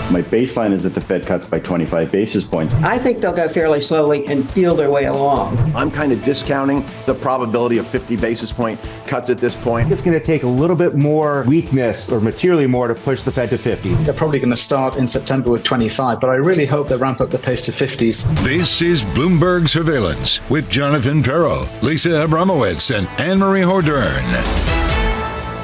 My baseline is that the Fed cuts by 25 basis points. I think they'll go fairly slowly and feel their way along. I'm kind of discounting the probability of 50 basis point cuts at this point. It's going to take a little bit more weakness or materially more to push the Fed to 50. They're probably going to start in September with 25, but I really hope they ramp up the pace to 50s. This is Bloomberg Surveillance with Jonathan Ferro, Lisa Abramowitz, and Anne-Marie Hordern.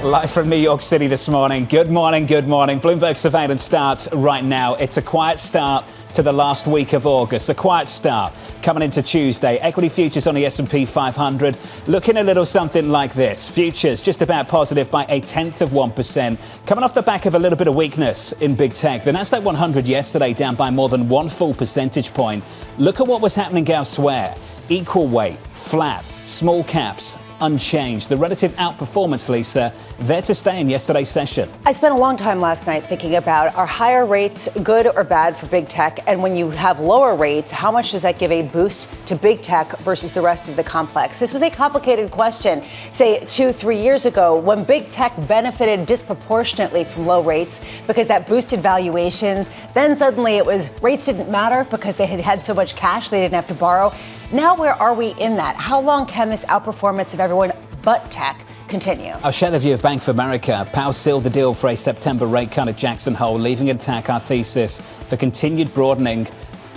Live from New York City this morning. Good morning, good morning. Bloomberg Surveillance starts right now. It's a quiet start to the last week of August. A quiet start coming into Tuesday. Equity futures on the S&P 500 looking a little something like this. Futures just about positive by 0.1%. Coming off the back of a little bit of weakness in big tech. The Nasdaq 100 yesterday down by more than 1 full percentage point. Look at what was happening elsewhere. Equal weight, flat, small caps, unchanged. The relative outperformance, Lisa, there to stay in yesterday's session. I spent a long time last night thinking about, are higher rates good or bad for big tech? And when you have lower rates, how much does that give a boost to big tech versus the rest of the complex? This was a complicated question, say 2-3 years ago, when big tech benefited disproportionately from low rates because that boosted valuations. Then suddenly it was rates didn't matter because they had had so much cash they didn't have to borrow. Now, where are we in that? How long can this outperformance of everyone but tech continue? I'll share the view of Bank of America. Powell sealed the deal for a September rate cut at Jackson Hole, leaving intact our thesis for continued broadening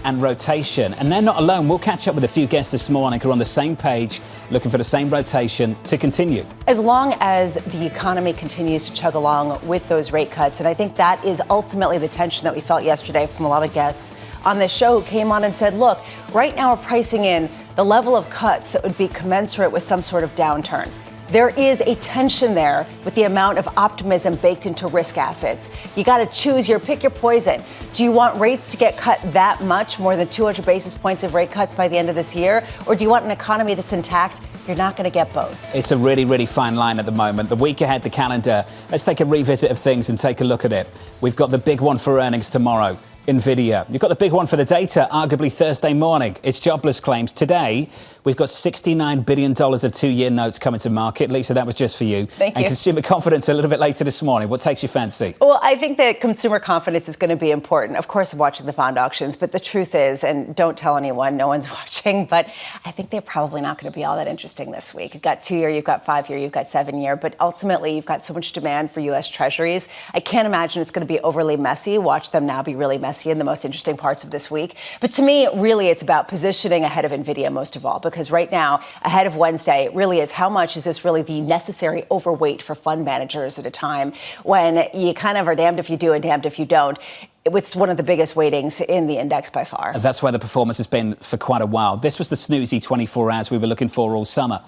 and rotation. And they're not alone. We'll catch up with a few guests this morning who are on the same page, looking for the same rotation to continue. As long as the economy continues to chug along with those rate cuts, and I think that is ultimately the tension that we felt yesterday from a lot of guests on this show who came on and said, look, right now we're pricing in the level of cuts that would be commensurate with some sort of downturn. There is a tension there with the amount of optimism baked into risk assets. You got to choose pick your poison. Do you want rates to get cut that much, more than 200 basis points of rate cuts by the end of this year? Or do you want an economy that's intact? You're not going to get both. It's a really, really fine line at the moment. The week ahead, the calendar. Let's take a revisit of things and take a look at it. We've got the big one for earnings tomorrow. Nvidia. You've got the big one for the data, arguably Thursday morning. It's jobless claims. Today, we've got $69 billion of 2-year notes coming to market. Lisa, that was just for you. Thank you. And consumer confidence a little bit later this morning. What takes your fancy? Well, I think that consumer confidence is going to be important. Of course, I'm watching the bond auctions, but the truth is, and don't tell anyone, no one's watching, but I think they're probably not going to be all that interesting this week. You've got 2-year, you've got 5-year, you've got 7-year, but ultimately you've got so much demand for U.S. Treasuries. I can't imagine it's going to be overly messy. Watch them now be really messy in the most interesting parts of this week. But to me, really, it's about positioning ahead of Nvidia most of all, because right now, ahead of Wednesday, it really is how much is this really the necessary overweight for fund managers at a time when you kind of are damned if you do and damned if you don't. It's one of the biggest weightings in the index by far. That's where the performance has been for quite a while. This was the snoozy 24 hours we were looking for all summer.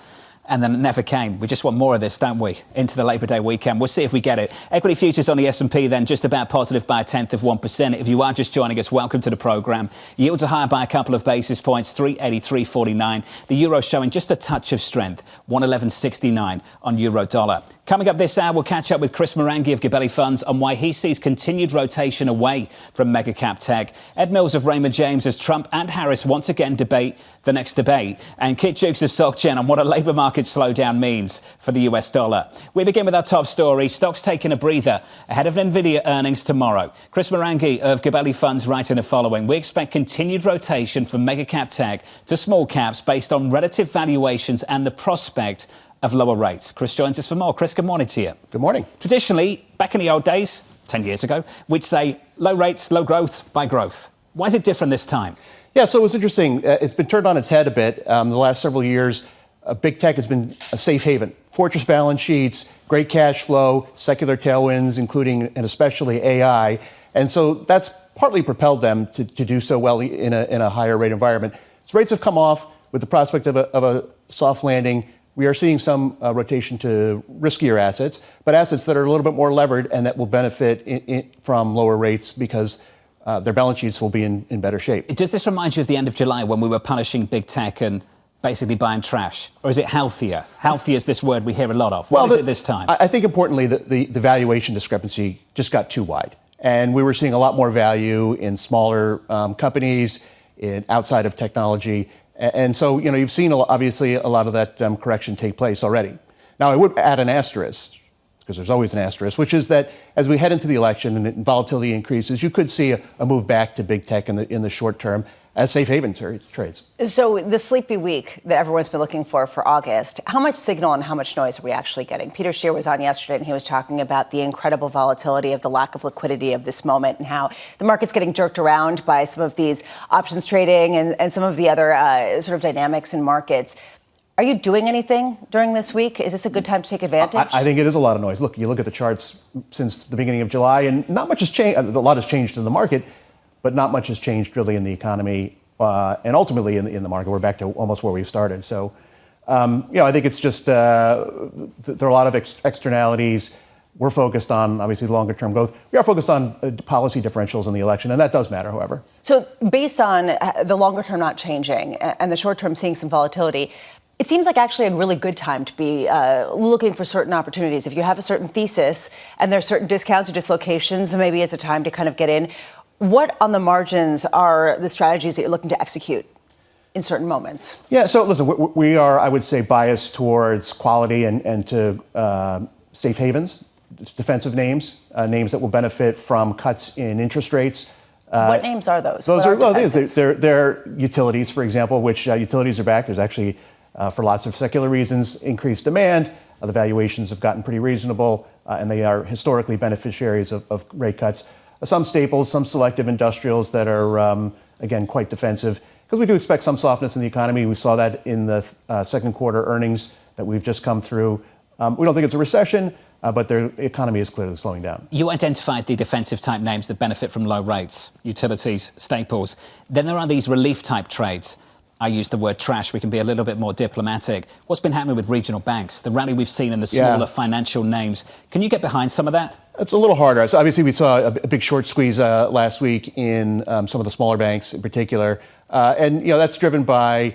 And then it never came. We just want more of this, don't we? Into the Labor Day weekend. We'll see if we get it. Equity futures on the S&P then just about positive by 0.1%. If you are just joining us, welcome to the programme. Yields are higher by a couple of basis points, 383.49. The euro showing just a touch of strength, 111.69 on euro dollar. Coming up this hour, we'll catch up with Chris Marangi of Gabelli Funds on why he sees continued rotation away from mega cap tech. Ed Mills of Raymond James as Trump and Harris once again debate the next debate. And Kit Juckes of SocGen on what a labour market slowdown means for the US dollar. We begin with our top story. Stocks taking a breather ahead of Nvidia earnings tomorrow. Chris Marangi of Gabelli Funds writing the following. We expect continued rotation from mega cap tech to small caps based on relative valuations and the prospect of lower rates. Chris joins us for more. Chris, good morning to you. Good morning. Traditionally, back in the old days, 10 years ago, we'd say low rates, low growth, buy growth. Why is it different this time? Yeah, so it was interesting. It's been turned on its head a bit. The last several years, big tech has been a safe haven. Fortress balance sheets, great cash flow, secular tailwinds, including and especially AI. And so that's partly propelled them to do so well in a higher rate environment. So rates have come off with the prospect of a soft landing. We are seeing some rotation to riskier assets, but assets that are a little bit more levered and that will benefit from lower rates because their balance sheets will be in better shape. Does this remind you of the end of July when we were punishing big tech and basically buying trash? Or is it healthier? Healthy is this word we hear a lot of. What is it this time? I think importantly, the valuation discrepancy just got too wide. And we were seeing a lot more value in smaller companies, outside of technology. And so, you've seen, obviously, a lot of that correction take place already. Now, I would add an asterisk. because there's always an asterisk, which is that as we head into the election and volatility increases, you could see a move back to big tech in the short term as safe haven trades. So the sleepy week that everyone's been looking for August, how much signal and how much noise are we actually getting? Peter Scheer was on yesterday and he was talking about the incredible volatility of the lack of liquidity of this moment and how the market's getting jerked around by some of these options trading and some of the other sort of dynamics in markets. Are you doing anything during this week? Is this a good time to take advantage? I think it is a lot of noise. Look, you look at the charts since the beginning of July and not much has changed. A lot has changed in the market, but not much has changed really in the economy and ultimately in the market. We're back to almost where we started. So, I think it's just there are a lot of externalities. We're focused on, obviously, longer term growth. We are focused on policy differentials in the election, and that does matter, however. So based on the longer term not changing and the short term seeing some volatility, it seems like actually a really good time to be looking for certain opportunities. If you have a certain thesis and there's certain discounts or dislocations, maybe it's a time to kind of get in. What on the margins are the strategies that you're looking to execute in certain moments? Yeah, so listen, we are, I would say, biased towards quality and to safe havens, defensive names, names that will benefit from cuts in interest rates. What names are those? They're utilities, for example, which utilities are back. There's actually, for lots of secular reasons, increased demand. The valuations have gotten pretty reasonable, and they are historically beneficiaries of rate cuts. Some staples, some selective industrials that are, again, quite defensive, because we do expect some softness in the economy. We saw that in the second quarter earnings that we've just come through. We don't think it's a recession, but the economy is clearly slowing down. You identified the defensive type names that benefit from low rates, utilities, staples. Then there are these relief type trades. I use the word trash. We can be a little bit more diplomatic. What's been happening with regional banks? The rally we've seen in the smaller financial names. Can you get behind some of that? It's a little harder. So obviously, we saw a big short squeeze last week in some of the smaller banks in particular. And that's driven by,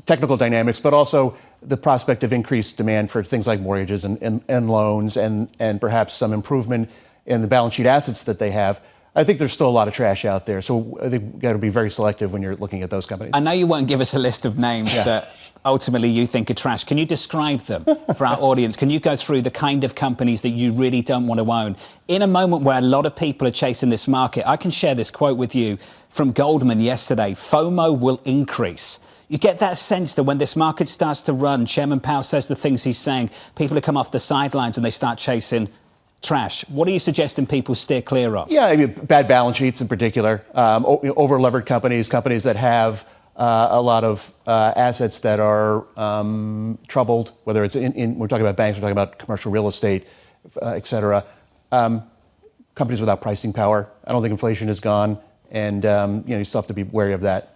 technical dynamics, but also the prospect of increased demand for things like mortgages and loans and perhaps some improvement in the balance sheet assets that they have. I think there's still a lot of trash out there. So I think you've got to be very selective when you're looking at those companies. I know you won't give us a list of names that ultimately you think are trash. Can you describe them for our audience? Can you go through the kind of companies that you really don't want to own? In a moment where a lot of people are chasing this market, I can share this quote with you from Goldman yesterday. FOMO will increase. You get that sense that when this market starts to run, Chairman Powell says the things he's saying, people will come off the sidelines and they start chasing trash. What are you suggesting people steer clear of? Yeah, I mean, bad balance sheets in particular, over-levered companies that have a lot of assets that are troubled, whether it's we're talking about banks, we're talking about commercial real estate, et cetera. Companies without pricing power. I don't think inflation is gone, and you still have to be wary of that.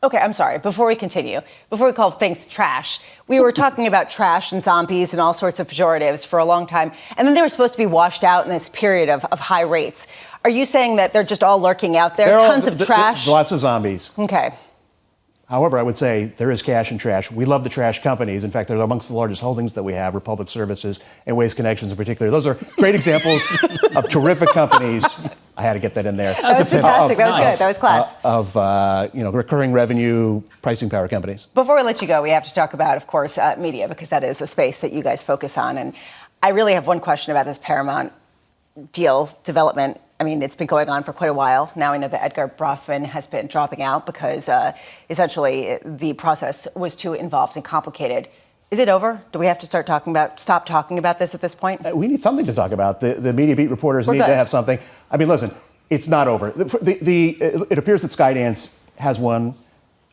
Okay, I'm sorry. Before we continue, before we call things trash, we were talking about trash and zombies and all sorts of pejoratives for a long time, and then they were supposed to be washed out in this period of high rates. Are you saying that they're just all lurking out there? Tons of trash? Lots of zombies. Okay. However, I would say there is cash in trash. We love the trash companies. In fact, they're amongst the largest holdings that we have, Republic Services and Waste Connections in particular. Those are great examples of terrific companies. I had to get that in there. That was fantastic. That was good. That was class. Of recurring revenue, pricing power companies. Before we let you go, we have to talk about, of course, media, because that is a space that you guys focus on. And I really have one question about this Paramount deal development. I mean, it's been going on for quite a while. Now we know that Edgar Bronfman has been dropping out because essentially the process was too involved and complicated. Is it over? Do we have to stop talking about this at this point? We need something to talk about. The media beat reporters need to have something. I mean, listen, it's not over. It appears that Skydance has won.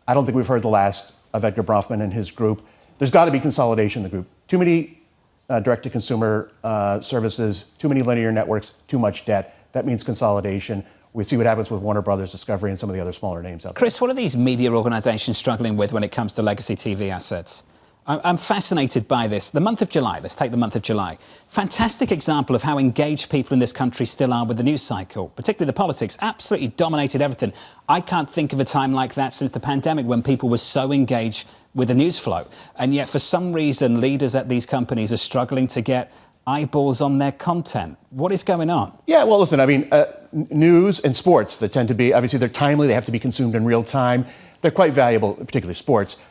I don't think we've heard the last of Edgar Bronfman and his group. There's got to be consolidation in the group. Too many direct-to-consumer services, too many linear networks, too much debt. That means consolidation. We see what happens with Warner Brothers Discovery and some of the other smaller names out there. Chris, what are these media organizations struggling with when it comes to legacy TV assets? I'm fascinated by this. The month of July, let's take the month of July. Fantastic example of how engaged people in this country still are with the news cycle, particularly the politics. Absolutely dominated everything. I can't think of a time like that since the pandemic when people were so engaged with the news flow. And yet, for some reason, leaders at these companies are struggling to get eyeballs on their content. What is going on? Yeah, well, listen, I mean, news and sports, that tend to be, obviously, they're timely. They have to be consumed in real time. They're quite valuable, particularly sports.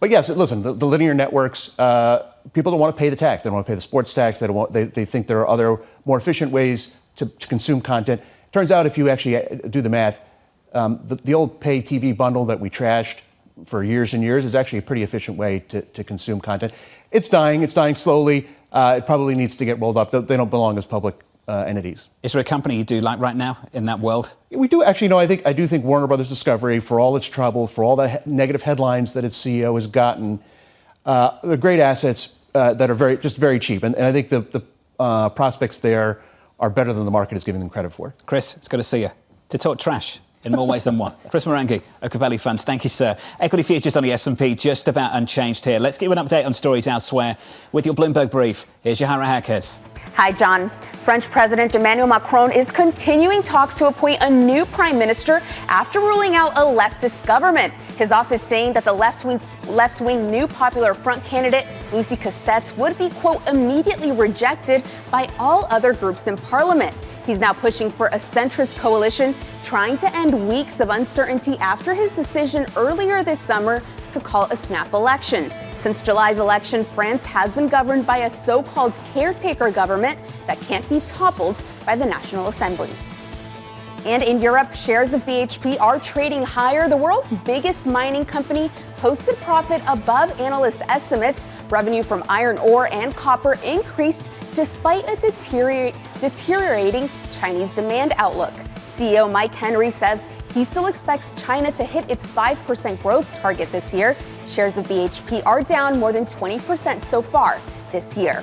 But yes, listen, the linear networks, people don't want to pay the tax. They don't want to pay the sports tax. They think there are other more efficient ways to consume content. Turns out if you actually do the math, the old pay TV bundle that we trashed for years and years is actually a pretty efficient way to consume content. It's dying slowly. It probably needs to get rolled up. They don't belong as public entities. Is there a company you do like right now in that world? We do actually. No, I do think Warner Brothers Discovery, for all its trouble, for all the negative headlines that its CEO has gotten, they're great assets that are very cheap. And I think the prospects there are better than the market is giving them credit for. Chris, it's good to see you. To talk trash in more ways than one. Chris Marangi of Gabelli Funds. Thank you, sir. Equity futures on the S&P just about unchanged here. Let's give you an update on stories elsewhere with your Bloomberg brief. Here's Yahara Hackers. Hi, John. French President Emmanuel Macron is continuing talks to appoint a new prime minister after ruling out a leftist government. His office saying that the left-wing New Popular Front candidate, Lucie Castet, would be, quote, immediately rejected by all other groups in parliament. He's now pushing for a centrist coalition, trying to end weeks of uncertainty after his decision earlier this summer to call a snap election. Since July's election, France has been governed by a so-called caretaker government that can't be toppled by the National Assembly. And in Europe, shares of BHP are trading higher. The world's biggest mining company posted profit above analyst estimates. Revenue from iron ore and copper increased despite a deteriorating Chinese demand outlook. CEO Mike Henry says he still expects China to hit its 5% growth target this year. Shares of BHP are down more than 20% so far this year.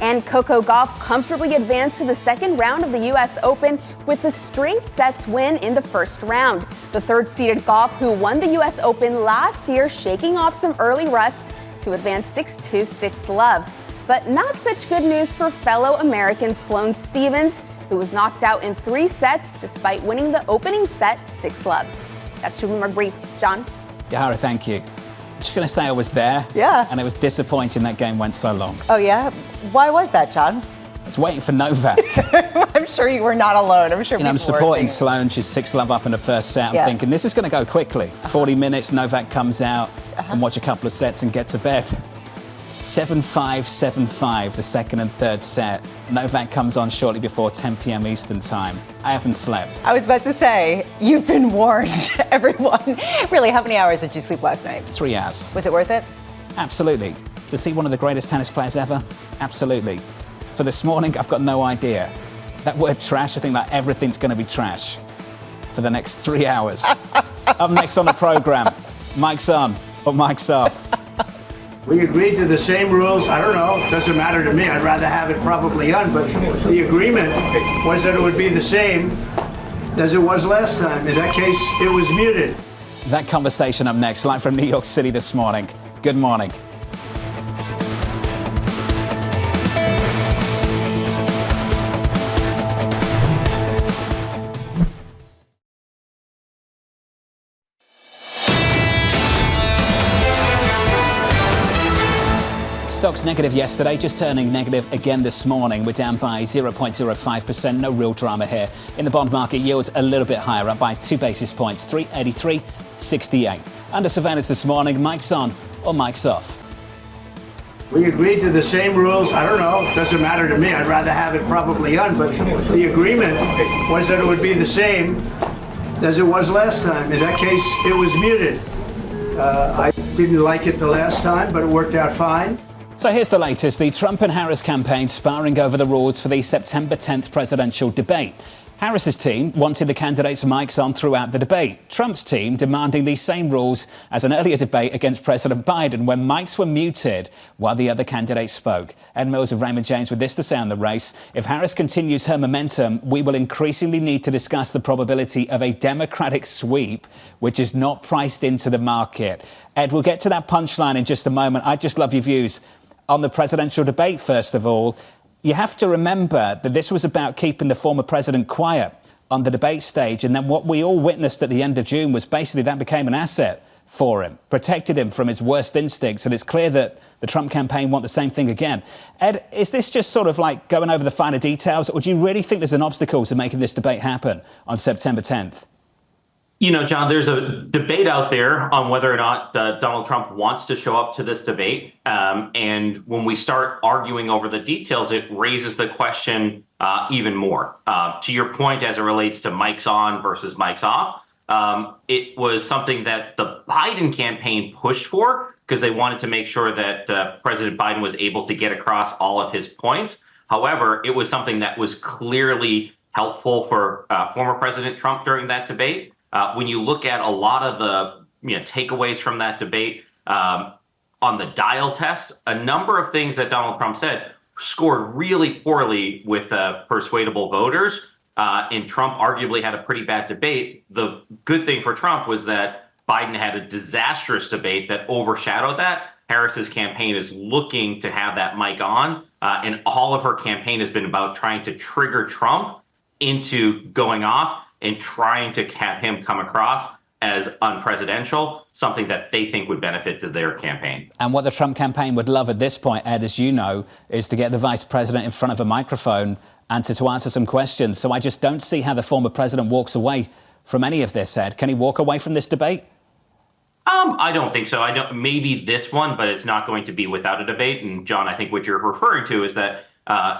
And Coco Gauff comfortably advanced to the second round of the U.S. Open with a straight sets win in the first round. The third-seeded Gauff, who won the U.S. Open last year, shaking off some early rust to advance 6-2, 6-love. But not such good news for fellow American Sloane Stephens, who was knocked out in 3 sets despite winning the opening set 6-love. That's your Bloomberg Brief. John? Yahara, thank you. I'm just going to say I was there. Yeah. And it was disappointing that game went so long. Oh, yeah? Why was that, John? I was waiting for Novak. I'm sure you were not alone. I'm sure I'm supporting Sloane. She's 6-love up in the first set. I'm thinking this is going to go quickly. 40 minutes, Novak comes out and watch a couple of sets and get to bed. 7-5, 7-5, the second and third set. Novak comes on shortly before 10 p.m. Eastern time. I haven't slept. I was about to say, you've been warned, everyone. Really, how many hours did you sleep last night? 3 hours. Was it worth it? Absolutely. To see one of the greatest tennis players ever? Absolutely. For this morning, I've got no idea. That word trash, I think that everything's going to be trash for the next 3 hours. Up next on the programme, mic's on or mic's off. We agreed to the same rules. I don't know. It doesn't matter to me. I'd rather have it probably on. But the agreement was that it would be the same as it was last time. In that case, it was muted. That conversation up next, live from New York City this morning. Good morning. Stocks negative yesterday, just turning negative again this morning. We're down by 0.05%, no real drama here. In the bond market, yields a little bit higher, up by 2 basis points, 383.68. Under surveillance this morning, mic's on or mic's off. We agreed to the same rules. I don't know. It doesn't matter to me. I'd rather have it probably on. But the agreement was that it would be the same as it was last time. In that case, it was muted. I didn't like it the last time, but it worked out fine. So here's the latest. The Trump and Harris campaign sparring over the rules for the September 10th presidential debate. Harris's team wanted the candidates' mics on throughout the debate. Trump's team demanding the same rules as an earlier debate against President Biden when mics were muted while the other candidates spoke. Ed Mills of Raymond James with this to say on the race. If Harris continues her momentum, we will increasingly need to discuss the probability of a Democratic sweep, which is not priced into the market. Ed, we'll get to that punchline in just a moment. I'd just love your views on the presidential debate, first of all. You have to remember that this was about keeping the former president quiet on the debate stage. And then what we all witnessed at the end of June was basically that became an asset for him, protected him from his worst instincts. And it's clear that the Trump campaign want the same thing again. Ed, is this just sort of like going over the finer details, or do you really think there's an obstacle to making this debate happen on September 10th? John, there's a debate out there on whether or not Donald Trump wants to show up to this debate. And when we start arguing over the details, it raises the question even more. To your point, as it relates to mics on versus mics off, it was something that the Biden campaign pushed for because they wanted to make sure that President Biden was able to get across all of his points. However, it was something that was clearly helpful for former President Trump during that debate. When you look at a lot of the takeaways from that debate on the dial test, a number of things that Donald Trump said scored really poorly with persuadable voters. And Trump arguably had a pretty bad debate. The good thing for Trump was that Biden had a disastrous debate that overshadowed that. Harris's campaign is looking to have that mic on, and all of her campaign has been about trying to trigger Trump into going off and trying to have him come across as unpresidential, something that they think would benefit to their campaign. And what the Trump campaign would love at this point, Ed, as you know, is to get the vice president in front of a microphone and to answer some questions. So I just don't see how the former president walks away from any of this, Ed. Can he walk away from this debate? I don't think so. Maybe this one, but it's not going to be without a debate. And John, I think what you're referring to is that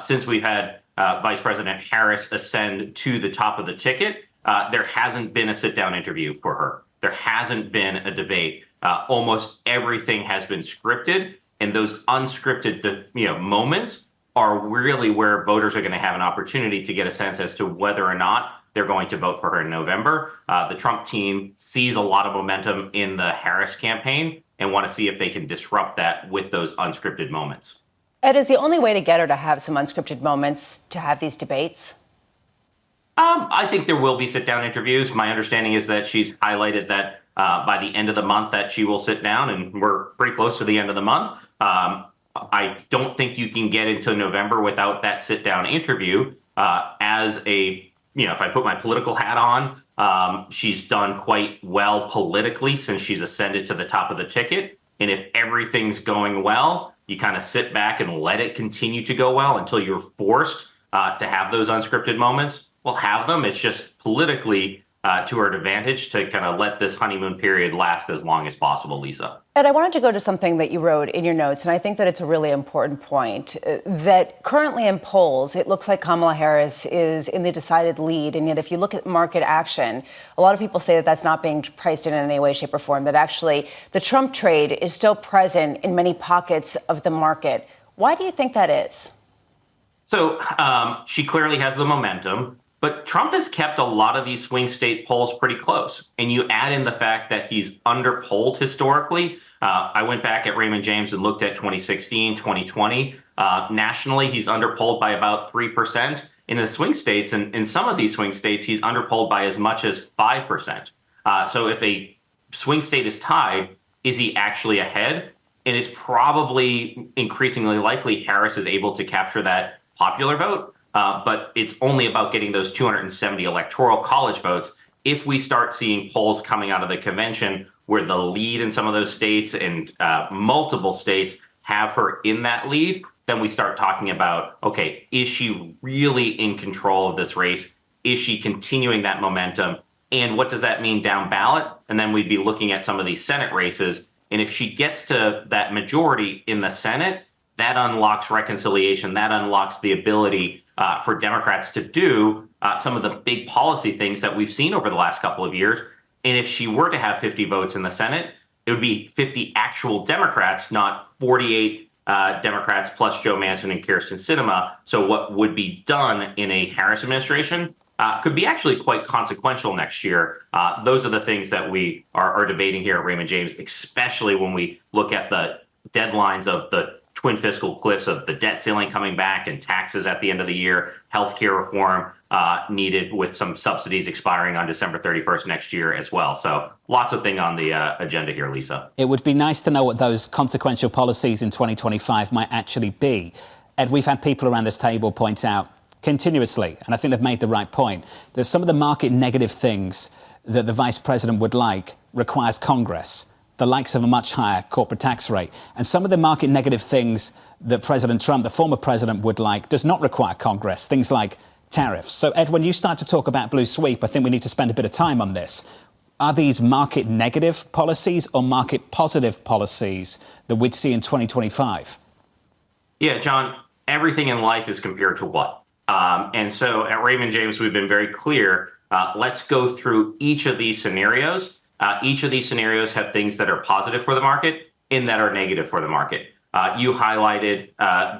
since we've had Vice President Harris ascend to the top of the ticket, there hasn't been a sit-down interview for her. There hasn't been a debate. Almost everything has been scripted, and those unscripted, moments are really where voters are going to have an opportunity to get a sense as to whether or not they're going to vote for her in November. The Trump team sees a lot of momentum in the Harris campaign and want to see if they can disrupt that with those unscripted moments. Ed, is the only way to get her to have some unscripted moments to have these debates? I think there will be sit-down interviews. My understanding is that she's highlighted that by the end of the month that she will sit down, and we're pretty close to the end of the month. I don't think you can get into November without that sit-down interview. If I put my political hat on, she's done quite well politically since she's ascended to the top of the ticket. And if everything's going well, you kind of sit back and let it continue to go well until you're forced to have those unscripted moments. We'll have them. It's just politically to her advantage to kind of let this honeymoon period last as long as possible, Lisa. Ed, I wanted to go to something that you wrote in your notes, and I think that it's a really important point, that currently in polls, it looks like Kamala Harris is in the decided lead, and yet if you look at market action, a lot of people say that that's not being priced in any way, shape, or form, that actually the Trump trade is still present in many pockets of the market. Why do you think that is? So she clearly has the momentum. But Trump has kept a lot of these swing state polls pretty close. And you add in the fact that he's underpolled historically. I went back at Raymond James and looked at 2016, 2020. Nationally, he's underpolled by about 3%. In the swing states, and in some of these swing states, he's underpolled by as much as 5%. So if a swing state is tied, is he actually ahead? And it's probably increasingly likely Harris is able to capture that popular vote. But it's only about getting those 270 electoral college votes. If we start seeing polls coming out of the convention where the lead in some of those states and multiple states have her in that lead, then we start talking about, okay, is she really in control of this race? Is she continuing that momentum? And what does that mean down ballot? And then we'd be looking at some of these Senate races. And if she gets to that majority in the Senate, that unlocks reconciliation. That unlocks the ability for Democrats to do some of the big policy things that we've seen over the last couple of years. And if she were to have 50 votes in the Senate, it would be 50 actual Democrats, not 48 Democrats plus Joe Manchin and Kyrsten Sinema. So what would be done in a Harris administration could be actually quite consequential next year. Those are the things that we are debating here at Raymond James, especially when we look at the deadlines of the twin fiscal cliffs of the debt ceiling coming back and taxes at the end of the year, healthcare reform needed with some subsidies expiring on December 31st next year as well. So lots of things on the agenda here, Lisa. It would be nice to know what those consequential policies in 2025 might actually be. Ed, we've had people around this table point out continuously, and I think they've made the right point, that some of the market negative things that the vice president would like requires Congress, the likes of a much higher corporate tax rate. And some of the market negative things that President Trump, the former president, would like does not require Congress, things like tariffs. So, Ed, when you start to talk about blue sweep, I think we need to spend a bit of time on this. Are these market negative policies or market positive policies that we'd see in 2025? Yeah, John, everything in life is compared to what? And so at Raymond James, we've been very clear. Let's go through each of these scenarios. Each of these scenarios have things that are positive for the market and that are negative for the market. You highlighted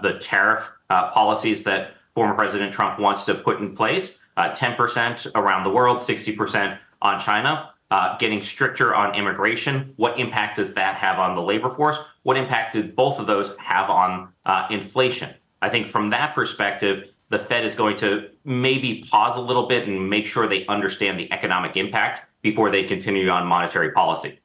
the tariff policies that former President Trump wants to put in place, 10% around the world, 60% on China. Getting stricter on immigration. What impact does that have on the labor force? What impact did both of those have on inflation? I think from that perspective, the Fed is going to maybe pause a little bit and make sure they understand the economic impact before they continue on monetary policy.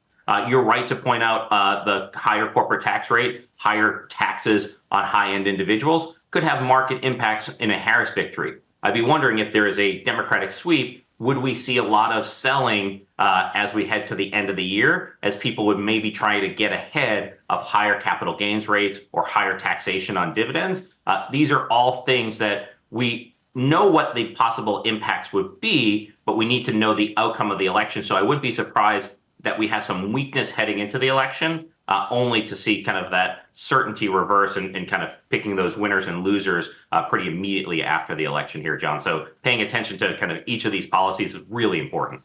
You're right to point out the higher corporate tax rate, higher taxes on high-end individuals could have market impacts in a Harris victory. I'd be wondering if there is a Democratic sweep, would we see a lot of selling as we head to the end of the year, as people would maybe try to get ahead of higher capital gains rates or higher taxation on dividends? These are all things that we know what the possible impacts would be, but we need to know the outcome of the election. So I wouldn't be surprised that we have some weakness heading into the election, only to see kind of that certainty reverse and kind of picking those winners and losers pretty immediately after the election here, John. So paying attention to kind of each of these policies is really important.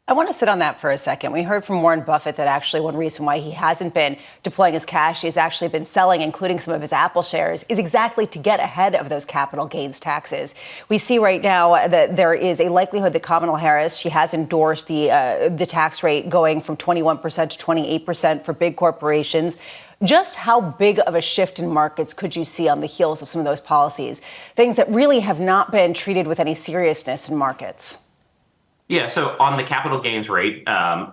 I want to sit on that for a second. We heard from Warren Buffett that actually one reason why he hasn't been deploying his cash, he's actually been selling, including some of his Apple shares, is exactly to get ahead of those capital gains taxes. We see right now that there is a likelihood that Kamala Harris, she has endorsed the tax rate going from 21% to 28% for big corporations. Just how big of a shift in markets could you see on the heels of some of those policies? Things that really have not been treated with any seriousness in markets. Yeah, so on the capital gains rate,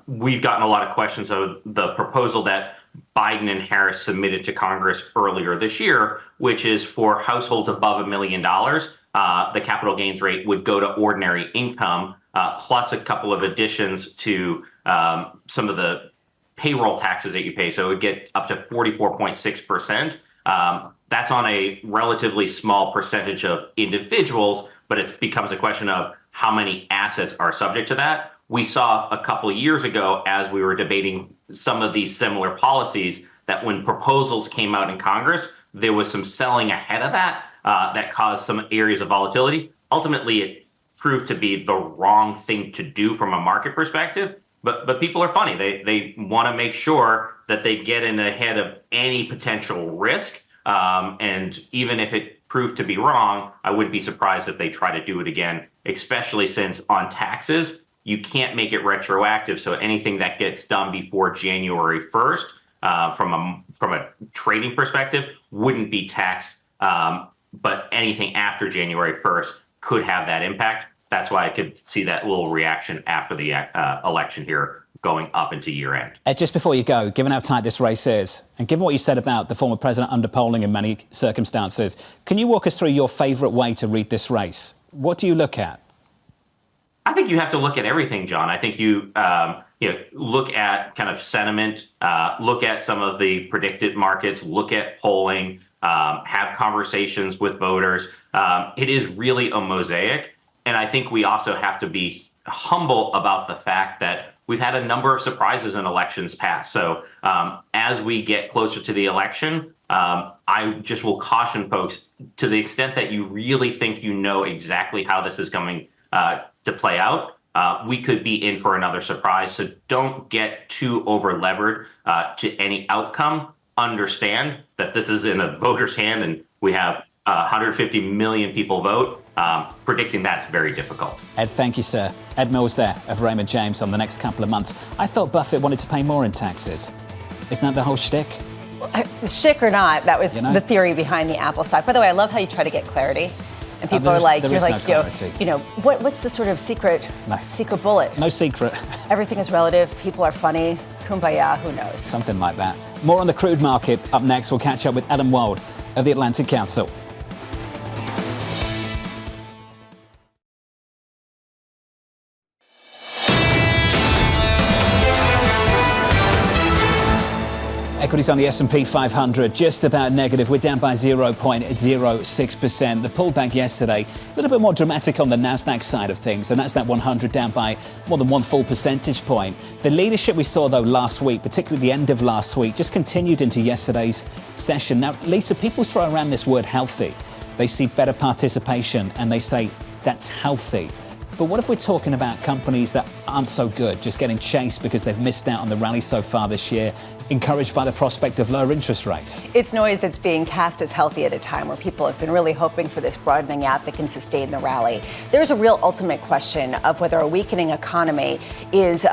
we've gotten a lot of questions of the proposal that Biden and Harris submitted to Congress earlier this year, which is for households above $1 million, the capital gains rate would go to ordinary income, plus a couple of additions to some of the payroll taxes that you pay. So it would get up to 44.6%. That's on a relatively small percentage of individuals, but it becomes a question of how many assets are subject to that. We saw a couple of years ago, as we were debating some of these similar policies, that when proposals came out in Congress, there was some selling ahead of that that caused some areas of volatility. Ultimately, it proved to be the wrong thing to do from a market perspective. But people are funny. They want to make sure that they get in ahead of any potential risk. And even if it proved to be wrong, I wouldn't be surprised if they try to do it again, especially since on taxes, you can't make it retroactive. So anything that gets done before January 1st, from a trading perspective, wouldn't be taxed. But anything after January 1st could have that impact. That's why I could see that little reaction after the election here going up into year end. Just before you go, given how tight this race is, and given what you said about the former president underpolling in many circumstances, can you walk us through your favourite way to read this race? What do you look at? I think you have to look at everything, John. I think you look at kind of sentiment, look at some of the predicted markets, look at polling, have conversations with voters. It is really a mosaic. And I think we also have to be humble about the fact that we've had a number of surprises in elections past. So as we get closer to the election, I just will caution folks, to the extent that you really think you know exactly how this is going to play out, we could be in for another surprise. So don't get too over-levered to any outcome. Understand that this is in a voter's hand, and we have 150 million people vote. Predicting that's very difficult. Ed, thank you, sir. Ed Mills there of Raymond James on the next couple of months. I thought Buffett wanted to pay more in taxes. Isn't that the whole shtick? Shtick or not, that was the theory behind the Apple stock. By the way, I love how you try to get clarity. And people are like, you're like, what's the sort of secret bullet? No secret. Everything is relative. People are funny. Kumbaya, who knows? Something like that. More on the crude market. Up next, we'll catch up with Ellen Wald of the Atlantic Council. Equity Equities on the S&P 500 just about negative. We're down by 0.06%. The pullback yesterday, a little bit more dramatic on the Nasdaq side of things. The Nasdaq 100 down by more than 1 full percentage point. The leadership we saw, though, last week, particularly the end of last week, just continued into yesterday's session. Now, Lisa, people throw around this word healthy. They see better participation and they say that's healthy. But what if we're talking about companies that aren't so good, just getting chased because they've missed out on the rally so far this year, encouraged by the prospect of lower interest rates? It's noise that's being cast as healthy at a time where people have been really hoping for this broadening out that can sustain the rally. There's a real ultimate question of whether a weakening economy is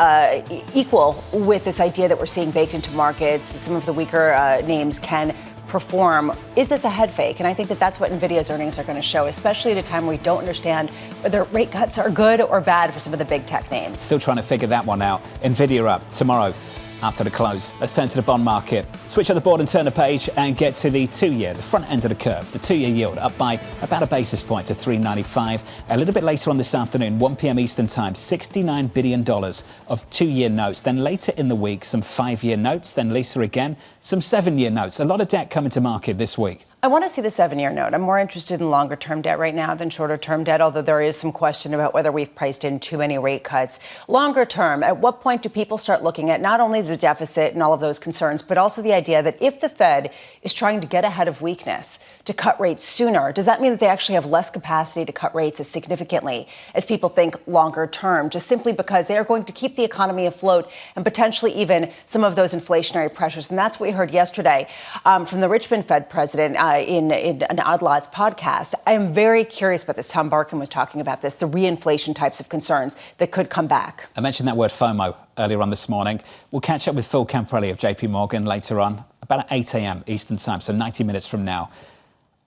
equal with this idea that we're seeing baked into markets, that some of the weaker names can perform. Is this a head fake? And I think that that's what NVIDIA's earnings are going to show, especially at a time where we don't understand whether rate cuts are good or bad for some of the big tech names. Still trying to figure that one out. NVIDIA up tomorrow after the close. Let's turn to the bond market. Switch on the board and turn the page and get to the 2-year, the front end of the curve. The 2-year yield up by about a basis point to 3.95. A little bit later on this afternoon, 1 p.m. Eastern time, $69 billion of 2-year notes. Then later in the week, some 5-year notes. Then Lisa again, some 7-year notes. A lot of debt coming to market this week. I want to see the 7-year note. I'm more interested in longer term debt right now than shorter term debt, although there is some question about whether we've priced in too many rate cuts. Longer term, at what point do people start looking at not only the deficit and all of those concerns, but also the idea that if the Fed is trying to get ahead of weakness, to cut rates sooner, does that mean that they actually have less capacity to cut rates as significantly as people think longer term, just simply because they are going to keep the economy afloat and potentially even some of those inflationary pressures? And that's what we heard yesterday from the Richmond Fed president in an Odd Lots podcast. I am very curious about this. Tom Barkin was talking about this, the reinflation types of concerns that could come back. I mentioned that word FOMO earlier on this morning. We'll catch up with Phil Camporeale of JP Morgan later on, about 8 a.m. Eastern time, so 90 minutes from now.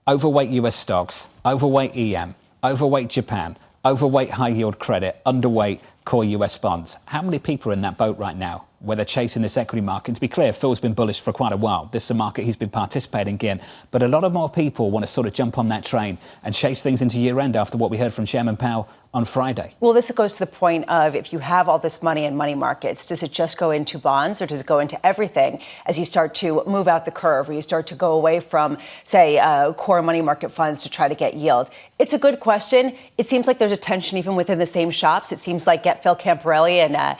Overweight US stocks, overweight EM, overweight Japan, overweight high yield credit, underweight core US bonds. How many people are in that boat right now, where they're chasing this equity market? To be clear, Phil's been bullish for quite a while. This is a market he's been participating in. But a lot of more people want to sort of jump on that train and chase things into year end after what we heard from Chairman Powell on Friday. Well, this goes to the point of, if you have all this money in money markets, does it just go into bonds or does it go into everything as you start to move out the curve or you start to go away from, say, core money market funds to try to get yield? It's a good question. It seems like there's a tension even within the same shops. It seems like get Phil Camporeale and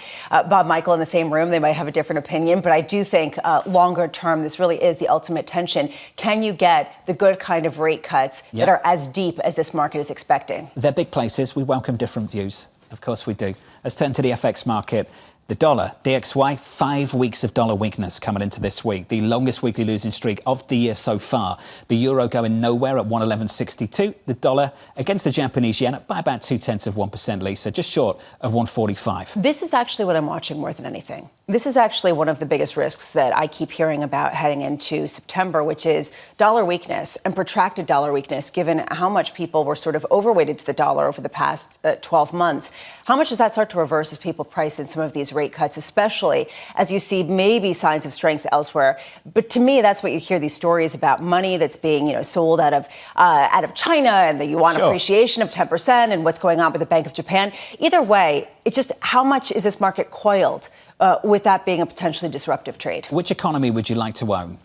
Bob Michael in the same room, they might have a different opinion. But I do think longer term, this really is the ultimate tension. Can you get the good kind of rate cuts that are as deep as this market is expecting? They're big places. We welcome different views. Of course we do. Let's turn to the FX market. The dollar, DXY, 5 weeks of dollar weakness coming into this week. The longest weekly losing streak of the year so far. The euro going nowhere at 111.62. The dollar against the Japanese yen up by about 0.2%, Lisa, just short of 145. This is actually what I'm watching more than anything. This is actually one of the biggest risks that I keep hearing about heading into September, which is dollar weakness and protracted dollar weakness, given how much people were sort of overweighted to the dollar over the past 12 months. How much does that start to reverse as people price in some of these rate cuts, especially as you see maybe signs of strength elsewhere? But to me, that's what you hear these stories about: money that's being, sold out of China, and the yuan appreciation of 10%, and what's going on with the Bank of Japan. Either way, it's just how much is this market coiled with that being a potentially disruptive trade? Which economy would you like to own?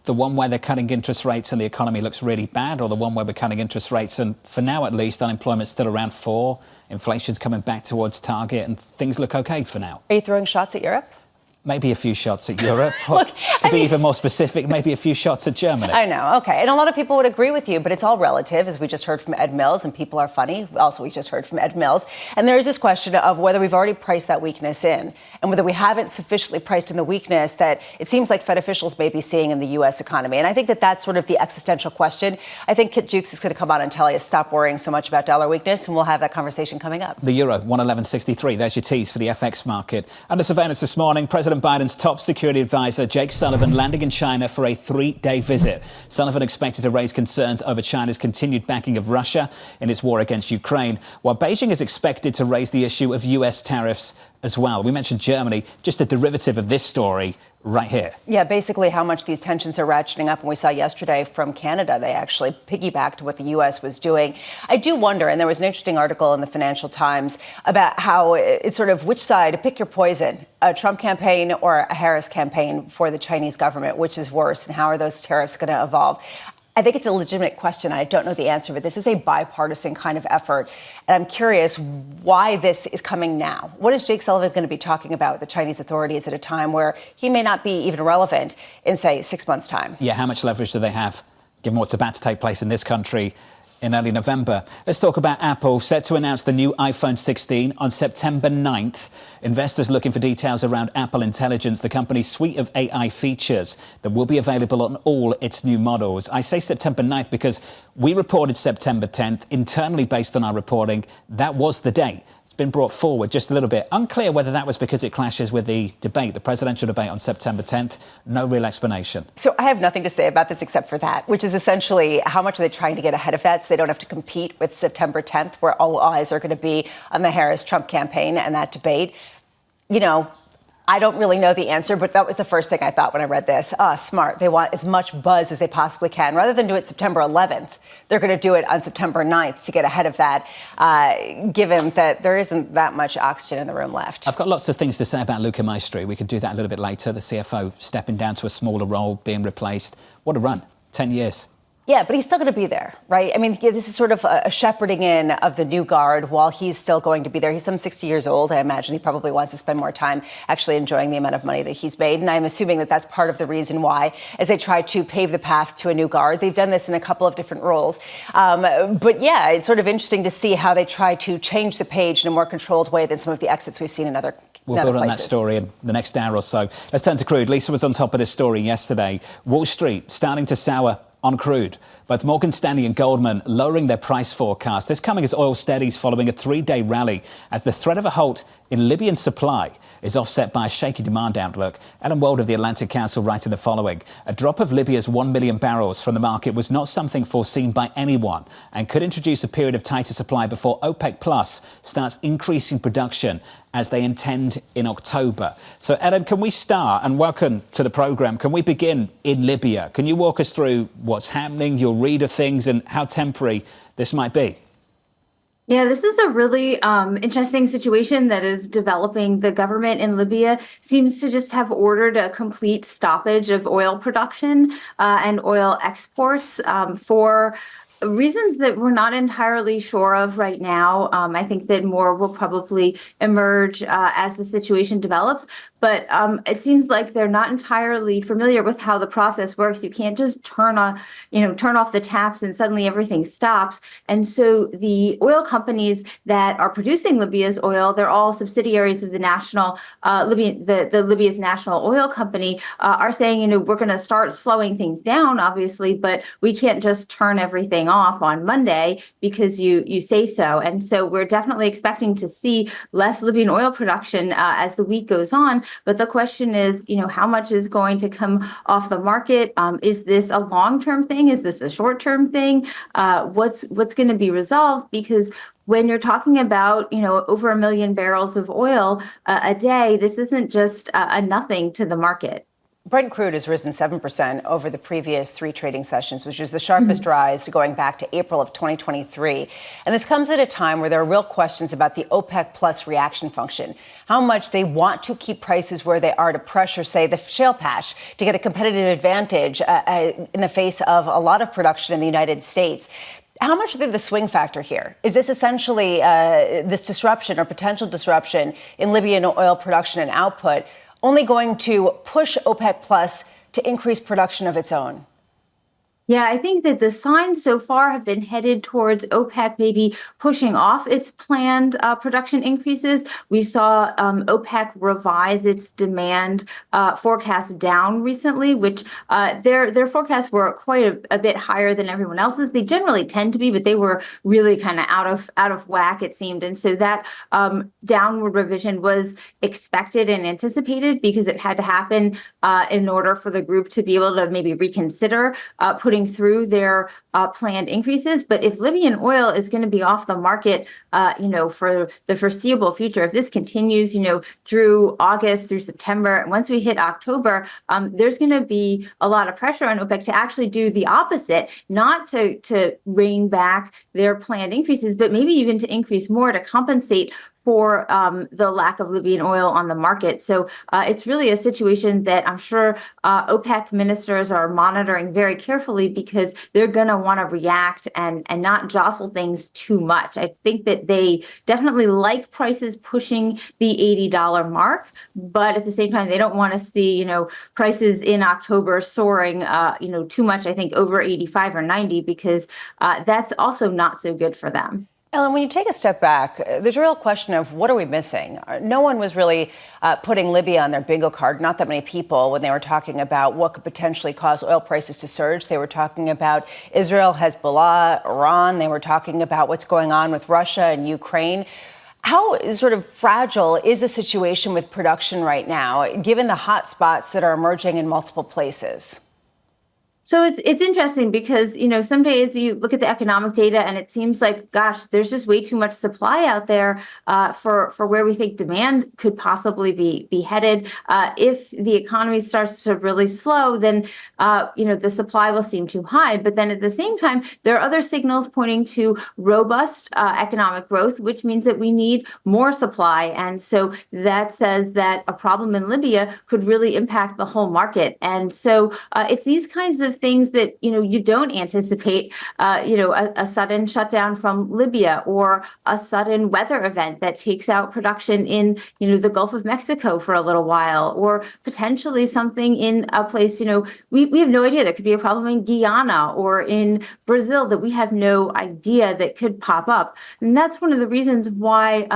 The one where they're cutting interest rates and the economy looks really bad, or the one where we're cutting interest rates and, for now at least, unemployment's still around 4%, inflation's coming back towards target, and things look okay for now? Are you throwing shots at Europe? Maybe a few shots at Europe. Look, even more specific, maybe a few shots at Germany. I know, okay. And a lot of people would agree with you, but it's all relative, as we just heard from Ed Mills, and people are funny. Also, we just heard from Ed Mills. And there is this question of whether we've already priced that weakness in, and whether we haven't sufficiently priced in the weakness that it seems like Fed officials may be seeing in the U.S. economy. And I think that that's sort of the existential question. I think Kit Juckes is going to come on and tell you, stop worrying so much about dollar weakness, and we'll have that conversation coming up. The euro, 111.63. There's your tease for the FX market. Under surveillance this morning, President Biden's top security advisor, Jake Sullivan, landing in China for a 3-day visit. Sullivan expected to raise concerns over China's continued backing of Russia in its war against Ukraine, while Beijing is expected to raise the issue of U.S. tariffs as well. We mentioned Germany, just a derivative of this story right here. Yeah, basically how much these tensions are ratcheting up. And we saw yesterday from Canada, they actually piggybacked what the U.S. was doing. I do wonder, and there was an interesting article in the Financial Times about how it's sort of which side, pick your poison, a Trump campaign or a Harris campaign for the Chinese government, which is worse, and how are those tariffs going to evolve? I think it's a legitimate question. I don't know the answer, but this is a bipartisan kind of effort. And I'm curious why this is coming now. What is Jake Sullivan going to be talking about with the Chinese authorities at a time where he may not be even relevant in, say, 6 months' time? Yeah, how much leverage do they have, given what's about to take place in this country in early November? Let's talk about Apple, set to announce the new iPhone 16 on September 9th. Investors looking for details around Apple Intelligence, the company's suite of AI features that will be available on all its new models. I say September 9th because we reported September 10th. Internally, based on our reporting, that was the date. Been brought forward just a little bit. Unclear whether that was because it clashes with the debate, the presidential debate on September 10th. No real explanation. So I have nothing to say about this except for that, which is essentially how much are they trying to get ahead of that so they don't have to compete with September 10th, where all eyes are going to be on the Harris-Trump campaign and that debate. You know, I don't really know the answer, but that was the first thing I thought when I read this. Smart. They want as much buzz as they possibly can. Rather than do it September 11th, they're going to do it on September 9th to get ahead of that, given that there isn't that much oxygen in the room left. I've got lots of things to say about Luca Maestri. We could do that a little bit later. The CFO stepping down to a smaller role, being replaced. What a run. 10 years. Yeah, but he's still going to be there, right? I mean, this is sort of a shepherding in of the new guard while he's still going to be there. He's some 60 years old. I imagine he probably wants to spend more time actually enjoying the amount of money that he's made. And I'm assuming that that's part of the reason why, as they try to pave the path to a new guard, they've done this in a couple of different roles. But yeah, it's sort of interesting to see how they try to change the page in a more controlled way than some of the exits we've seen in other We'll build on that story in the next hour or so. Let's turn to crude. Lisa was on top of this story yesterday. Wall Street starting to sour on crude. Both Morgan Stanley and Goldman lowering their price forecast. This coming as oil steadies following a 3-day rally as the threat of a halt in Libyan supply is offset by a shaky demand outlook. Wald of the Atlantic Council writing the following. A drop of Libya's 1 million barrels from the market was not something foreseen by anyone and could introduce a period of tighter supply before OPEC Plus starts increasing production as they intend in October. So, Adam, can we start, and welcome to the programme, can we begin in Libya? Can you walk us through what's happening, your read of things, and how temporary this might be? Yeah, this is a really interesting situation that is developing. The government in Libya seems to just have ordered a complete stoppage of oil production and oil exports for reasons that we're not entirely sure of right now. I think that more will probably emerge as the situation develops. But it seems like they're not entirely familiar with how the process works. You can't just turn off the taps and suddenly everything stops. And so the oil companies that are producing Libya's oil, they're all subsidiaries of the national Libya's national oil company, are saying, we're going to start slowing things down, obviously, but we can't just turn everything off on Monday because you say so. And so we're definitely expecting to see less Libyan oil production as the week goes on. But the question is, how much is going to come off the market? Is this a long-term thing? Is this a short-term thing? What's going to be resolved? Because when you're talking about, over 1 million barrels of oil a day, this isn't just a nothing to the market. Brent crude has risen 7% over the previous 3 trading sessions, which is the sharpest rise going back to April of 2023. And this comes at a time where there are real questions about the OPEC Plus reaction function, how much they want to keep prices where they are to pressure, say, the shale patch to get a competitive advantage in the face of a lot of production in the United States. How much is the swing factor here? Is this essentially this disruption or potential disruption in Libyan oil production and output only going to push OPEC Plus to increase production of its own? Yeah, I think that the signs so far have been headed towards OPEC maybe pushing off its planned production increases. We saw OPEC revise its demand forecast down recently, which their forecasts were quite a bit higher than everyone else's. They generally tend to be, but they were really kind of out of whack, it seemed. And so that downward revision was expected and anticipated because it had to happen in order for the group to be able to maybe reconsider putting putting through their planned increases. But if Libyan oil is going to be off the market, for the foreseeable future, if this continues, through August, through September, and once we hit October, there's going to be a lot of pressure on OPEC to actually do the opposite, not to rein back their planned increases, but maybe even to increase more to compensate for the lack of Libyan oil on the market. So it's really a situation that I'm sure OPEC ministers are monitoring very carefully, because they're going to want to react and not jostle things too much. I think that they definitely like prices pushing the $80 mark, but at the same time, they don't want to see, prices in October soaring, too much, I think, over 85 or 90, because that's also not so good for them. Ellen, when you take a step back, there's a real question of what are we missing? No one was really putting Libya on their bingo card, not that many people, when they were talking about what could potentially cause oil prices to surge. They were talking about Israel, Hezbollah, Iran. They were talking about what's going on with Russia and Ukraine. How sort of fragile is the situation with production right now, given the hot spots that are emerging in multiple places? So it's interesting because, some days you look at the economic data and it seems like, gosh, there's just way too much supply out there for where we think demand could possibly be headed. If the economy starts to really slow, then, the supply will seem too high. But then at the same time, there are other signals pointing to robust economic growth, which means that we need more supply. And so that says that a problem in Libya could really impact the whole market. And so it's these kinds of things that, you don't anticipate, a sudden shutdown from Libya, or a sudden weather event that takes out production in, the Gulf of Mexico for a little while, or potentially something in a place, we have no idea. There could be a problem in Guyana or in Brazil that we have no idea that could pop up. And that's one of the reasons why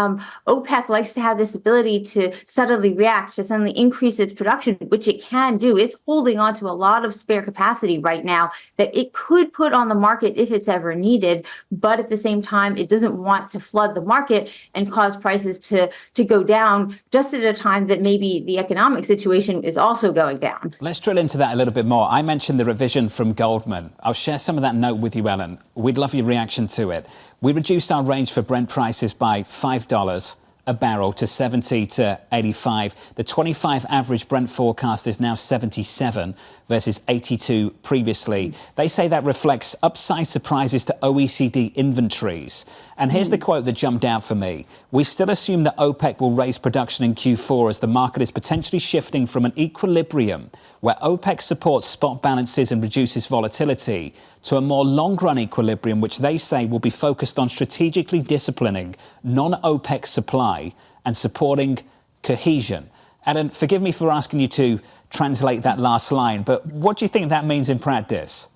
OPEC likes to have this ability to suddenly react, to suddenly increase its production, which it can do. It's holding on to a lot of spare capacity right now that it could put on the market if it's ever needed. But at the same time, it doesn't want to flood the market and cause prices to go down just at a time that maybe the economic situation is also going down. Let's drill into that a little bit more. I mentioned the revision from Goldman. I'll share some of that note with you, Ellen. We'd love your reaction to it. We reduced our range for Brent prices by $5 a barrel to 70 to 85. The 25 average Brent forecast is now 77 versus 82 previously. They say that reflects upside surprises to OECD inventories. And here's the quote that jumped out for me. We still assume that OPEC will raise production in Q4 as the market is potentially shifting from an equilibrium where OPEC supports spot balances and reduces volatility to a more long-run equilibrium, which they say will be focused on strategically disciplining non-OPEC supply and supporting cohesion. Ellen, forgive me for asking you to translate that last line, but what do you think that means in practice?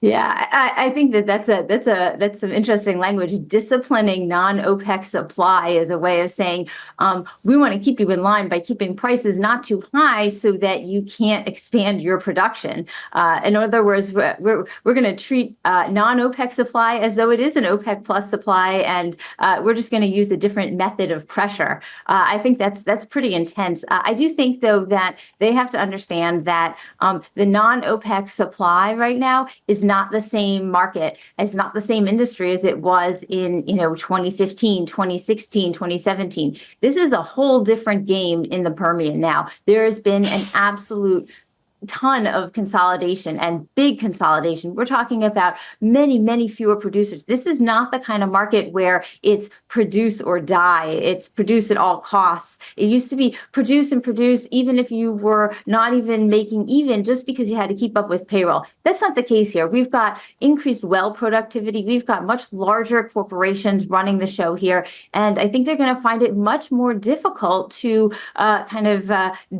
Yeah, I think that's some interesting language. Disciplining non-OPEC supply is a way of saying we want to keep you in line by keeping prices not too high so that you can't expand your production. In other words, we're going to treat non-OPEC supply as though it is an OPEC plus supply, and we're just going to use a different method of pressure. I think that's pretty intense. I do think, though, that they have to understand that the non-OPEC supply right now is not the same market, it's not the same industry as it was in 2015, 2016, 2017. This is a whole different game in the Permian now. There has been an absolute ton of consolidation, and big consolidation. We're talking about many, many fewer producers. This is not the kind of market where it's produce or die. It's produce at all costs. It used to be produce and produce even if you were not even making even, just because you had to keep up with payroll. That's not the case here. We've got increased well productivity. We've got much larger corporations running the show here. And I think they're going to find it much more difficult to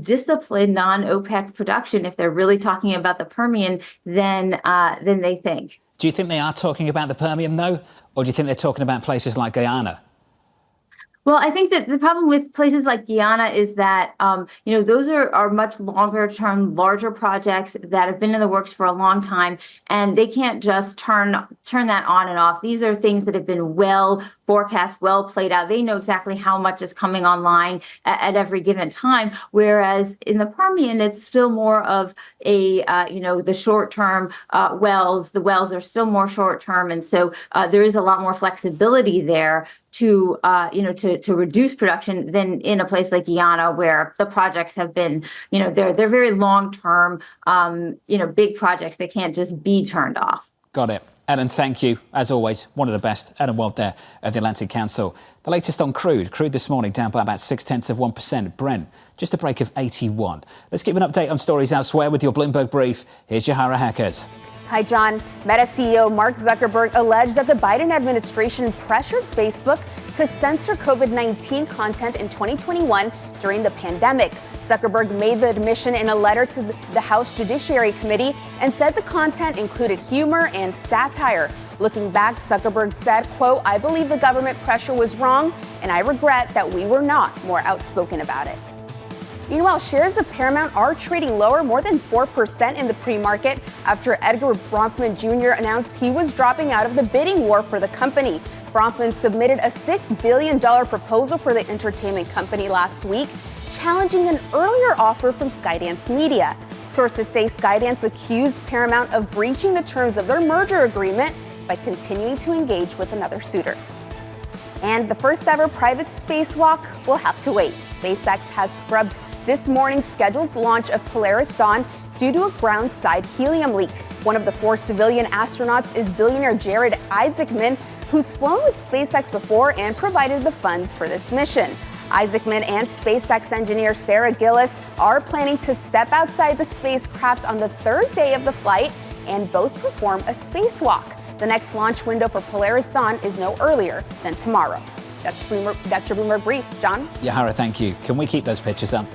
discipline non-OPEC production if they're really talking about the Permian than they think. Do you think they are talking about the Permian, though? Or do you think they're talking about places like Guyana? Well, I think that the problem with places like Guyana is that, those are much longer term, larger projects that have been in the works for a long time, and they can't just turn that on and off. These are things that have been well forecast, well played out. They know exactly how much is coming online at every given time. Whereas in the Permian, it's still more of the short term wells. The wells are still more short term, and so there is a lot more flexibility there to reduce production than in a place like Guyana, where the projects have been, they're very long term, big projects. They can't just be turned off. Got it. Adam, thank you. As always, one of the best. Adam Wald there at the Atlantic Council. The latest on crude. Crude this morning down by about 0.6%. Brent, just a break of 81. Let's give an update on stories elsewhere with your Bloomberg Brief. Here's Yahara Hackers. Hi, John. Meta CEO Mark Zuckerberg alleged that the Biden administration pressured Facebook to censor COVID-19 content in 2021 during the pandemic. Zuckerberg made the admission in a letter to the House Judiciary Committee and said the content included humor and satire. Looking back, Zuckerberg said, quote, "I believe the government pressure was wrong, and I regret that we were not more outspoken about it." Meanwhile, shares of Paramount are trading lower, more than 4% in the pre-market after Edgar Bronfman Jr. announced he was dropping out of the bidding war for the company. Bronfman submitted a $6 billion proposal for the entertainment company last week, challenging an earlier offer from Skydance Media. Sources say Skydance accused Paramount of breaching the terms of their merger agreement by continuing to engage with another suitor. And the first ever private spacewalk will have to wait. SpaceX has scrubbed this morning's scheduled launch of Polaris Dawn due to a ground-side helium leak. One of the 4 civilian astronauts is billionaire Jared Isaacman, who's flown with SpaceX before and provided the funds for this mission. Isaacman and SpaceX engineer Sarah Gillis are planning to step outside the spacecraft on the 3rd day of the flight and both perform a spacewalk. The next launch window for Polaris Dawn is no earlier than tomorrow. That's your Bloomberg Brief. John? Yahara, thank you. Can we keep those pictures up?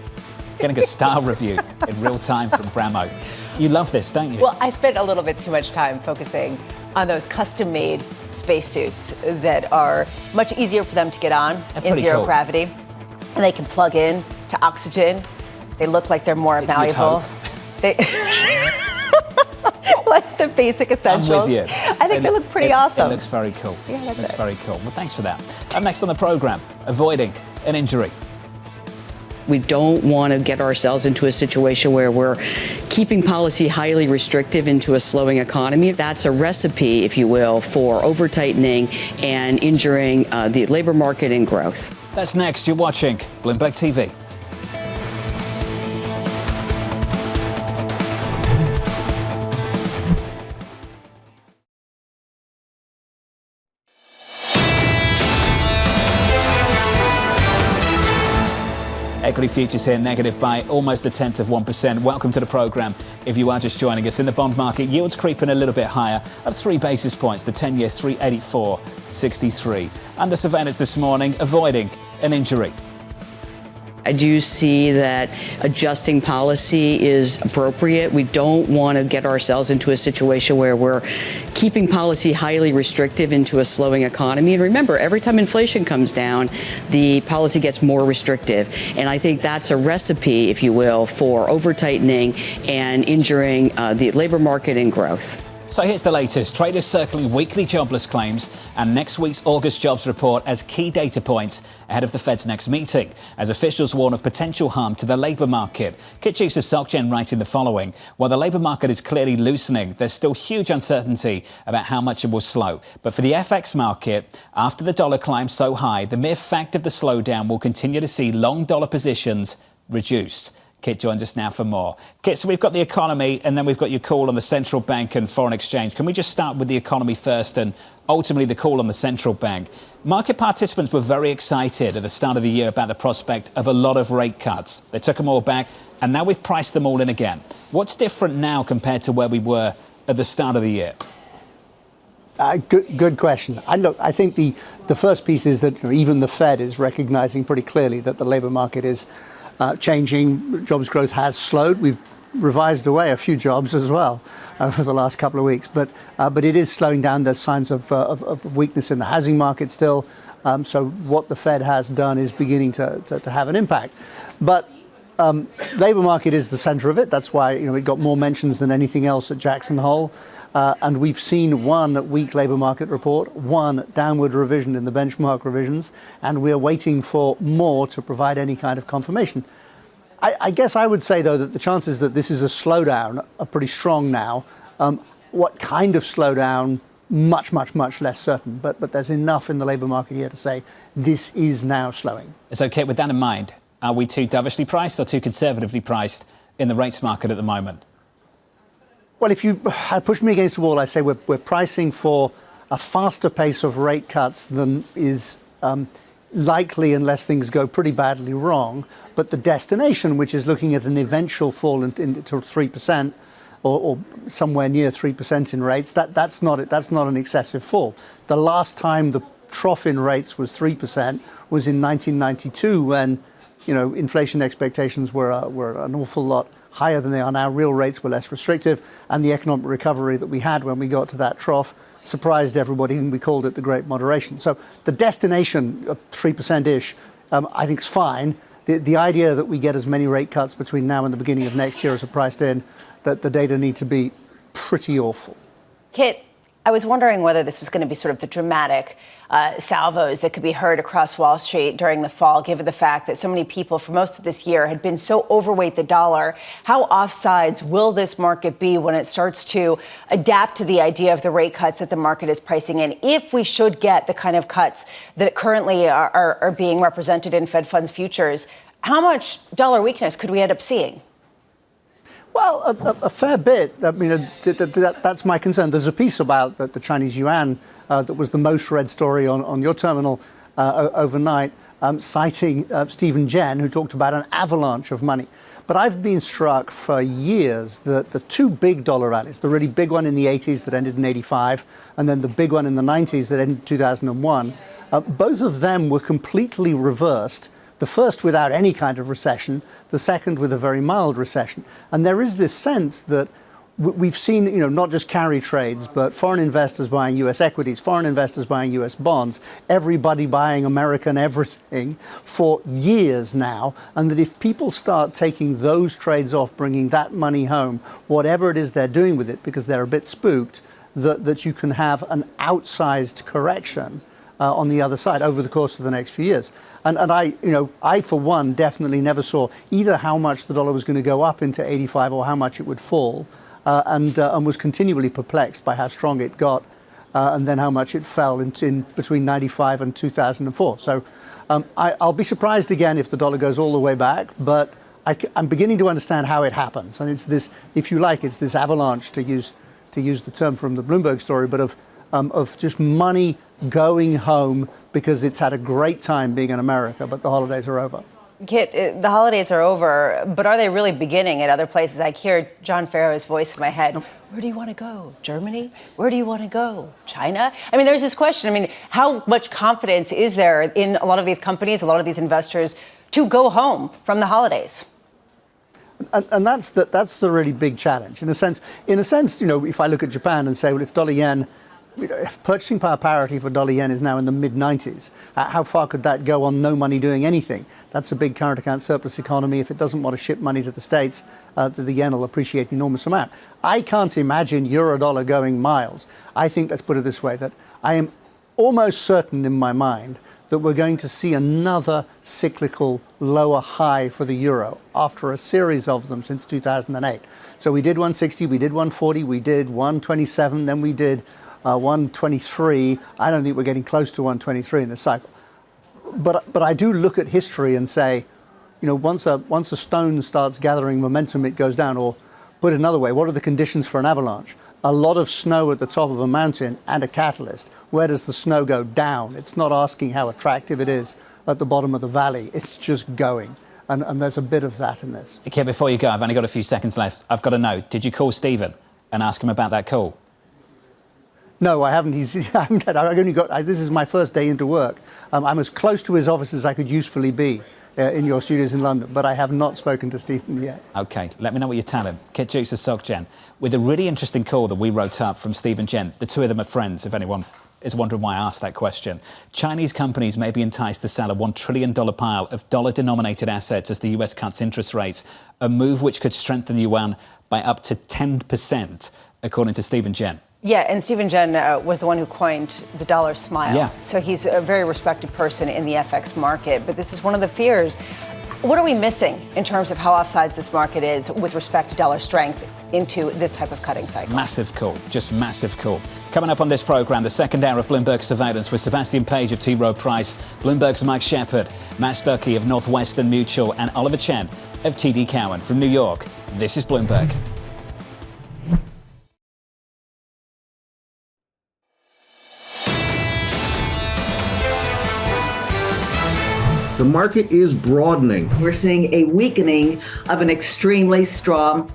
Getting a style review in real time from Bramo. You love this, don't you? Well, I spent a little bit too much time focusing on those custom-made spacesuits that are much easier for them to get on in zero gravity. And they can plug in to oxygen. They look like they're more malleable. They like the basic essentials. I'm with you. I think they look pretty awesome. It looks very cool. Yeah, that's looks very cool. Well, thanks for that. Up next on the program, avoiding an injury. We don't want to get ourselves into a situation where we're keeping policy highly restrictive into a slowing economy. That's a recipe, if you will, for over-tightening and injuring the labor market and growth. That's next. You're watching Bloomberg TV. Equity futures here negative by almost 0.1%. Welcome to the program. If you are just joining us, in the bond market, yields creeping a little bit higher, up 3 basis points. The 10-year 384.63. Under surveillance this morning, avoiding an injury. I do see that adjusting policy is appropriate. We don't want to get ourselves into a situation where we're keeping policy highly restrictive into a slowing economy. And remember, every time inflation comes down, the policy gets more restrictive. And I think that's a recipe, if you will, for over-tightening and injuring the labor market and growth. So here's the latest. Traders circling weekly jobless claims and next week's August jobs report as key data points ahead of the Fed's next meeting, as officials warn of potential harm to the labour market. Kit Juckes of SocGen writing the following. While the labour market is clearly loosening, there's still huge uncertainty about how much it will slow. But for the FX market, after the dollar climbs so high, the mere fact of the slowdown will continue to see long dollar positions reduced. Kit joins us now for more. Kit, so we've got the economy and then we've got your call on the central bank and foreign exchange. Can we just start with the economy first and ultimately the call on the central bank? Market participants were very excited at the start of the year about the prospect of a lot of rate cuts. They took them all back and now we've priced them all in again. What's different now compared to where we were at the start of the year? Good question. I think the first piece is that even the Fed is recognizing pretty clearly that the labor market is changing. Jobs growth has slowed. We've revised away a few jobs as well over the last couple of weeks. But it is slowing down. There's signs of weakness in the housing market still. So what the Fed has done is beginning to have an impact. But labor market is the center of it. That's why it got more mentions than anything else at Jackson Hole. And we've seen one weak labor market report, one downward revision in the benchmark revisions, and we're waiting for more to provide any kind of confirmation. I guess I would say, though, that the chances that this is a slowdown are pretty strong now. What kind of slowdown? Much less certain. But there's enough in the labor market here to say this is now slowing. So, Kit, with that in mind, are we too dovishly priced or too conservatively priced in the rates market at the moment? Well, if you push me against the wall, I say we're pricing for a faster pace of rate cuts than is likely unless things go pretty badly wrong. But the destination, which is looking at an eventual fall into 3%, or somewhere near 3% in rates, that's not an excessive fall. The last time the trough in rates was 3% was in 1992, when inflation expectations were an awful lot higher than they are now. Real rates were less restrictive, and the economic recovery that we had when we got to that trough surprised everybody, and we called it the Great Moderation. So the destination of 3%-ish, I think is fine. The idea that we get as many rate cuts between now and the beginning of next year as are priced in, that the data need to be pretty awful. Kit, I was wondering whether this was going to be sort of the dramatic salvos that could be heard across Wall Street during the fall, given the fact that so many people for most of this year had been so overweight the dollar. How offsides will this market be when it starts to adapt to the idea of the rate cuts that the market is pricing in? If we should get the kind of cuts that currently are being represented in Fed funds futures, how much dollar weakness could we end up seeing? Well, a fair bit. I mean, that's my concern. There's a piece about the Chinese yuan that was the most read story on your terminal overnight, citing Stephen Chen, who talked about an avalanche of money. But I've been struck for years that the two big dollar rallies, the really big one in the 80s that ended in 85, and then the big one in the 90s that ended in 2001, both of them were completely reversed. The first without any kind of recession, the second with a very mild recession. And there is this sense that we've seen, not just carry trades, but foreign investors buying U.S. equities, foreign investors buying U.S. bonds, everybody buying American everything for years now. And that if people start taking those trades off, bringing that money home, whatever it is they're doing with it, because they're a bit spooked, that you can have an outsized correction on the other side over the course of the next few years. And I, for one, definitely never saw either how much the dollar was going to go up into 85 or how much it would fall, and was continually perplexed by how strong it got, and then how much it fell in between 95 and 2004. So I'll be surprised again if the dollar goes all the way back, but I'm beginning to understand how it happens. And it's this, if you like, it's this avalanche, to use the term from the Bloomberg story, but of just money going home because it's had a great time being in America, but the holidays are over. Kit, the holidays are over, but are they really beginning at other places? I hear John Farrow's voice in my head. Where do you want to go? Germany? Where do you want to go? China? I mean, there's this question. I mean, how much confidence is there in a lot of these companies, a lot of these investors, to go home from the holidays? And that's the really big challenge. In a sense, if I look at Japan and say, well, if dollar yen, purchasing power parity for dollar yen is now in the mid-90s. How far could that go on no money doing anything? That's a big current account surplus economy. If it doesn't want to ship money to the States, the yen will appreciate an enormous amount. I can't imagine euro dollar going miles. I think, let's put it this way, that I am almost certain in my mind that we're going to see another cyclical lower high for the euro after a series of them since 2008. So we did 160, we did 140, we did 127, then we did 123. I don't think we're getting close to 123 in this cycle. But I do look at history and say, once a stone starts gathering momentum, it goes down. Or put it another way, what are the conditions for an avalanche? A lot of snow at the top of a mountain and a catalyst. Where does the snow go? Down. It's not asking how attractive it is at the bottom of the valley. It's just going. And there's a bit of that in this. Okay, before you go, I've only got a few seconds left. I've got to know, did you call Stephen and ask him about that call? No, I haven't. I haven't. I've only got. This is my first day into work. I'm as close to his office as I could usefully be. in your studios in London, but I have not spoken to Stephen yet. OK, let me know what you tell him. Kit Juckes and Soc Jen, with a really interesting call that we wrote up from Stephen Chen. The two of them are friends, if anyone is wondering why I asked that question. Chinese companies may be enticed to sell a $1 trillion pile of dollar-denominated assets as the US cuts interest rates, a move which could strengthen the yuan by up to 10%, according to Stephen Chen. Yeah, and Stephen Chen was the one who coined the dollar smile. Yeah. So he's a very respected person in the FX market. But this is one of the fears. What are we missing in terms of how offsides this market is with respect to dollar strength into this type of cutting cycle? Massive call, just massive call. Coming up on this programme, the second hour of Bloomberg Surveillance with Sebastian Page of T. Rowe Price, Bloomberg's Mike Shepard, Matt Stucky of Northwestern Mutual, and Oliver Chen of TD Cowen from New York. This is Bloomberg. The market is broadening. We're seeing a weakening of an extremely strong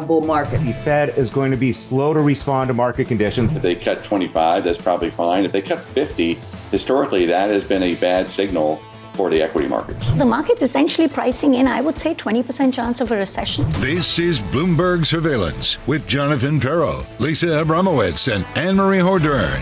bull market. The Fed is going to be slow to respond to market conditions. If they cut 25, that's probably fine. If they cut 50, historically, that has been a bad signal for the equity markets. The market's essentially pricing in, I would say, 20% chance of a recession. This is Bloomberg Surveillance with Jonathan Ferro, Lisa Abramowitz, and Anne-Marie Hordern.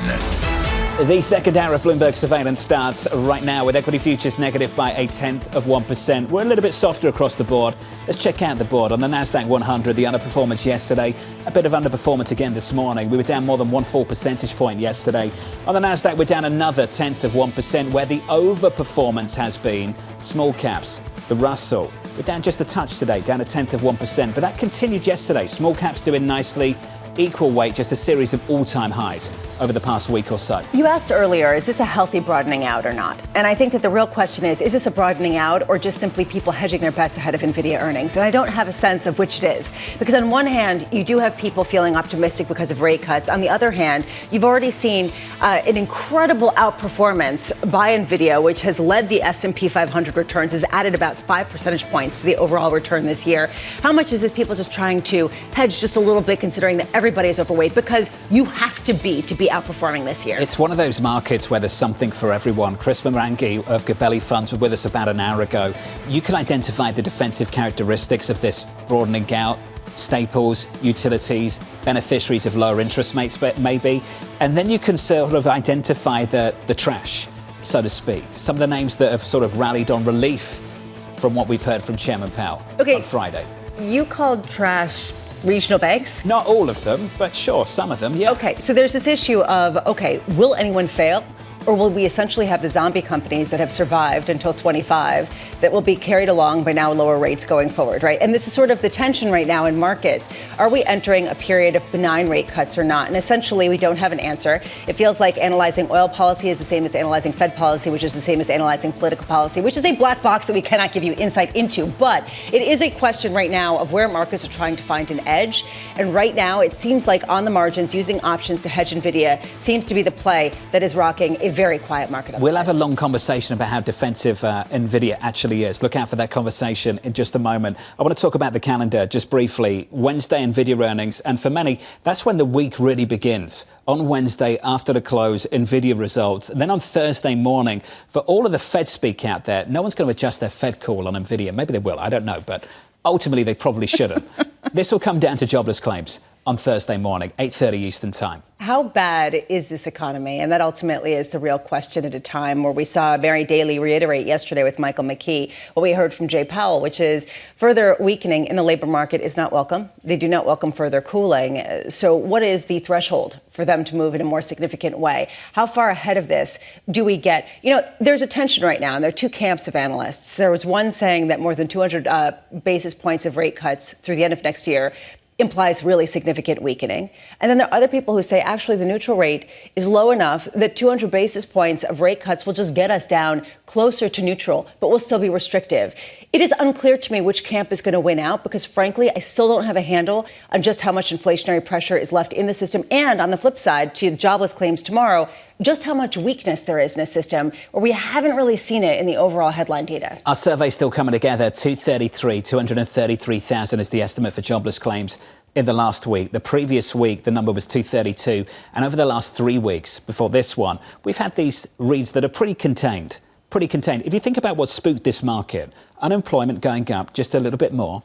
The second hour of Bloomberg Surveillance starts right now with equity futures negative by 0.1%. We're a little bit softer across the board. Let's check out the board. On the Nasdaq 100, the underperformance yesterday, a bit of underperformance again this morning. We were down more than 1 full percentage point yesterday. On the Nasdaq, we're down another 0.1%, where the overperformance has been small caps. The Russell, we're down just a touch today, down 0.1%, but that continued yesterday. Small caps doing nicely. Equal weight, just a series of all-time highs over the past week or so. You asked earlier, is this a healthy broadening out or not? And I think that the real question is this a broadening out or just simply people hedging their bets ahead of NVIDIA earnings? And I don't have a sense of which it is. Because on one hand, you do have people feeling optimistic because of rate cuts. On the other hand, you've already seen an incredible outperformance by NVIDIA, which has led the S&P 500 returns, has added about 5 percentage points to the overall return this year. How much is this people just trying to hedge just a little bit, considering that everybody is overweight? Because you have to be outperforming this year. It's one of those markets where there's something for everyone. Chris Marangi of Gabelli Funds was with us about an hour ago. You can identify the defensive characteristics of this broadening out. Staples, utilities, beneficiaries of lower interest rates, maybe. And then you can sort of identify the trash, so to speak. Some of the names that have sort of rallied on relief from what we've heard from Chairman Powell on Friday. You called trash regional banks? Not all of them, but sure, some of them, yeah. Okay, so there's this issue of, will anyone fail? Or will we essentially have the zombie companies that have survived until 25 that will be carried along by now lower rates going forward, right? And this is sort of the tension right now in markets. Are we entering a period of benign rate cuts or not? And essentially, we don't have an answer. It feels like analyzing oil policy is the same as analyzing Fed policy, which is the same as analyzing political policy, which is a black box that we cannot give you insight into. But it is a question right now of where markets are trying to find an edge. And right now, it seems like on the margins, using options to hedge NVIDIA seems to be the play that is rocking a very quiet market. We'll have a long conversation about how defensive NVIDIA actually is. Look out for that conversation in just a moment. I want to talk about the calendar just briefly. Wednesday, NVIDIA earnings, and for many, that's when the week really begins. On Wednesday, after the close, NVIDIA results. And then on Thursday morning, for all of the Fed speak out there, no one's going to adjust their Fed call on NVIDIA. Maybe they will, I don't know, but ultimately they probably shouldn't. This will come down to jobless claims on Thursday morning, 8:30 Eastern Time. How bad is this economy? And that ultimately is the real question at a time where we saw Mary Daly reiterate yesterday with Michael McKee what we heard from Jay Powell, which is further weakening in the labor market is not welcome. They do not welcome further cooling. So what is the threshold for them to move in a more significant way? How far ahead of this do we get? You know, there's a tension right now, and there are two camps of analysts. There was one saying that more than 200 basis points of rate cuts through the end of next year implies really significant weakening. And then there are other people who say actually the neutral rate is low enough that 200 basis points of rate cuts will just get us down closer to neutral, but will still be restrictive. It is unclear to me which camp is going to win out because, frankly, I still don't have a handle on just how much inflationary pressure is left in the system. And on the flip side, to jobless claims tomorrow, just how much weakness there is in a system where we haven't really seen it in the overall headline data. Our survey's still coming together. 233,000 is the estimate for jobless claims in the last week. The previous week, the number was 232. And over the last 3 weeks before this one, we've had these reads that are pretty contained. pretty contained. If you think about what spooked this market, unemployment going up just a little bit more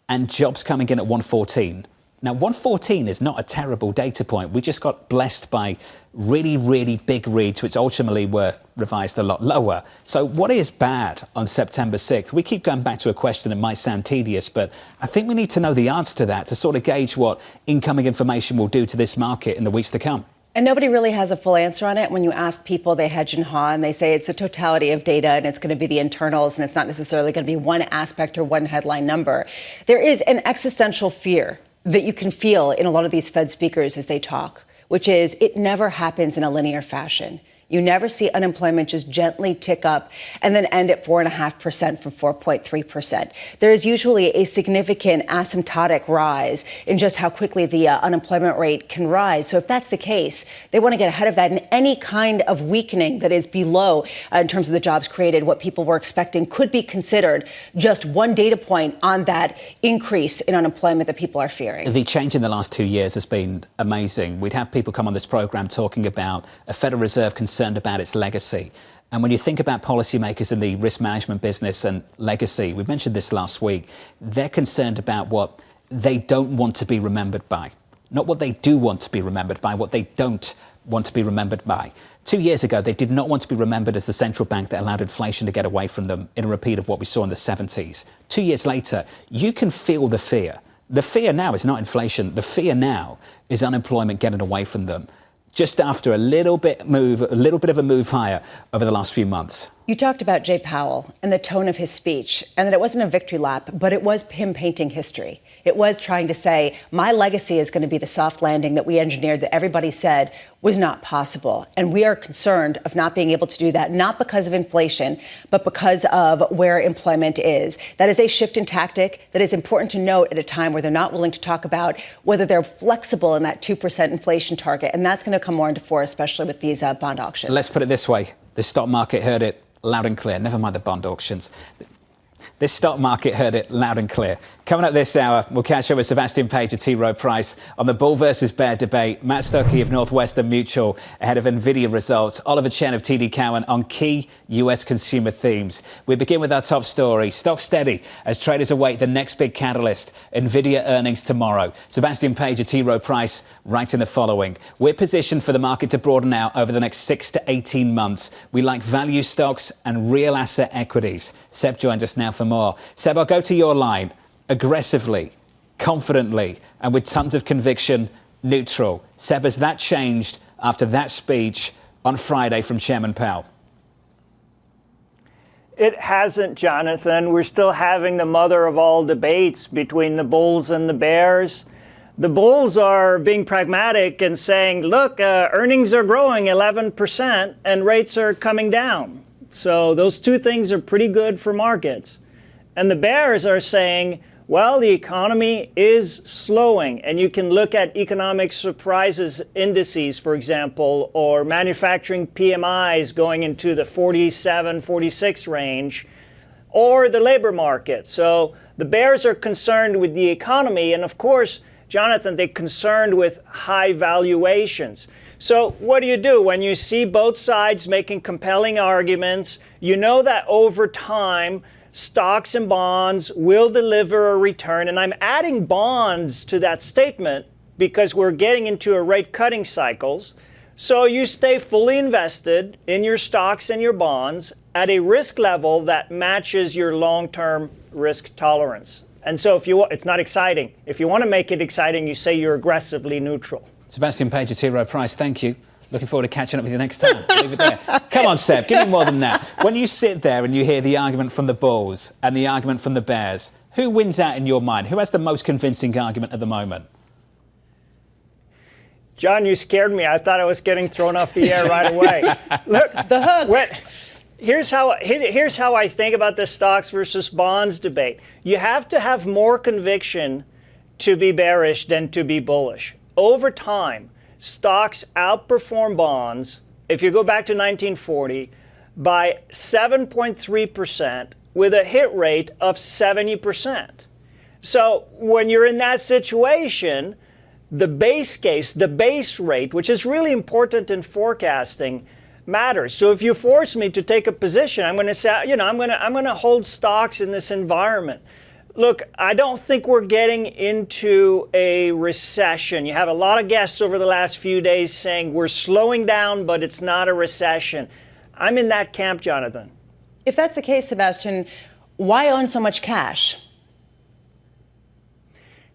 and jobs coming in at 114. Now, 114 is not a terrible data point. We just got blessed by really, really big reads, which ultimately were revised a lot lower. So what is bad on September 6th? We keep going back to a question that might sound tedious, but I think we need to know the answer to that to sort of gauge what incoming information will do to this market in the weeks to come. And nobody really has a full answer on it. When you ask people, they hedge and haw, and they say it's the totality of data, and it's going to be the internals, and it's not necessarily going to be one aspect or one headline number. There is an existential fear that you can feel in a lot of these Fed speakers as they talk, which is it never happens in a linear fashion. You never see unemployment just gently tick up and then end at 4.5% from 4.3%. There is usually a significant asymptotic rise in just how quickly the unemployment rate can rise. So if that's the case, they want to get ahead of that. And any kind of weakening that is below in terms of the jobs created, what people were expecting, could be considered just one data point on that increase in unemployment that people are fearing. The change in the last 2 years has been amazing. We'd have people come on this program talking about a Federal Reserve concerned about its legacy. And when you think about policymakers in the risk management business and legacy, we mentioned this last week, they're concerned about what they don't want to be remembered by. Not what they do want to be remembered by, what they don't want to be remembered by. 2 years ago, they did not want to be remembered as the central bank that allowed inflation to get away from them in a repeat of what we saw in the 70s. 2 years later, you can feel the fear. The fear now is not inflation. The fear now is unemployment getting away from them, just after a little bit of a move higher over the last few months. You talked about Jay Powell and the tone of his speech, and that it wasn't a victory lap, but it was him painting history. It was trying to say, my legacy is going to be the soft landing that we engineered that everybody said was not possible. And we are concerned of not being able to do that, not because of inflation, but because of where employment is. That is a shift in tactic that is important to note at a time where they're not willing to talk about whether they're flexible in that 2% inflation target. And that's going to come more into force, especially with these bond auctions. Let's put it this way. The stock market heard it loud and clear. Never mind the bond auctions. This stock market heard it loud and clear. Coming up this hour, we'll catch up with Sebastian Page at T. Rowe Price on the bull versus bear debate, Matt Stucky of Northwestern Mutual ahead of NVIDIA results, Oliver Chen of TD Cowen on key US consumer themes. We begin with our top story. Stock steady as traders await the next big catalyst, NVIDIA earnings tomorrow. Sebastian Page at T. Rowe Price writing the following. We're positioned for the market to broaden out over the next 6 to 18 months. We like value stocks and real asset equities. Seb joins us now for more. Seb, I'll go to your line. Aggressively, confidently, and with tons of conviction, neutral. Seb, has that changed after that speech on Friday from Chairman Powell? It hasn't, Jonathan. We're still having the mother of all debates between the bulls and the bears. The bulls are being pragmatic and saying, look, earnings are growing 11% and rates are coming down. So those two things are pretty good for markets. And the bears are saying, well, the economy is slowing, and you can look at economic surprises indices, for example, or manufacturing PMIs going into the 47, 46 range, or the labor market. So the bears are concerned with the economy, and of course, Jonathan, they're concerned with high valuations. So what do? When you see both sides making compelling arguments, you know that over time, stocks and bonds will deliver a return. And I'm adding bonds to that statement because we're getting into a rate cutting cycles. So you stay fully invested in your stocks and your bonds at a risk level that matches your long-term risk tolerance. And so it's not exciting. If you want to make it exciting, you say you're aggressively neutral. Sebastian Page at T. Rowe Price, thank you. Looking forward to catching up with you next time. Leave it there. Come on, Seb, give me more than that. When you sit there and you hear the argument from the bulls and the argument from the bears, who wins out in your mind? Who has the most convincing argument at the moment? John, you scared me. I thought I was getting thrown off the air right away. Look, the hook. Here's how I think about the stocks versus bonds debate. You have to have more conviction to be bearish than to be bullish. Over time, stocks outperform bonds, if you go back to 1940, by 7.3% with a hit rate of 70%. So when you're in that situation, the base case, the base rate, which is really important in forecasting, matters. So if you force me to take a position, I'm going to say, I'm going to hold stocks in this environment. Look, I don't think we're getting into a recession. You have a lot of guests over the last few days saying we're slowing down, but it's not a recession. I'm in that camp, Jonathan. If that's the case, Sebastian, why own so much cash?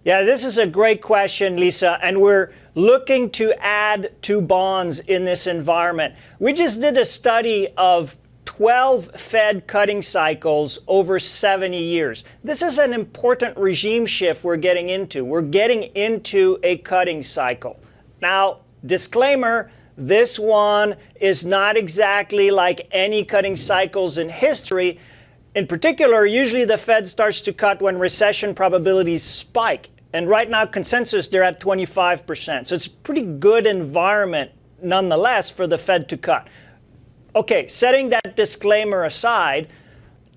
Yeah, this is a great question, Lisa, and we're looking to add to bonds in this environment. We just did a study of 12 Fed cutting cycles over 70 years. This is an important regime shift we're getting into. We're getting into a cutting cycle. Now, disclaimer, this one is not exactly like any cutting cycles in history. In particular, usually the Fed starts to cut when recession probabilities spike. And right now, consensus, they're at 25%. So it's a pretty good environment, nonetheless, for the Fed to cut. Okay, setting that disclaimer aside,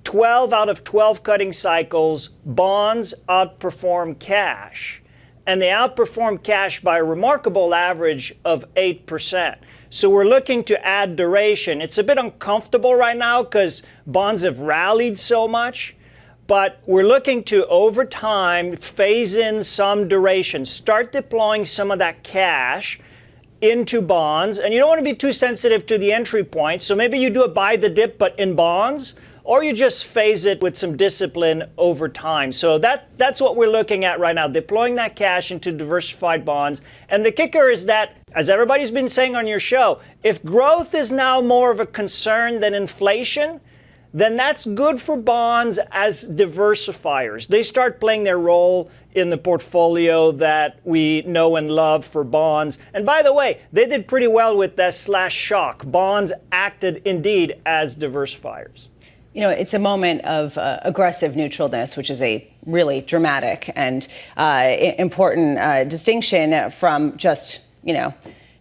12 out of 12 cutting cycles, bonds outperform cash. And they outperform cash by a remarkable average of 8%. So we're looking to add duration. It's a bit uncomfortable right now because bonds have rallied so much. But we're looking to, over time, phase in some duration, start deploying some of that cash into bonds. And you don't want to be too sensitive to the entry point. So maybe you do it by the dip, but in bonds, or you just phase it with some discipline over time. So that's what we're looking at right now, deploying that cash into diversified bonds. And the kicker is that, as everybody's been saying on your show, if growth is now more of a concern than inflation, then that's good for bonds as diversifiers. They start playing their role in the portfolio that we know and love for bonds. And by the way, they did pretty well with that /shock. Bonds acted indeed as diversifiers. You know, it's a moment of aggressive neutralness, which is a really dramatic and important distinction from just,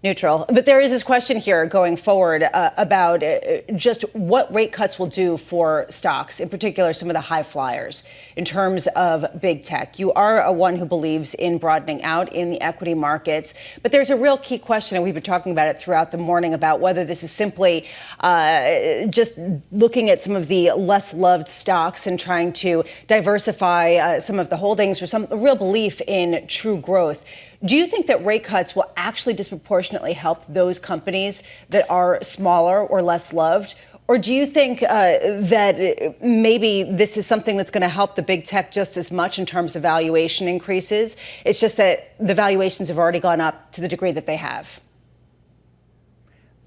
neutral. But there is this question here going forward about just what rate cuts will do for stocks, in particular some of the high flyers, in terms of big tech. You are one who believes in broadening out in the equity markets, but there's a real key question, and we've been talking about it throughout the morning, about whether this is simply just looking at some of the less loved stocks and trying to diversify some of the holdings, or some real belief in true growth. Do you think that rate cuts will actually disproportionately help those companies that are smaller or less loved? Or do you think that maybe this is something that's going to help the big tech just as much in terms of valuation increases? It's just that the valuations have already gone up to the degree that they have.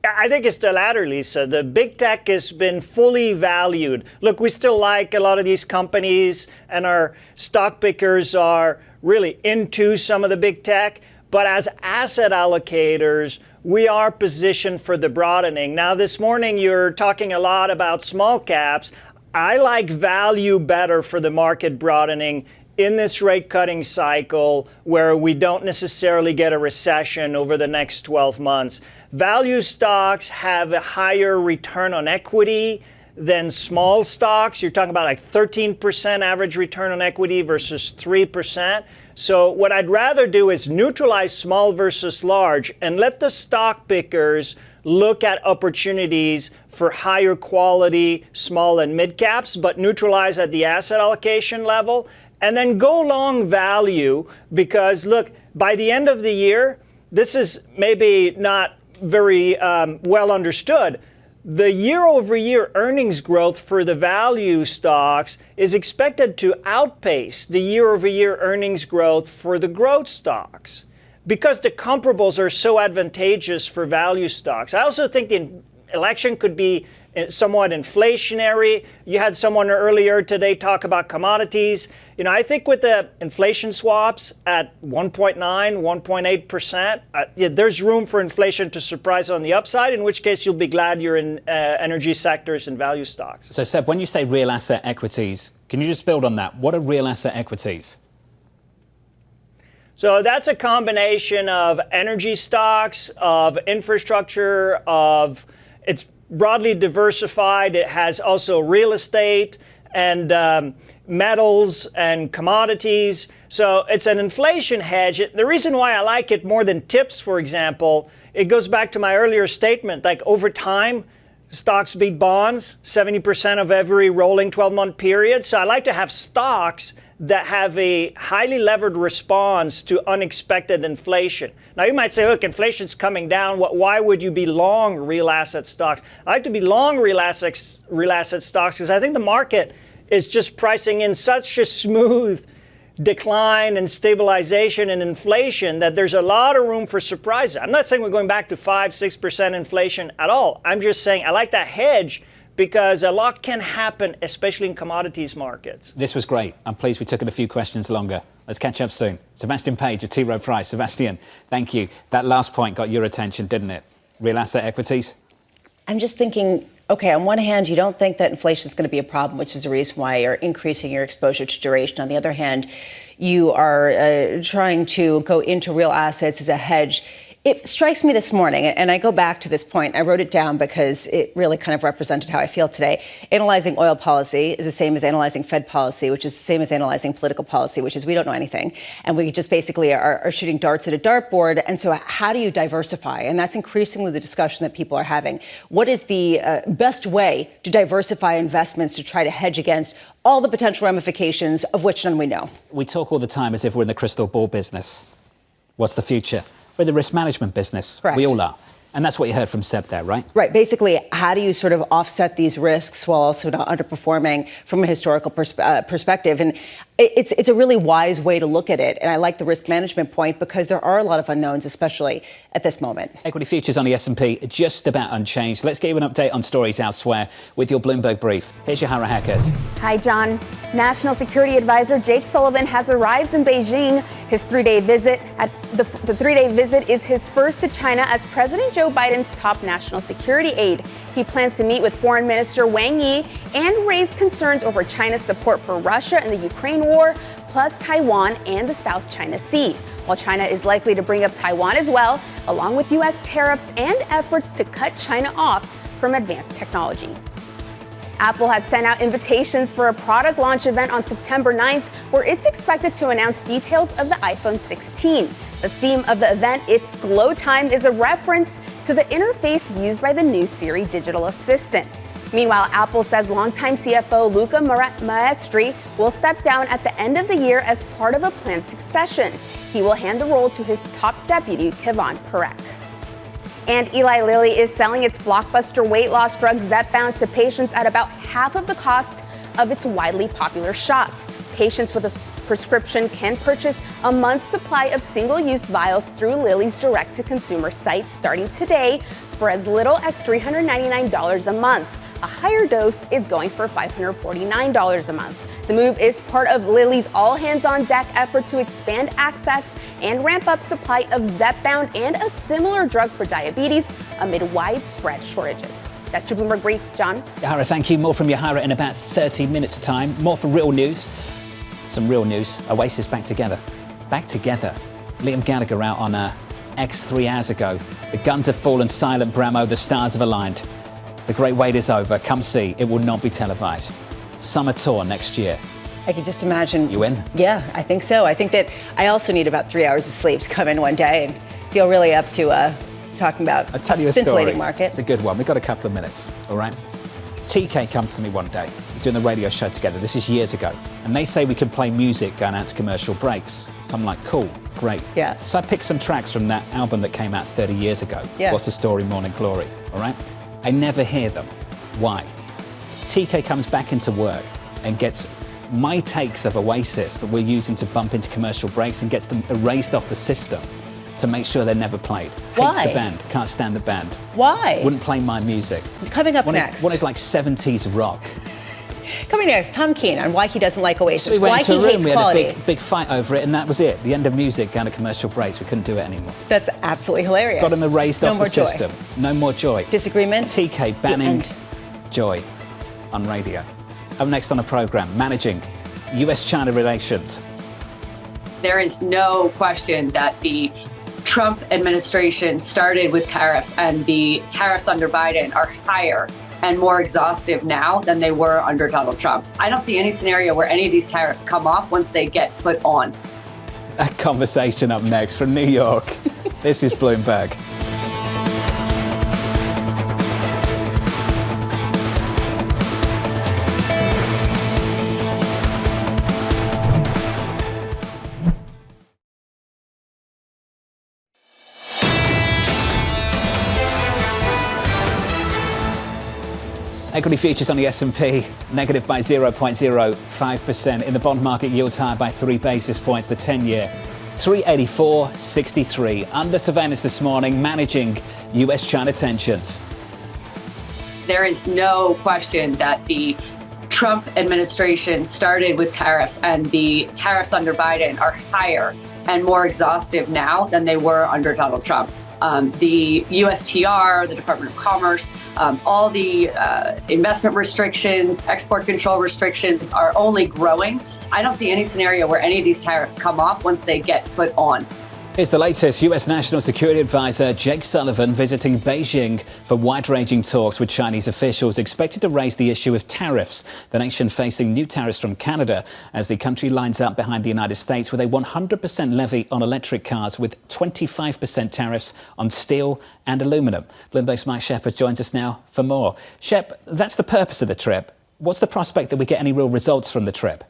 I think it's the latter, Lisa. The big tech has been fully valued. Look, we still like a lot of these companies, and our stock pickers are really into some of the big tech. But as asset allocators, we are positioned for the broadening. Now, this morning, you're talking a lot about small caps. I like value better for the market broadening in this rate cutting cycle where we don't necessarily get a recession over the next 12 months. Value stocks have a higher return on equity than small stocks. You're talking about like 13% average return on equity versus 3%. So what I'd rather do is neutralize small versus large and let the stock pickers look at opportunities for higher quality small and mid caps, but neutralize at the asset allocation level, and then go long value, because look, by the end of the year, this is maybe not very well understood. The year-over-year earnings growth for the value stocks is expected to outpace the year-over-year earnings growth for the growth stocks, because the comparables are so advantageous for value stocks. I also think the election could be somewhat inflationary. You had someone earlier today talk about commodities. I think with the inflation swaps at 1.9, 1.8%, there's room for inflation to surprise on the upside, in which case you'll be glad you're in energy sectors and value stocks. So, Seb, when you say real asset equities, can you just build on that? What are real asset equities? So that's a combination of energy stocks, of infrastructure, it's broadly diversified. It has also real estate and metals and commodities. So it's an inflation hedge. The reason why I like it more than tips, for example, it goes back to my earlier statement, like over time, stocks beat bonds, 70% of every rolling 12-month period. So I like to have stocks that have a highly levered response to unexpected inflation. Now you might say, look, inflation's coming down. Why would you be long real asset stocks? I like to be long real asset stocks because I think the market is just pricing in such a smooth decline and stabilization and inflation that there's a lot of room for surprises. I'm not saying we're going back to 5-6% inflation at all. I'm just saying I like that hedge because a lot can happen, especially in commodities markets. This was great. I'm pleased we took it a few questions longer. Let's catch up soon. Sebastian Page of T. Rowe Price. Sebastian, thank you. That last point got your attention, didn't it? Real asset equities? I'm just thinking, okay, on one hand, you don't think that inflation is going to be a problem, which is the reason why you're increasing your exposure to duration. On the other hand, you are trying to go into real assets as a hedge. It strikes me this morning, and I go back to this point. I wrote it down because it really kind of represented how I feel today. Analyzing oil policy is the same as analyzing Fed policy, which is the same as analyzing political policy, which is we don't know anything. And we just basically are shooting darts at a dartboard. And so how do you diversify? And that's increasingly the discussion that people are having. What is the best way to diversify investments to try to hedge against all the potential ramifications of which none we know? We talk all the time as if we're in the crystal ball business. What's the future? We're the risk management business. Correct. We all are. And that's what you heard from Seb there, right? Right. Basically, how do you sort of offset these risks while also not underperforming from a historical perspective? And it's a really wise way to look at it. And I like the risk management point because there are a lot of unknowns, especially at this moment. Equity futures on the S&P just about unchanged. Let's get you an update on stories elsewhere with your Bloomberg brief. Here's Yahara Hackers. Hi, John. National Security Advisor Jake Sullivan has arrived in Beijing. His three-day visit is his first to China as President Joe Biden's top national security aide. He plans to meet with Foreign Minister Wang Yi and raise concerns over China's support for Russia in the Ukraine war, plus Taiwan and the South China Sea. While China is likely to bring up Taiwan as well, along with U.S. tariffs and efforts to cut China off from advanced technology. Apple has sent out invitations for a product launch event on September 9th, where it's expected to announce details of the iPhone 16. The theme of the event, It's Glow Time, is a reference to the interface used by the new Siri digital assistant. Meanwhile, Apple says longtime CFO Luca Maestri will step down at the end of the year as part of a planned succession. He will hand the role to his top deputy, Kevin Perek. And Eli Lilly is selling its blockbuster weight loss drug Zepbound to patients at about half of the cost of its widely popular shots. Patients with a prescription can purchase a month's supply of single-use vials through Lilly's direct-to-consumer site starting today for as little as $399 a month. A higher dose is going for $549 a month. The move is part of Lilly's all-hands-on-deck effort to expand access and ramp up supply of Zepbound and a similar drug for diabetes amid widespread shortages. That's your Bloomberg Brief. John? Yahara, thank you. More from Yahara in about 30 minutes' time. More for real news. Some real news. Oasis back together. Back together. Liam Gallagher out on X 3 hours ago. The guns have fallen silent, Bramo. The stars have aligned. The great wait is over. Come see. It will not be televised. Summer tour next year. I can just imagine. You in? Yeah, I think so. I think that I also need about 3 hours of sleep to come in one day and feel really up to talking about I'll tell you a a story. scintillating market. It's a good one. We've got a couple of minutes, all right? TK comes to me one day. We're doing the radio show together. This is years ago. And they say we can play music going out to commercial breaks. So I'm like, cool, great. Yeah. So I picked some tracks from that album that came out 30 years ago. Yeah. What's the Story, Morning Glory, all right? I never hear them. Why? TK comes back into work and gets my takes of Oasis that we're using to bump into commercial breaks and gets them erased off the system to make sure they're never played. Hates Why? the band, can't stand the band. Why? Wouldn't play my music. Coming up next. Wanted like 70s rock. Coming next, Tom Keane on why he doesn't like Oasis, So we went why into he a room, hates we had quality. a big fight over it, and that was it. The end of music, going to commercial breaks. We couldn't do it anymore. That's absolutely hilarious. Got them erased No off more the joy. system. No more joy. Disagreements? TK banning The end. joy on radio. Up next on the programme, managing US-China relations. There is no question that the Trump administration started with tariffs, and the tariffs under Biden are higher and more exhaustive now than they were under Donald Trump. I don't see any scenario where any of these tariffs come off once they get put on. That conversation up next from New York. This is Bloomberg. Equity futures on the S&P negative by 0.05%. In the bond market, yields higher by 3 basis points. The 10-year 384.63. Under surveillance this morning, managing US-China tensions. There is no question that the Trump administration started with tariffs, and the tariffs under Biden are higher and more exhaustive now than they were under Donald Trump. The USTR, the Department of Commerce, all the investment restrictions, export control restrictions are only growing. I don't see any scenario where any of these tariffs come off once they get put on. Here's the latest. US National Security Advisor Jake Sullivan visiting Beijing for wide-ranging talks with Chinese officials, expected to raise the issue of tariffs. The nation facing new tariffs from Canada as the country lines up behind the United States with a 100% levy on electric cars with 25% tariffs on steel and aluminum. Bloomberg's Mike Shepard joins us now for more. Shep, that's the purpose of the trip. What's the prospect that we get any real results from the trip?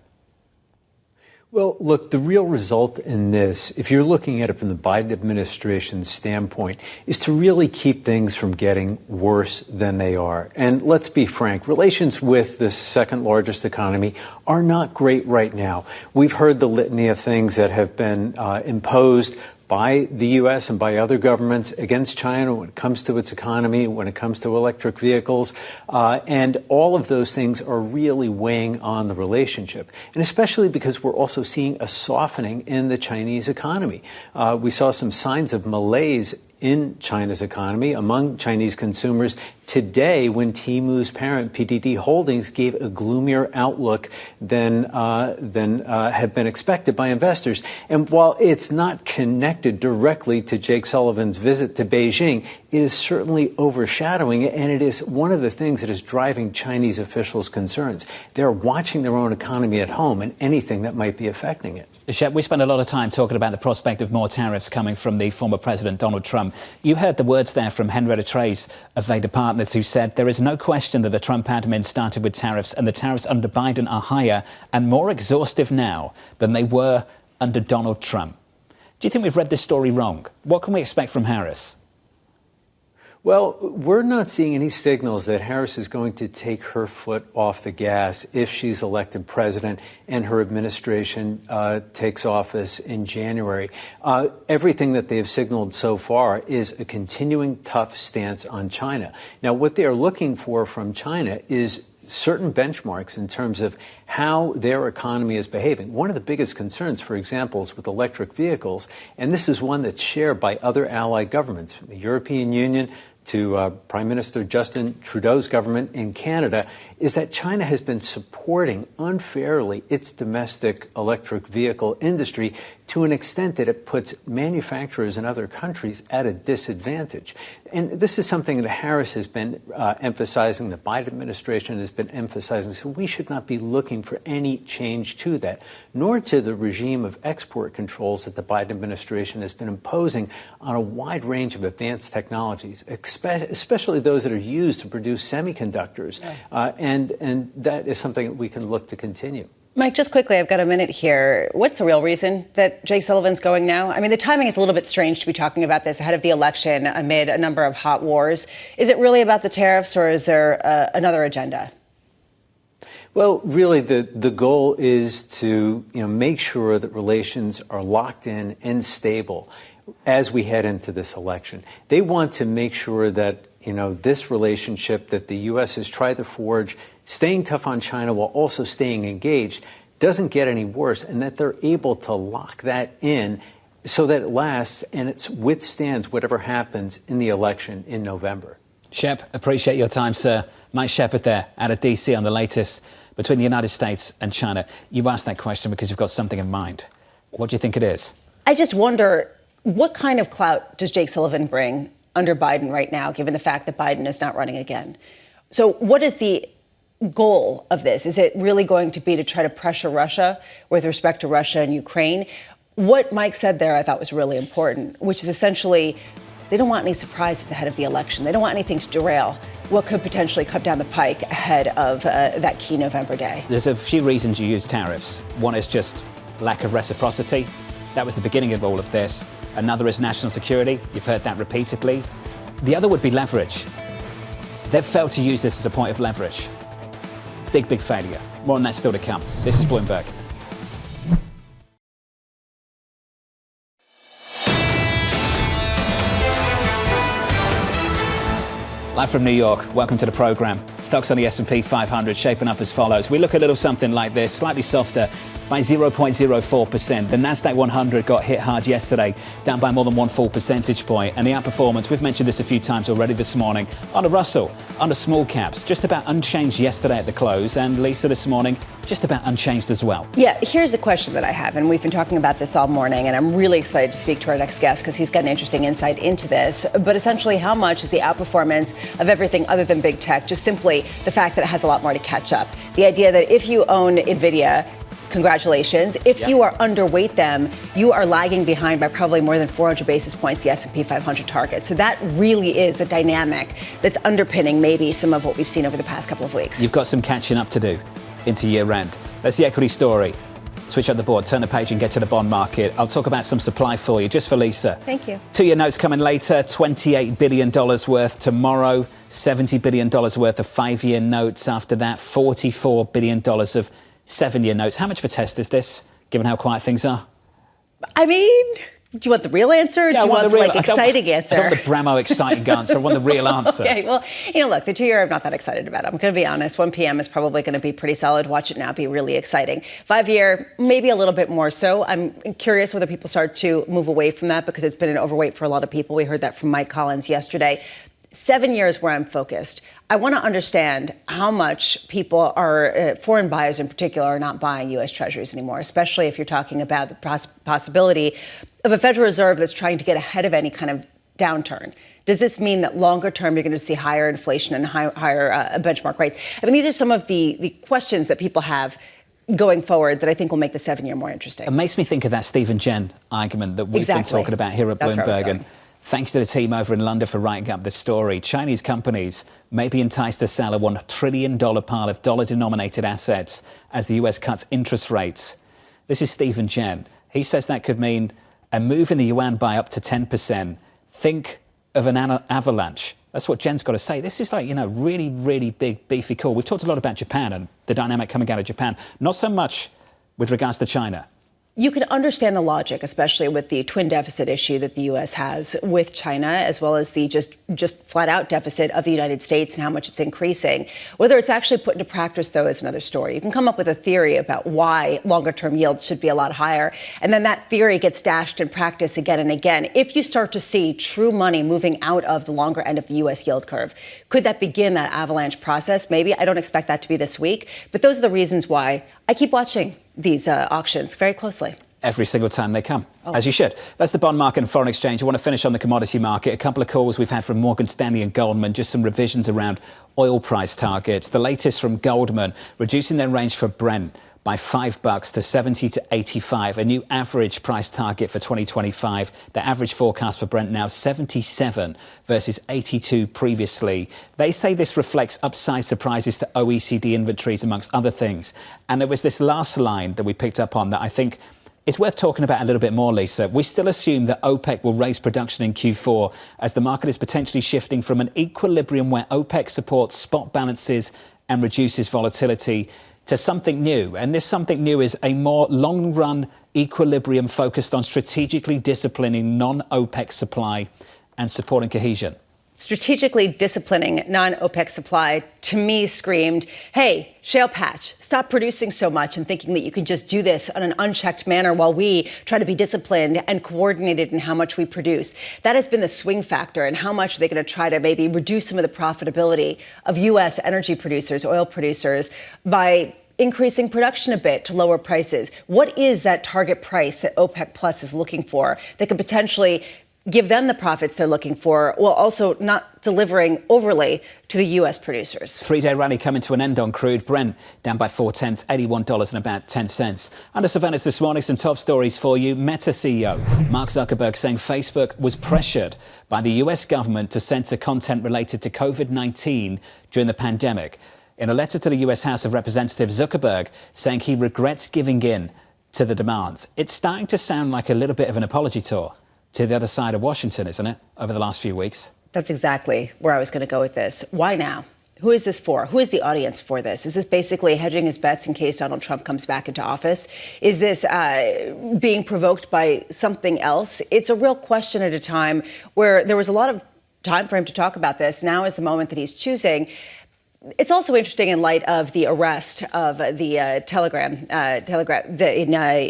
Well, look, the real result in this, if you're looking at it from the Biden administration's standpoint, is to really keep things from getting worse than they are. And let's be frank, relations with the second largest economy are not great right now. We've heard the litany of things that have been imposed by the U.S. and by other governments against China when it comes to its economy, when it comes to electric vehicles. And all of those things are really weighing on the relationship. And especially because we're also seeing a softening in the Chinese economy. We saw some signs of malaise in China's economy among Chinese consumers today when Timu's parent, PDD Holdings, gave a gloomier outlook than had been expected by investors. And while it's not connected directly to Jake Sullivan's visit to Beijing, it is certainly overshadowing it, and it is one of the things that is driving Chinese officials' concerns. They're watching their own economy at home and anything that might be affecting it. Shep, we spent a lot of time talking about the prospect of more tariffs coming from the former President Donald Trump. You heard the words there from Henrietta Trace of Vader Partners, who said there is no question that the Trump admin started with tariffs, and the tariffs under Biden are higher and more exhaustive now than they were under Donald Trump. Do you think we've read this story wrong? What can we expect from Harris? Well, we're not seeing any signals that Harris is going to take her foot off the gas if she's elected president and her administration takes office in January. Everything that they have signaled so far is a continuing tough stance on China. Now, what they are looking for from China is certain benchmarks in terms of how their economy is behaving. One of the biggest concerns, for example, is with electric vehicles, and this is one that's shared by other allied governments, from the European Union to Prime Minister Justin Trudeau's government in Canada, is that China has been supporting unfairly its domestic electric vehicle industry to an extent that it puts manufacturers in other countries at a disadvantage. And this is something that Harris has been emphasizing, the Biden administration has been emphasizing, so we should not be looking for any change to that, nor to the regime of export controls that the Biden administration has been imposing on a wide range of advanced technologies, especially those that are used to produce semiconductors. And that is something that we can look to continue. Mike, just quickly, I've got a minute here. What's the real reason that Jake Sullivan's going now? I mean, the timing is a little bit strange to be talking about this ahead of the election amid a number of hot wars. Is it really about the tariffs, or is there another agenda? Well, really, the goal is to make sure that relations are locked in and stable as we head into this election. They want to make sure that this relationship that the U.S. has tried to forge, staying tough on China while also staying engaged, doesn't get any worse, and that they're able to lock that in so that it lasts and it withstands whatever happens in the election in November. Shep, appreciate your time, sir. Mike Shepard there out of D.C. on the latest between the United States and China. You asked that question because you've got something in mind. What do you think it is? I just wonder, what kind of clout does Jake Sullivan bring under Biden right now, given the fact that Biden is not running again? So what is the goal of this? Is it really going to be to try to pressure Russia with respect to Russia and Ukraine? What Mike said there I thought was really important, which is essentially they don't want any surprises ahead of the election. They don't want anything to derail what could potentially come down the pike ahead of that key November day. There's a few reasons you use tariffs. One is just lack of reciprocity. That was the beginning of all of this. Another is national security. You've heard that repeatedly. The other would be leverage. They've failed to use this as a point of leverage. Big, big failure. More on that still to come. This is Bloomberg. Live from New York, welcome to the program. Stocks on the S&P 500 shaping up as follows. We look a little something like this, slightly softer by 0.04%. The Nasdaq 100 got hit hard yesterday, down by more than 1 full percentage point. And the outperformance, we've mentioned this a few times already this morning, on the Russell, on the small caps, just about unchanged yesterday at the close. And Lisa, this morning, just about unchanged as well. Yeah, here's a question that I have, and we've been talking about this all morning, and I'm really excited to speak to our next guest because he's got an interesting insight into this. But essentially, how much is the outperformance of everything other than big tech just simply the fact that it has a lot more to catch up? The idea that if you own NVIDIA, congratulations. If you are underweight them, you are lagging behind by probably more than 400 basis points the S&P 500 target. So that really is the dynamic that's underpinning maybe some of what we've seen over the past couple of weeks. You've got some catching up to do into year end. That's the equity story. Switch up the board, turn the page and get to the bond market. I'll talk about some supply for you, just for Lisa. Thank you. 2-year notes coming later, $28 billion worth tomorrow, $70 billion worth of 5-year notes after that, $44 billion of 7-year notes. How much of a test is this, given how quiet things are? I mean, do you want the real answer or do you want the exciting answer? I don't want the Bramo exciting answer. I want the real answer. Okay, well, look, the 2-year I'm not that excited about. I'm going to be honest. 1 p.m. is probably going to be pretty solid. Watch it now be really exciting. 5-year, maybe a little bit more so. I'm curious whether people start to move away from that because it's been an overweight for a lot of people. We heard that from Mike Collins yesterday. 7 years where I'm focused. I want to understand how much people are, foreign buyers in particular, are not buying U.S. Treasuries anymore, especially if you're talking about the possibility of a Federal Reserve that's trying to get ahead of any kind of downturn. Does this mean that longer term you're going to see higher inflation and higher benchmark rates? I mean, these are some of the questions that people have going forward that I think will make the 7-year more interesting. It makes me think of that Stephen Chen argument that we've been talking about here at Bloomberg. And thanks to the team over in London for writing up this story. Chinese companies may be enticed to sell a $1 trillion pile of dollar-denominated assets as the US cuts interest rates. This is Stephen Chen. He says that could mean a move in the yuan by up to 10%. Think of an avalanche. That's what Jen's got to say. This is like, really, really big, beefy call. We've talked a lot about Japan and the dynamic coming out of Japan. Not so much with regards to China. You can understand the logic, especially with the twin deficit issue that the U.S. has with China, as well as the just flat-out deficit of the United States and how much it's increasing. Whether it's actually put into practice, though, is another story. You can come up with a theory about why longer-term yields should be a lot higher, and then that theory gets dashed in practice again and again. If you start to see true money moving out of the longer end of the U.S. yield curve, could that begin that avalanche process? Maybe. I don't expect that to be this week, but those are the reasons why I keep watching these auctions very closely. Every single time they come, as you should. That's the bond market and foreign exchange. I want to finish on the commodity market. A couple of calls we've had from Morgan Stanley and Goldman, just some revisions around oil price targets. The latest from Goldman, reducing their range for Brent by $5 to 70 to 85, a new average price target for 2025. The average forecast for Brent now 77 versus 82 previously. They say this reflects upside surprises to OECD inventories, amongst other things. And there was this last line that we picked up on that I think it's worth talking about a little bit more, Lisa. We still assume that OPEC will raise production in Q4 as the market is potentially shifting from an equilibrium where OPEC supports spot balances and reduces volatility to something new. And this something new is a more long-run equilibrium focused on strategically disciplining non-OPEC supply and supporting cohesion. Strategically disciplining non-OPEC supply, to me, screamed, hey, shale patch, stop producing so much and thinking that you can just do this in an unchecked manner while we try to be disciplined and coordinated in how much we produce. That has been the swing factor in how much they're going to try to maybe reduce some of the profitability of U.S. energy producers, oil producers, by increasing production a bit to lower prices. What is that target price that OPEC Plus is looking for that could potentially give them the profits they're looking for, while also not delivering overly to the U.S. producers? 3-day rally coming to an end on crude. Brent down by 0.4, $81 and about 10 cents. Under surveillance this morning, some top stories for you. Meta CEO Mark Zuckerberg saying Facebook was pressured by the U.S. government to censor content related to COVID-19 during the pandemic. In a letter to the U.S. House of Representatives, Zuckerberg saying he regrets giving in to the demands. It's starting to sound like a little bit of an apology tour to the other side of Washington, isn't it, over the last few weeks? That's exactly where I was going to go with this. Why now? Who is this for? Who is the audience for this? Is this basically hedging his bets in case Donald Trump comes back into office? Is this being provoked by something else? It's a real question at a time where there was a lot of time for him to talk about this. Now is the moment that he's choosing. It's also interesting in light of the arrest of the Telegram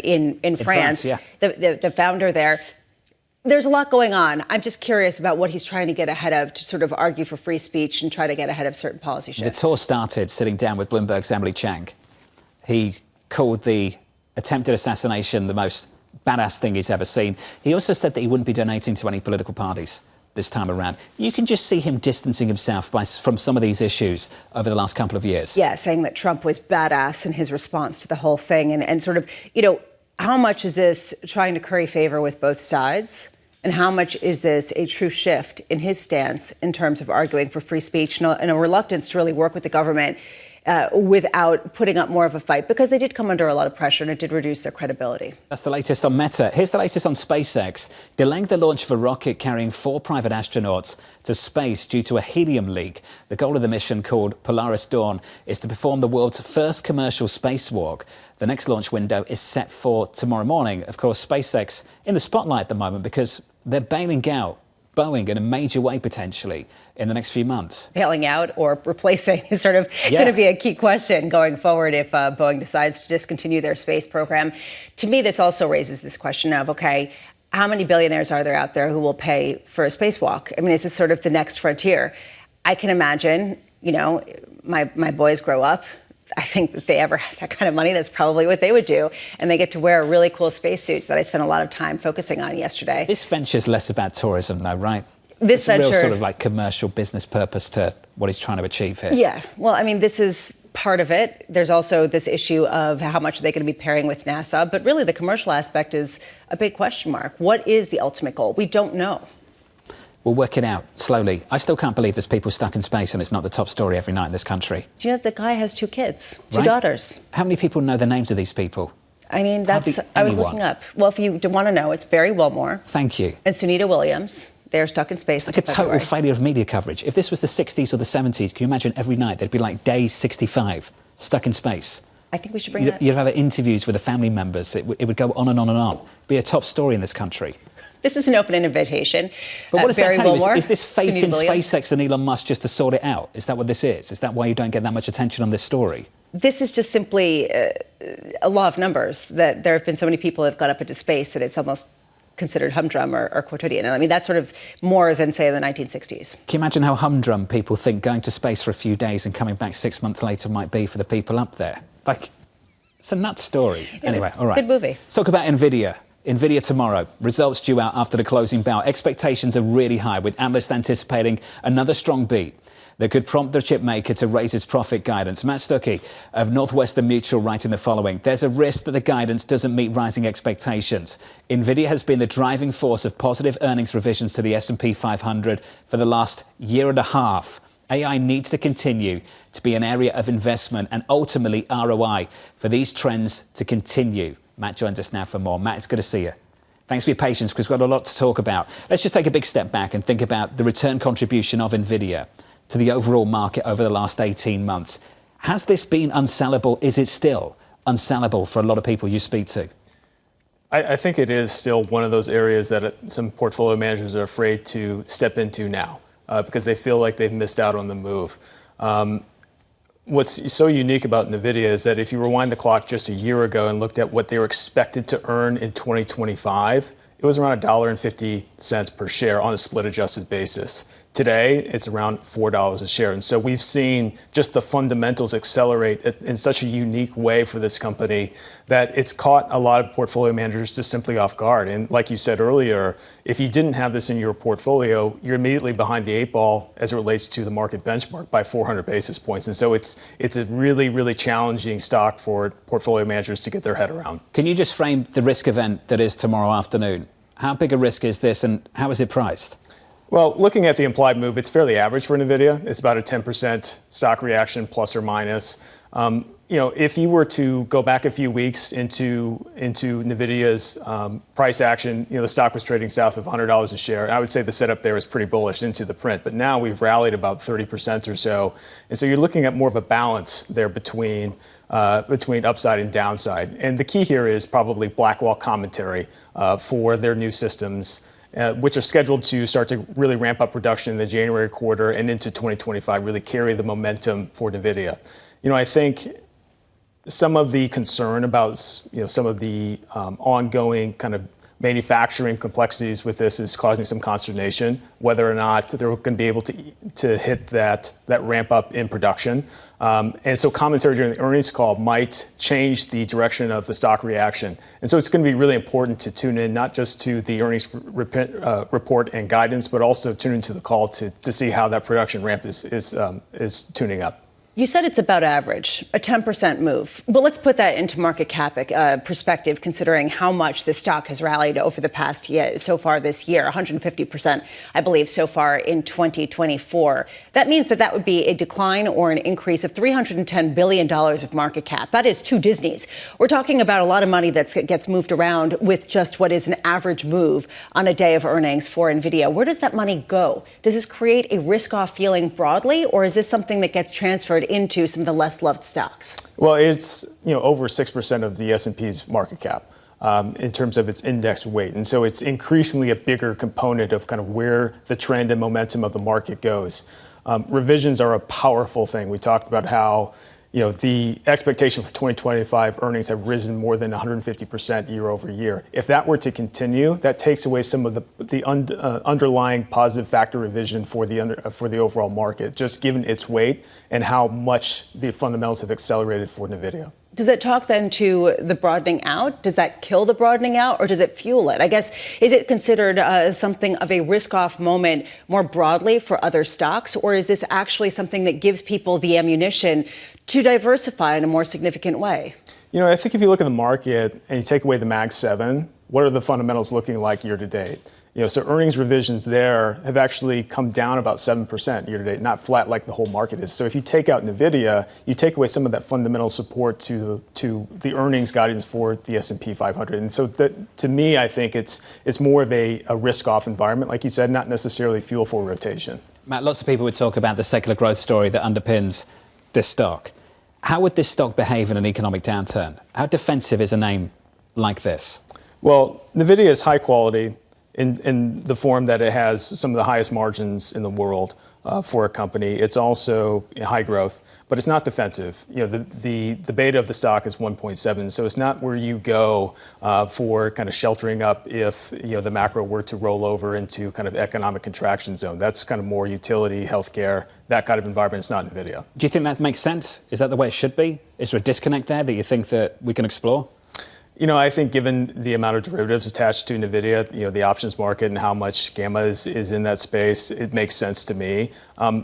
in France, yeah. the founder there. There's a lot going on. I'm just curious about what he's trying to get ahead of to sort of argue for free speech and try to get ahead of certain policy shifts. The tour started sitting down with Bloomberg's Emily Chang. He called the attempted assassination the most badass thing he's ever seen. He also said that he wouldn't be donating to any political parties this time around. You can just see him distancing himself from some of these issues over the last couple of years. Yeah, saying that Trump was badass in his response to the whole thing and sort of, how much is this trying to curry favor with both sides? And how much is this a true shift in his stance in terms of arguing for free speech and a reluctance to really work with the government without putting up more of a fight? Because they did come under a lot of pressure and it did reduce their credibility. That's the latest on Meta. Here's the latest on SpaceX. Delaying the launch of a rocket carrying 4 private astronauts to space due to a helium leak. The goal of the mission, called Polaris Dawn, is to perform the world's first commercial spacewalk. The next launch window is set for tomorrow morning. Of course, SpaceX in the spotlight at the moment because they're bailing out Boeing in a major way, potentially, in the next few months. Bailing out or replacing is sort of going to be a key question going forward if Boeing decides to discontinue their space program. To me, this also raises this question of, okay, how many billionaires are there out there who will pay for a spacewalk? I mean, is this sort of the next frontier? I can imagine, my boys grow up. I think if they ever had that kind of money, that's probably what they would do. And they get to wear really cool spacesuits that I spent a lot of time focusing on yesterday. This venture's less about tourism, though, right? This venture, a real sort of like commercial business purpose to what he's trying to achieve here. Yeah. Well, I mean, this is part of it. There's also this issue of how much are they going to be pairing with NASA. But really, the commercial aspect is a big question mark. What is the ultimate goal? We don't know. We'll work it out slowly. I still can't believe there's people stuck in space and it's not the top story every night in this country. Do you know the guy has 2 kids, 2 daughters? How many people know the names of these people? I mean, I was looking up. Well, if you want to know, it's Barry Wilmore. Thank you. And Sunita Williams. They're stuck in space. It's like a total failure of media coverage. If this was the 60s or the 70s, can you imagine every night there'd be like day 65, stuck in space? I think we should bring that. You'd have interviews with the family members. It would go on and on and on. It'd be a top story in this country. This is an open invitation. But what does Barry that tell you? Wilmore, Is this faith Sunita in Williams. SpaceX and Elon Musk just to sort it out? Is that what this is? Is that why you don't get that much attention on this story? This is just simply a law of numbers, that there have been so many people that have got up into space that it's almost considered humdrum or quotidian. I mean, that's sort of more than, say, the 1960s. Can you imagine how humdrum people think going to space for a few days and coming back 6 months later might be for the people up there? Like, it's a nuts story. Yeah, anyway, all right. Good movie. Let's talk about NVIDIA. NVIDIA tomorrow. Results due out after the closing bell. Expectations are really high, with analysts anticipating another strong beat that could prompt the chip maker to raise its profit guidance. Matt Stucky of Northwestern Mutual writing the following: there's a risk that the guidance doesn't meet rising expectations. NVIDIA has been the driving force of positive earnings revisions to the S&P 500 for the last year and a half. AI needs to continue to be an area of investment and ultimately ROI for these trends to continue. Matt joins us now for more. Matt, it's good to see you. Thanks for your patience, because we've got a lot to talk about. Let's just take a big step back and think about the return contribution of NVIDIA to the overall market over the last 18 months. Has this been unsellable? Is it still unsellable for a lot of people you speak to? I think it is still one of those areas that some portfolio managers are afraid to step into now because they feel like they've missed out on the move. What's so unique about NVIDIA is that if you rewind the clock just a year ago and looked at what they were expected to earn in 2025, it was around $1.50 per share on a split adjusted basis. Today, it's around $4 a share. And so we've seen just the fundamentals accelerate in such a unique way for this company that it's caught a lot of portfolio managers just simply off guard. And like you said earlier, if you didn't have this in your portfolio, you're immediately behind the 8 ball as it relates to the market benchmark by 400 basis points. And so it's a really, really challenging stock for portfolio managers to get their head around. Can you just frame the risk event that is tomorrow afternoon? How big a risk is this, and how is it priced? Well, looking at the implied move, it's fairly average for NVIDIA. It's about a 10% stock reaction, plus or minus. if you were to go back a few weeks into NVIDIA's price action, the stock was trading south of $100 a share. And I would say the setup there is pretty bullish into the print. But now we've rallied about 30% or so. And so you're looking at more of a balance there between upside and downside. And the key here is probably Blackwell commentary for their new systems, which are scheduled to start to really ramp up production in the January quarter and into 2025, really carry the momentum for NVIDIA. I think some of the concern about some of the ongoing kind of manufacturing complexities with this is causing some consternation, whether or not they're going to be able to hit that ramp up in production. And so commentary during the earnings call might change the direction of the stock reaction. And so it's going to be really important to tune in, not just to the earnings report and guidance, but also tune into the call to see how that production ramp is tuning up. You said it's about average, a 10% move. But let's put that into market cap perspective, considering how much the stock has rallied over the past year, so far this year, 150%, I believe, so far in 2024. That means that would be a decline or an increase of $310 billion of market cap. That is 2 Disneys. We're talking about a lot of money that gets moved around with just what is an average move on a day of earnings for NVIDIA. Where does that money go? Does this create a risk-off feeling broadly, or is this something that gets transferred into some of the less loved stocks? Well, it's over 6% of the S&P's market cap in terms of its index weight. And so it's increasingly a bigger component of kind of where the trend and momentum of the market goes. Revisions are a powerful thing. We talked about how the expectation for 2025 earnings have risen more than 150% year over year. If that were to continue, that takes away some of the underlying positive factor revision for the overall market, just given its weight and how much the fundamentals have accelerated for NVIDIA. Does it talk then to the broadening out? Does that kill the broadening out, or does it fuel it? I guess, is it considered something of a risk-off moment more broadly for other stocks, or is this actually something that gives people the ammunition to diversify in a more significant way? I think if you look at the market and you take away the Mag 7, what are the fundamentals looking like year to date? So earnings revisions there have actually come down about 7% year to date, not flat like the whole market is. So if you take out NVIDIA, you take away some of that fundamental support to the earnings guidance for the S&P 500. And so to me, I think it's more of a risk-off environment, like you said, not necessarily fuel for rotation. Matt, lots of people would talk about the secular growth story that underpins this stock. How would this stock behave in an economic downturn? How defensive is a name like this? Well, NVIDIA is high quality in the form that it has some of the highest margins in the world for a company. It's also high growth, but it's not defensive. The beta of the stock is 1.7, so it's not where you go for kind of sheltering up if the macro were to roll over into kind of economic contraction zone. That's kind of more utility, healthcare, that kind of environment. It's not NVIDIA. Do you think that makes sense? Is that the way it should be? Is there a disconnect there that you think that we can explore? I think given the amount of derivatives attached to NVIDIA, the options market and how much gamma is in that space, it makes sense to me.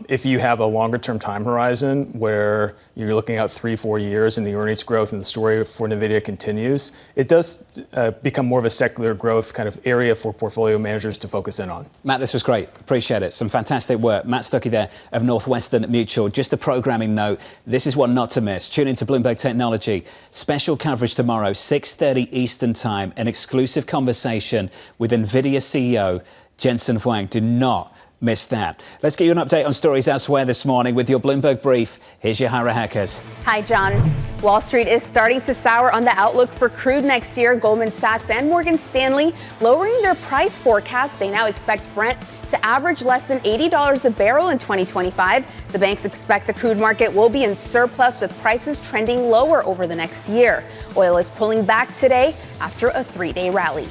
If you have a longer term time horizon where you're looking at 3-4 years and the earnings growth and the story for NVIDIA continues, it does become more of a secular growth kind of area for portfolio managers to focus in on. Matt, this was great. Appreciate it. Some fantastic work. Matt Stucky there of Northwestern Mutual. Just a programming note. This is one not to miss. Tune into Bloomberg Technology. Special coverage tomorrow, 6:30 Eastern Time. An exclusive conversation with NVIDIA CEO Jensen Huang. Do not miss that. Let's get you an update on stories elsewhere this morning with your Bloomberg Brief. Here's Yahara Heckes. Hi, John. Wall Street is starting to sour on the outlook for crude next year. Goldman Sachs and Morgan Stanley lowering their price forecast. They now expect Brent to average less than $80 a barrel in 2025. The banks expect the crude market will be in surplus with prices trending lower over the next year. Oil is pulling back today after a 3-day rally.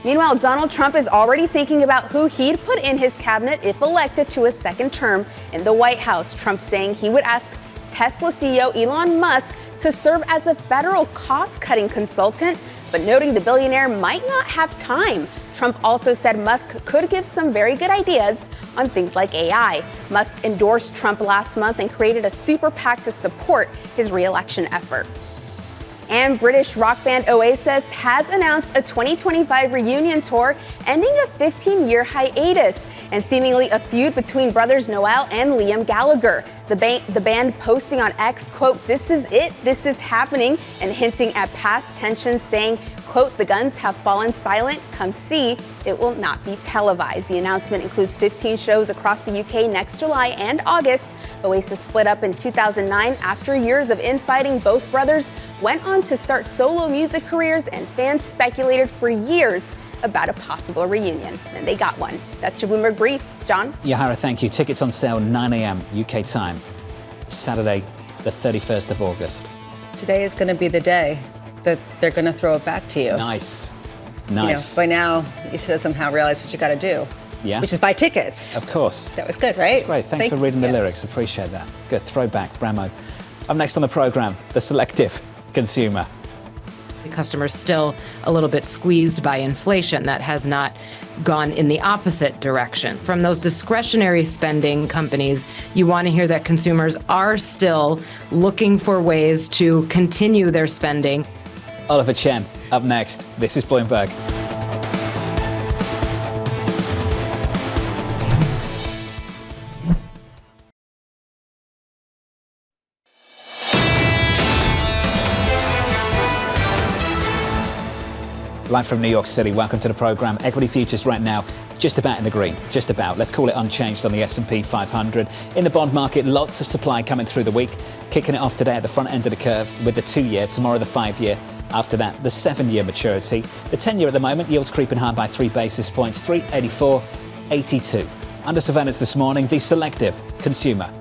Meanwhile, Donald Trump is already thinking about who he'd put in his cabinet if elected to a second term in the White House. Trump saying he would ask Tesla CEO Elon Musk to serve as a federal cost-cutting consultant, but noting the billionaire might not have time. Trump also said Musk could give some very good ideas on things like AI. Musk endorsed Trump last month and created a super PAC to support his re-election effort. And British rock band Oasis has announced a 2025 reunion tour, ending a 15-year hiatus and seemingly a feud between brothers Noel and Liam Gallagher. The band posting on X, quote, "This is it, this is happening," and hinting at past tensions, saying, quote, "The Guns have fallen silent, come see, it will not be televised." The announcement includes 15 shows across the UK next July and August. Oasis split up in 2009 after years of infighting. Both brothers went on to start solo music careers, and fans speculated for years about a possible reunion. And they got one. That's your Bloomberg Brief. John? Yahara, thank you. Tickets on sale 9 a.m. UK time, Saturday, the 31st of August. Today is going to be the day that they're going to throw it back to you. Nice. Nice. By now, you should have somehow realized what you got to do. Yeah. Which is buy tickets. Of course. That was good, right? That's great. Thanks for reading the lyrics. Appreciate that. Good. Throwback, Bramo. Up next on the programme, the selective consumer. The customer's still a little bit squeezed by inflation. That has not gone in the opposite direction. From those discretionary spending companies, you want to hear that consumers are still looking for ways to continue their spending. Oliver Chen, up next. This is Bloomberg. Live from New York City, welcome to the program. Equity futures right now just about in the green, just about. Let's call it unchanged on the S&P 500. In the bond market, lots of supply coming through the week, kicking it off today at the front end of the curve with the 2-year, tomorrow the 5-year. After that, the 7-year maturity. The 10-year at the moment, yields creeping high by 3 basis points, 384.82. Under surveillance this morning, the selective consumer.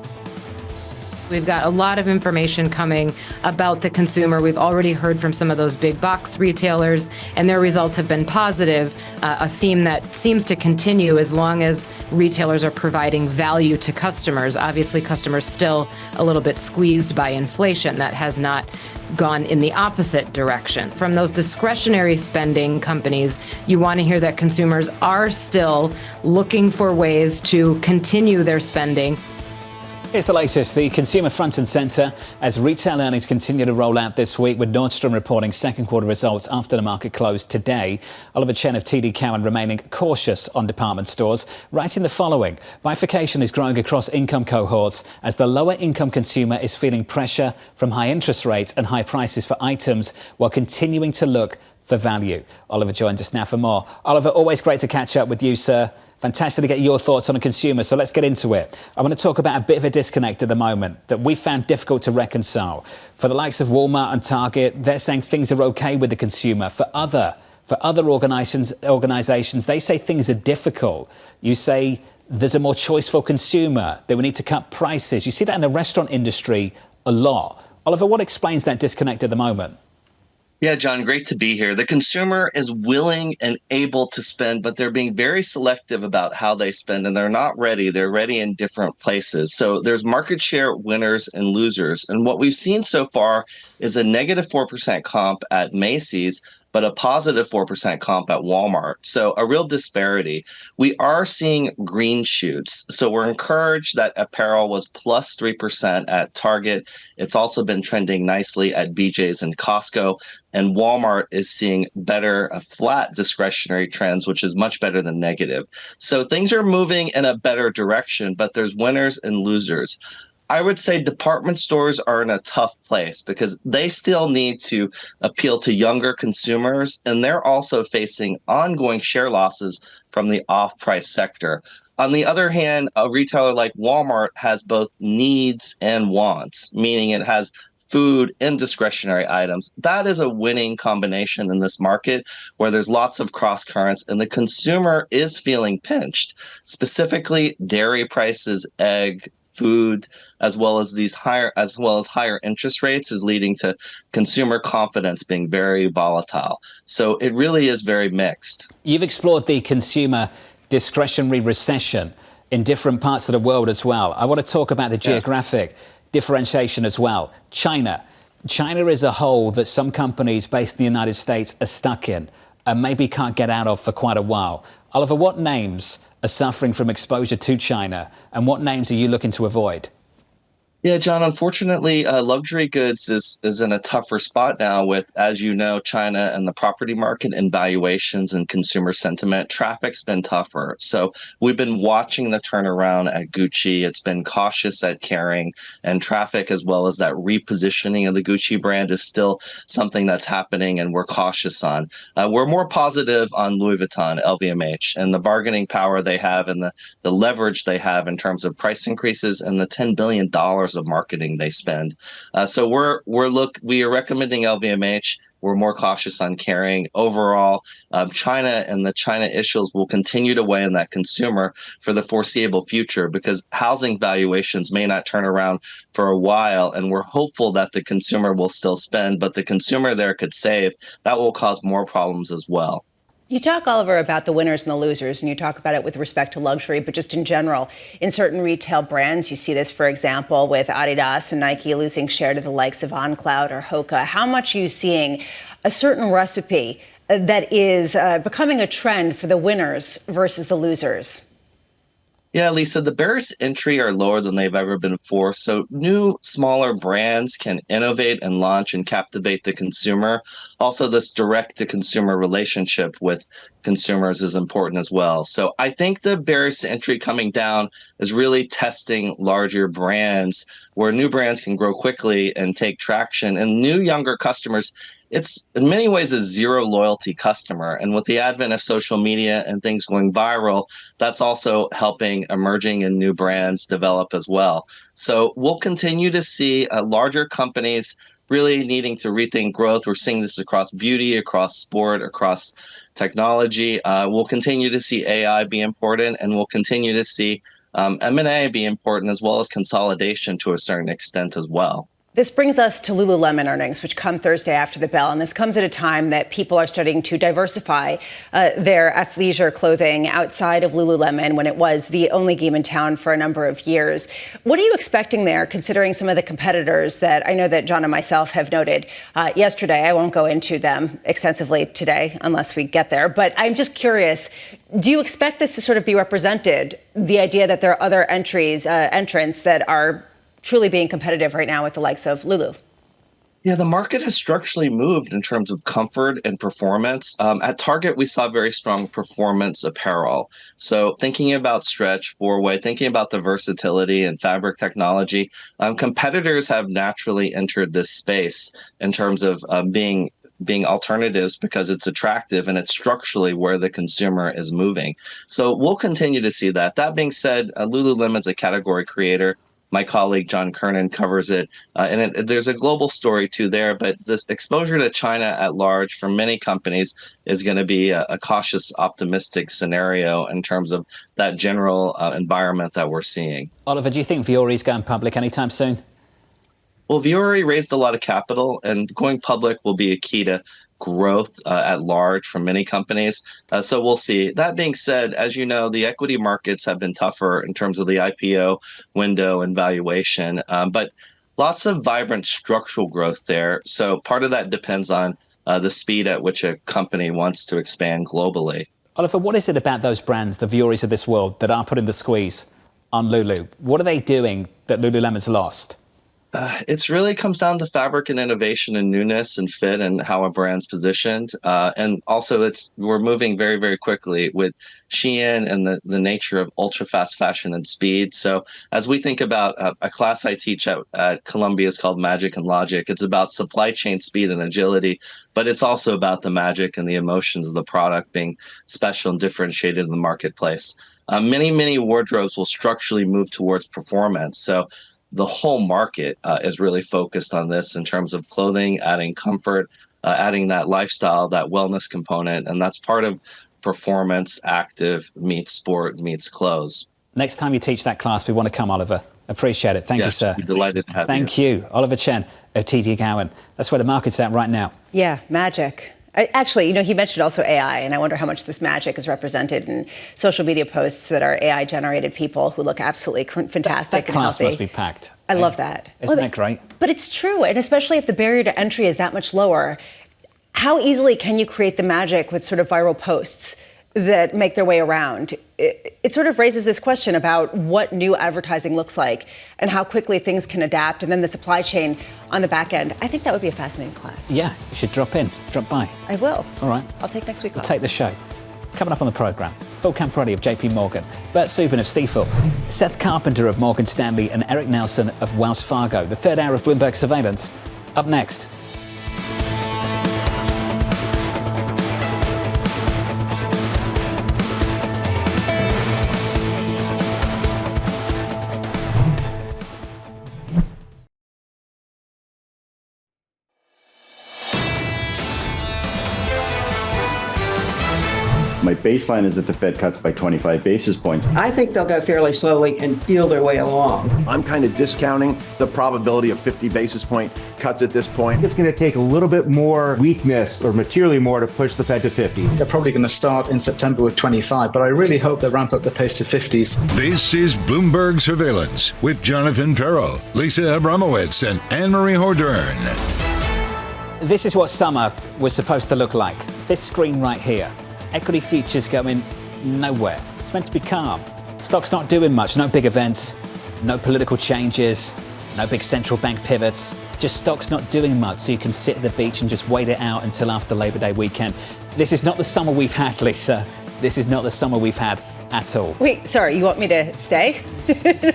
We've got a lot of information coming about the consumer. We've already heard from some of those big box retailers, and their results have been positive, a theme that seems to continue as long as retailers are providing value to customers. Obviously, customers still a little bit squeezed by inflation. That has not gone in the opposite direction. From those discretionary spending companies, you want to hear that consumers are still looking for ways to continue their spending. Here's the latest. The consumer front and centre as retail earnings continue to roll out this week, with Nordstrom reporting second quarter results after the market closed today. Oliver Chen of TD Cowen remaining cautious on department stores, writing the following. Bifurcation is growing across income cohorts as the lower income consumer is feeling pressure from high interest rates and high prices for items while continuing to look for value. Oliver joins us now for more. Oliver, always great to catch up with you, sir. Fantastic to get your thoughts on a consumer, so let's get into it. I want to talk about a bit of a disconnect at the moment that we found difficult to reconcile. For the likes of Walmart and Target, they're saying things are okay with the consumer. For other organisations, they say things are difficult. You say there's a more choiceful consumer, that we need to cut prices. You see that in the restaurant industry a lot. Oliver, what explains that disconnect at the moment? Yeah, John, great to be here. The consumer is willing and able to spend, but they're being very selective about how they spend, and they're not ready. They're ready in different places. So there's market share winners and losers. And what we've seen so far is a negative 4% comp at Macy's, but a positive 4% comp at Walmart. So a real disparity. We are seeing green shoots. So we're encouraged that apparel was plus 3% at Target. It's also been trending nicely at BJ's and Costco. And Walmart is seeing better, flat discretionary trends, which is much better than negative. So things are moving in a better direction, but there's winners and losers. I would say department stores are in a tough place because they still need to appeal to younger consumers, and they're also facing ongoing share losses from the off-price sector. On the other hand, a retailer like Walmart has both needs and wants, meaning it has food and discretionary items. That is a winning combination in this market where there's lots of cross currents and the consumer is feeling pinched, specifically dairy prices, egg, food, as well as higher interest rates is leading to consumer confidence being very volatile. So it really is very mixed. You've explored the consumer discretionary recession in different parts of the world as well. I want to talk about the geographic differentiation as well. China is a hole that some companies based in the United States are stuck in and maybe can't get out of for quite a while. Oliver, what names are suffering from exposure to China, and what names are you looking to avoid? Yeah, John, unfortunately, luxury goods is in a tougher spot now with, as you know, China and the property market and valuations and consumer sentiment. Traffic's been tougher. So we've been watching the turnaround at Gucci. It's been cautious at Kering, and traffic, as well as that repositioning of the Gucci brand, is still something that's happening and we're cautious on. We're more positive on Louis Vuitton, LVMH, and the bargaining power they have and the leverage they have in terms of price increases and the $10 billion of marketing they spend. So we are recommending LVMH. We're more cautious on Kering. Overall, China and the China issues will continue to weigh on that consumer for the foreseeable future because housing valuations may not turn around for a while. And we're hopeful that the consumer will still spend, but the consumer there could save. That will cause more problems as well. You talk, Oliver, about the winners and the losers, and you talk about it with respect to luxury, but just in general, in certain retail brands, you see this, for example, with Adidas and Nike losing share to the likes of OnCloud or Hoka. How much are you seeing a certain recipe that is becoming a trend for the winners versus the losers? Yeah, Lisa, the barriers to entry are lower than they've ever been before. So new, smaller brands can innovate and launch and captivate the consumer. Also, this direct-to-consumer relationship with consumers is important as well. So I think the barriers to entry coming down is really testing larger brands where new brands can grow quickly and take traction. And new, younger customers, it's in many ways a zero loyalty customer. And with the advent of social media and things going viral, that's also helping emerging and new brands develop as well. So we'll continue to see larger companies really needing to rethink growth. We're seeing this across beauty, across sport, across technology. We'll continue to see AI be important, and we'll continue to see M&A be important, as well as consolidation to a certain extent as well. This brings us to Lululemon earnings, which come Thursday after the bell. And this comes at a time that people are starting to diversify their athleisure clothing outside of Lululemon when it was the only game in town for a number of years. What are you expecting there, considering some of the competitors that I know that John and myself have noted yesterday? I won't go into them extensively today unless we get there. But I'm just curious, do you expect this to sort of be represented, the idea that there are other entrants that are truly being competitive right now with the likes of Lulu? Yeah, the market has structurally moved in terms of comfort and performance. At Target, we saw very strong performance apparel. So thinking about stretch, four-way, thinking about the versatility and fabric technology, competitors have naturally entered this space in terms of being alternatives because it's attractive and it's structurally where the consumer is moving. So we'll continue to see that. That being said, Lululemon's a category creator. My colleague John Kernan covers it. And there's a global story too there, but this exposure to China at large for many companies is going to be a cautious, optimistic scenario in terms of that general environment that we're seeing. Oliver, do you think Vuori's going public anytime soon? Well, Vuori raised a lot of capital, and going public will be a key to growth at large for many companies. So we'll see. That being said, as you know, the equity markets have been tougher in terms of the IPO window and valuation, but lots of vibrant structural growth there. So part of that depends on the speed at which a company wants to expand globally. Oliver, what is it about those brands, the Vuoris of this world, that are putting the squeeze on Lulu? What are they doing that Lululemon's lost? It really comes down to fabric and innovation and newness and fit and how a brand's positioned. And also we're moving very, very quickly with Shein and the nature of ultra fast fashion and speed. So as we think about a class I teach at Columbia is called Magic and Logic. It's about supply chain speed and agility, but it's also about the magic and the emotions of the product being special and differentiated in the marketplace. Many, many wardrobes will structurally move towards performance. So the whole market is really focused on this in terms of clothing, adding comfort, adding that lifestyle, that wellness component. And that's part of performance, active meets sport, meets clothes. Next time you teach that class, we want to come, Oliver. Appreciate it. Thank you, sir. We're delighted to have you. Thank you. Oliver Chen of TD Cowen. That's where the market's at right now. Yeah, magic. Actually, he mentioned also AI, and I wonder how much this magic is represented in social media posts that are AI-generated people who look absolutely fantastic that and healthy. Class must be packed. I love that. Isn't that great? But it's true, and especially if the barrier to entry is that much lower, how easily can you create the magic with sort of viral posts that make their way around? it sort of raises this question about what new advertising looks like and how quickly things can adapt, and then the supply chain on the back end. I think that would be a fascinating class. Yeah, you should drop by. I will. All right. I'll take next week We'll off. take the show. Coming up on the programme, Phil Camporeale of JP Morgan, Bert Subin of Stifel, Seth Carpenter of Morgan Stanley, and Erik Nelson of Wells Fargo. The third hour of Bloomberg Surveillance, up next. My baseline is that the Fed cuts by 25 basis points. I think they'll go fairly slowly and feel their way along. I'm kind of discounting the probability of 50 basis point cuts at this point. It's going to take a little bit more weakness, or materially more, to push the Fed to 50. They're probably going to start in September with 25, but I really hope they ramp up the pace to 50s. This is Bloomberg Surveillance with Jonathan Ferro, Lisa Abramowitz, and Anne-Marie Hordern. This is what summer was supposed to look like. This screen right here. Equity futures going nowhere. It's meant to be calm. Stocks not doing much. No big events, no political changes, no big central bank pivots. Just stocks not doing much, so you can sit at the beach and just wait it out until after Labor Day weekend. This is not the summer we've had, Lisa. This is not the summer we've had at all. Wait, sorry, you want me to stay?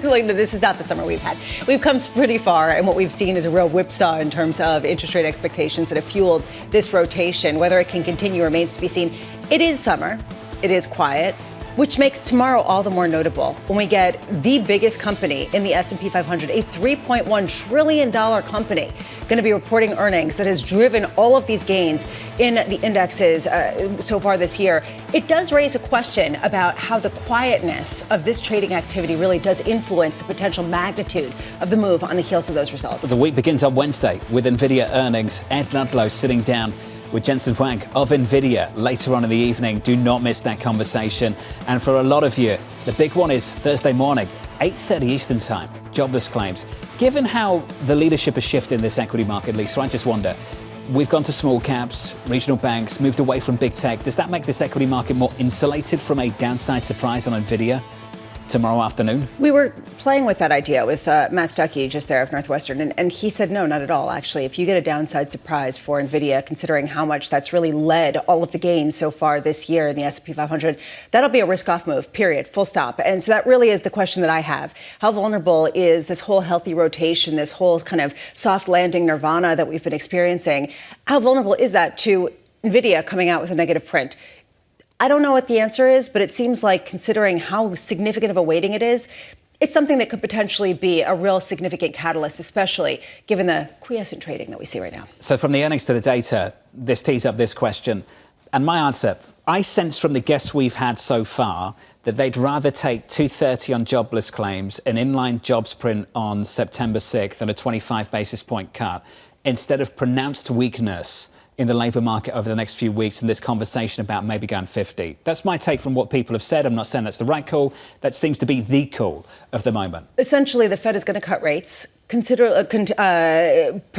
Like, this is not the summer we've had. We've come pretty far, and what we've seen is a real whipsaw in terms of interest rate expectations that have fueled this rotation. Whether it can continue remains to be seen. It is summer. It is quiet, which makes tomorrow all the more notable when we get the biggest company in the S&P 500, a $3.1 trillion company, going to be reporting earnings that has driven all of these gains in the indexes so far this year. It does raise a question about how the quietness of this trading activity really does influence the potential magnitude of the move on the heels of those results. The week begins on Wednesday with NVIDIA earnings. Ed Ludlow sitting down with Jensen Huang of NVIDIA later on in the evening. Do not miss that conversation. And for a lot of you, the big one is Thursday morning, 8:30 Eastern time, jobless claims. Given how the leadership has shifted in this equity market, Lisa, I just wonder, we've gone to small caps, regional banks, moved away from big tech. Does that make this equity market more insulated from a downside surprise on NVIDIA tomorrow afternoon? We were playing with that idea with Matt Stucky just there of Northwestern, and he said no, not at all, actually. If you get a downside surprise for NVIDIA, considering how much that's really led all of the gains so far this year in the S&P 500, that'll be a risk-off move, period, full stop. And so that really is the question that I have. How vulnerable is this whole healthy rotation, this whole kind of soft landing nirvana that we've been experiencing? How vulnerable is that to NVIDIA coming out with a negative print? I don't know what the answer is, but it seems like, considering how significant of a weighting it is, it's something that could potentially be a real significant catalyst, especially given the quiescent trading that we see right now. So from the earnings to the data, this tees up this question. And my answer, I sense from the guests we've had so far that they'd rather take 230 on jobless claims, an inline jobs print on September 6th, and a 25 basis point cut, instead of pronounced weakness in the labour market over the next few weeks and this conversation about maybe going 50. That's my take from what people have said. I'm not saying that's the right call. That seems to be the call of the moment. Essentially, the Fed is going to cut rates,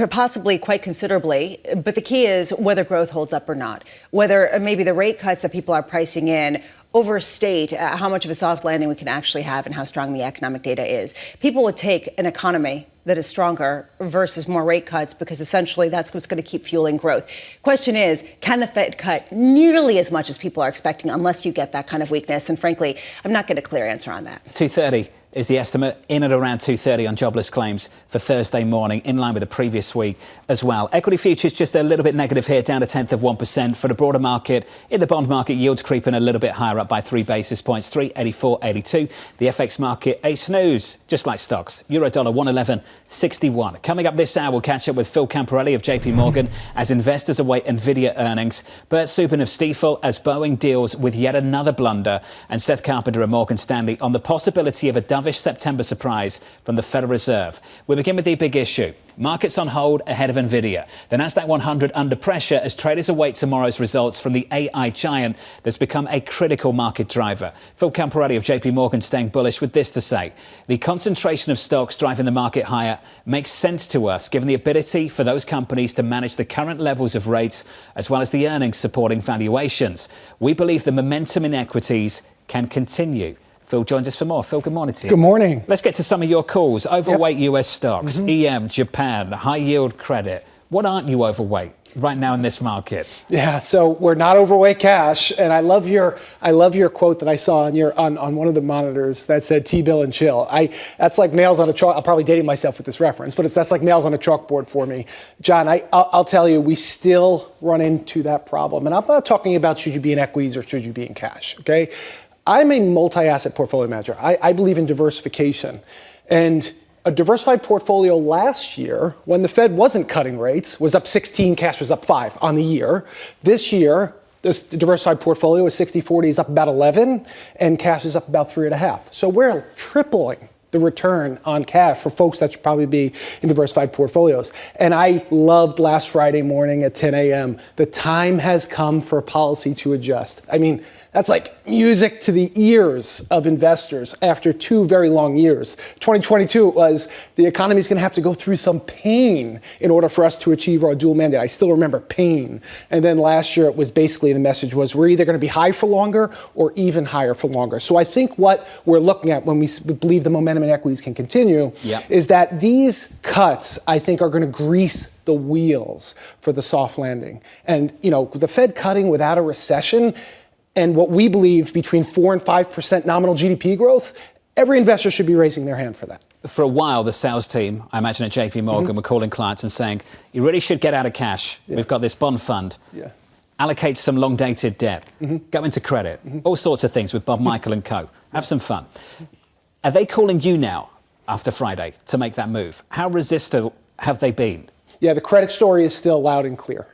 possibly quite considerably. But the key is whether growth holds up or not, whether maybe the rate cuts that people are pricing in overstate how much of a soft landing we can actually have and how strong the economic data is. People would take an economy that is stronger versus more rate cuts, because essentially that's what's going to keep fueling growth. Question is, can the Fed cut nearly as much as people are expecting unless you get that kind of weakness? And frankly, I'm not getting a clear answer on that. 230 is the estimate, in at around 230 on jobless claims for Thursday morning, in line with the previous week as well. Equity futures just a little bit negative here, down 0.1%. For the broader market, in the bond market, yields creeping a little bit higher, up by 3 basis points, 384.82. The FX market, a snooze, just like stocks. Euro dollar 111.61. Coming up this hour, we'll catch up with Phil Camporeale of JP Morgan as investors await NVIDIA earnings, Bert Subin of Stifel as Boeing deals with yet another blunder, and Seth Carpenter of Morgan Stanley on the possibility of a dovish September surprise from the Federal Reserve. We begin with the big issue. Markets on hold ahead of NVIDIA. The Nasdaq 100 under pressure as traders await tomorrow's results from the AI giant that's become a critical market driver. Phil Camporeale of JP Morgan staying bullish with this to say. The concentration of stocks driving the market higher makes sense to us, given the ability for those companies to manage the current levels of rates as well as the earnings supporting valuations. We believe the momentum in equities can continue. Phil joins us for more. Phil, good morning to you. Good morning. Let's get to some of your calls. Overweight US stocks, EM, Japan, high yield credit. What aren't you overweight right now in this market? Yeah, so we're not overweight cash, and I love your quote that I saw on one of the monitors that said T-bill and chill. That's like nails on a chalk. I'm probably dating myself with this reference, but that's like nails on a chalkboard for me, John. I'll tell you, we still run into that problem, and I'm not talking about should you be in equities or should you be in cash. Okay, I'm a multi-asset portfolio manager. I believe in diversification, and a diversified portfolio last year, when the Fed wasn't cutting rates, was up 16, cash was up 5 on the year. This year, this diversified portfolio is 60-40, is up about 11, and cash is up about 3.5. So we're tripling the return on cash for folks that should probably be in diversified portfolios. And I loved last Friday morning at 10 a.m. The time has come for policy to adjust. I mean, that's like music to the ears of investors after 2 very long years. 2022 was the economy is going to have to go through some pain in order for us to achieve our dual mandate. I still remember pain. And then last year it was basically the message was we're either going to be high for longer or even higher for longer. So I think what we're looking at when we believe the momentum in equities can continue is that these cuts, I think, are going to grease the wheels for the soft landing. And, you know, the Fed cutting without a recession and what we believe between 4 and 5% nominal GDP growth, every investor should be raising their hand for that. For a while, the sales team, I imagine at JP Morgan, were calling clients and saying, you really should get out of cash. We've got this bond fund. Allocate some long-dated debt. Go into credit. All sorts of things with Bob Michael and co. Have some fun. Are they calling you now, after Friday, to make that move? How resistant have they been? Yeah, the credit story is still loud and clear.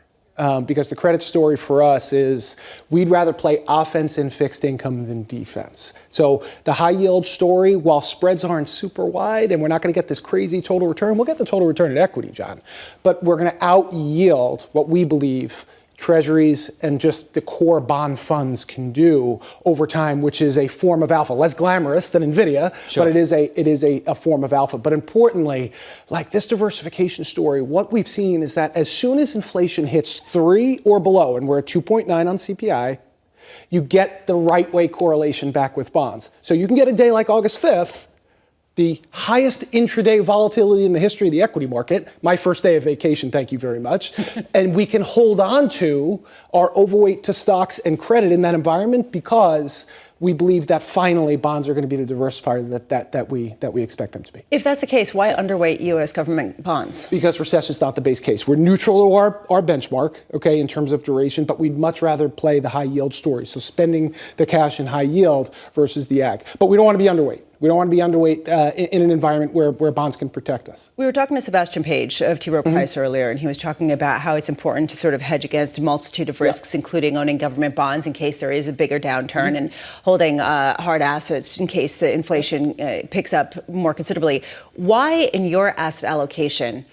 Because the credit story for us is we'd rather play offense in fixed income than defense. So the high yield story, while spreads aren't super wide and we're not going to get this crazy total return, we'll get the total return in equity, John. But we're going to out yield what we believe treasuries and just the core bond funds can do over time, which is a form of alpha. Less glamorous than NVIDIA, but it is a form of alpha. But importantly, like this diversification story, what we've seen is that as soon as inflation hits 3 or below, and we're at 2.9 on CPI, you get the right way correlation back with bonds. So you can get a day like August 5th, the highest intraday volatility in the history of the equity market, my first day of vacation, thank you very much, and we can hold on to our overweight to stocks and credit in that environment because we believe that finally bonds are going to be the diversifier that we expect them to be. If that's the case, why underweight U.S. government bonds? Because recession is not the base case. We're neutral to our benchmark, okay, in terms of duration, but we'd much rather play the high yield story. So spending the cash in high yield versus the ag. But we don't want to be underweight. We don't want to be underweight in an environment where bonds can protect us. We were talking to Sebastian Page of T. Rowe Price earlier, and he was talking about how it's important to sort of hedge against a multitude of risks, including owning government bonds in case there is a bigger downturn and holding hard assets in case the inflation picks up more considerably. Why, in your asset allocation,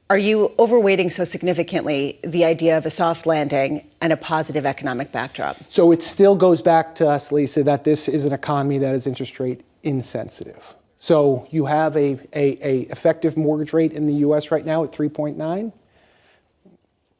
are you overweighting so significantly the idea of a soft landing and a positive economic backdrop? So it still goes back to us, Lisa, that this is an economy that is interest rate insensitive. So you have a effective mortgage rate in the U.S. right now at 3.9.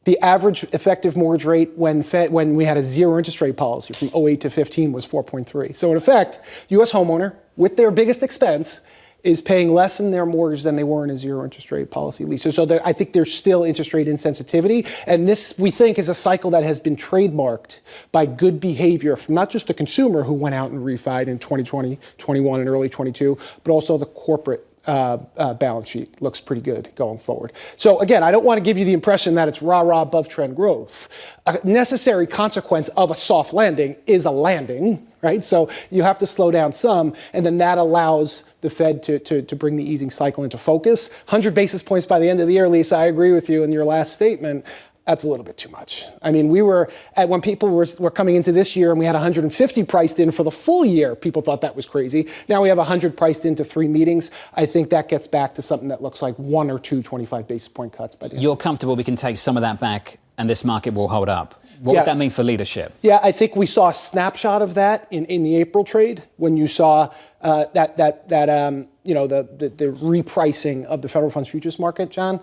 The average effective mortgage rate when we had a zero interest rate policy from 08 to 15 was 4.3. So in effect, U.S. homeowner with their biggest expense is paying less in their mortgage than they were in a zero interest rate policy, Lisa. So I think there's still interest rate insensitivity. And this, we think, is a cycle that has been trademarked by good behavior from not just the consumer who went out and refied in 2020, 21, and early 22, but also the corporate balance sheet looks pretty good going forward. So again, I don't want to give you the impression that it's rah-rah above trend growth. A necessary consequence of a soft landing is a landing, right? So you have to slow down some, and then that allows the Fed to bring the easing cycle into focus. 100 basis points by the end of the year, Lisa, I agree with you in your last statement. That's a little bit too much. I mean, we were when people were coming into this year and we had 150 priced in for the full year, people thought that was crazy. Now we have 100 priced into 3 meetings. I think that gets back to something that looks like 1 or 2 25 basis point cuts by the end. You're comfortable we can take some of that back and this market will hold up? What would that mean for leadership? Yeah, I think we saw a snapshot of that in the April trade when you saw the repricing of the federal funds futures market, John.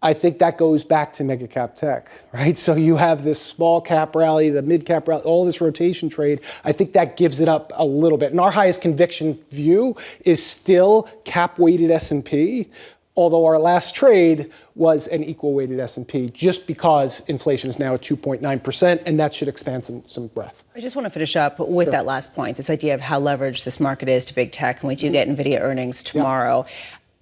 I think that goes back to mega cap tech, right? So you have this small cap rally, the mid cap rally, all this rotation trade. I think that gives it up a little bit. And our highest conviction view is still cap weighted S&P, although our last trade was an equal weighted S&P, just because inflation is now at 2.9%, and that should expand some breadth. I just want to finish up with that last point, this idea of how leveraged this market is to big tech, and we do get NVIDIA earnings tomorrow. Yeah.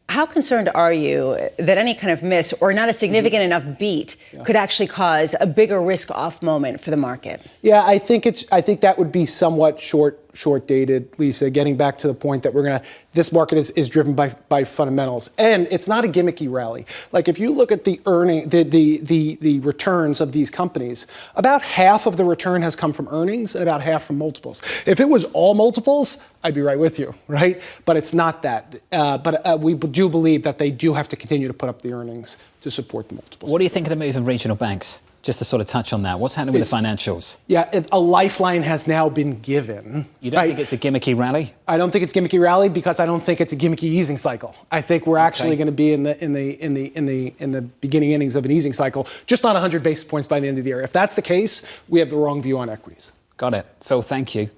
How concerned are you that any kind of miss or not a significant enough beat could actually cause a bigger risk-off moment for the market? Yeah, I think that would be somewhat short-dated, Lisa. Getting back to the point that this market is driven by fundamentals, and it's not a gimmicky rally. Like if you look at the the returns of these companies, about half of the return has come from earnings and about half from multiples. If it was all multiples, I'd be right with you, right? But it's not that. But we do believe that they do have to continue to put up the earnings to support the multiples. What do you think of the move of regional banks? Just to sort of touch on that, what's happening with the financials? Yeah, a lifeline has now been given. You don't think it's a gimmicky rally? I don't think it's gimmicky rally because I don't think it's a gimmicky easing cycle. I think we're actually going to be in the beginning innings of an easing cycle, just not 100 basis points by the end of the year. If that's the case, we have the wrong view on equities. Got it, Phil. Thank you.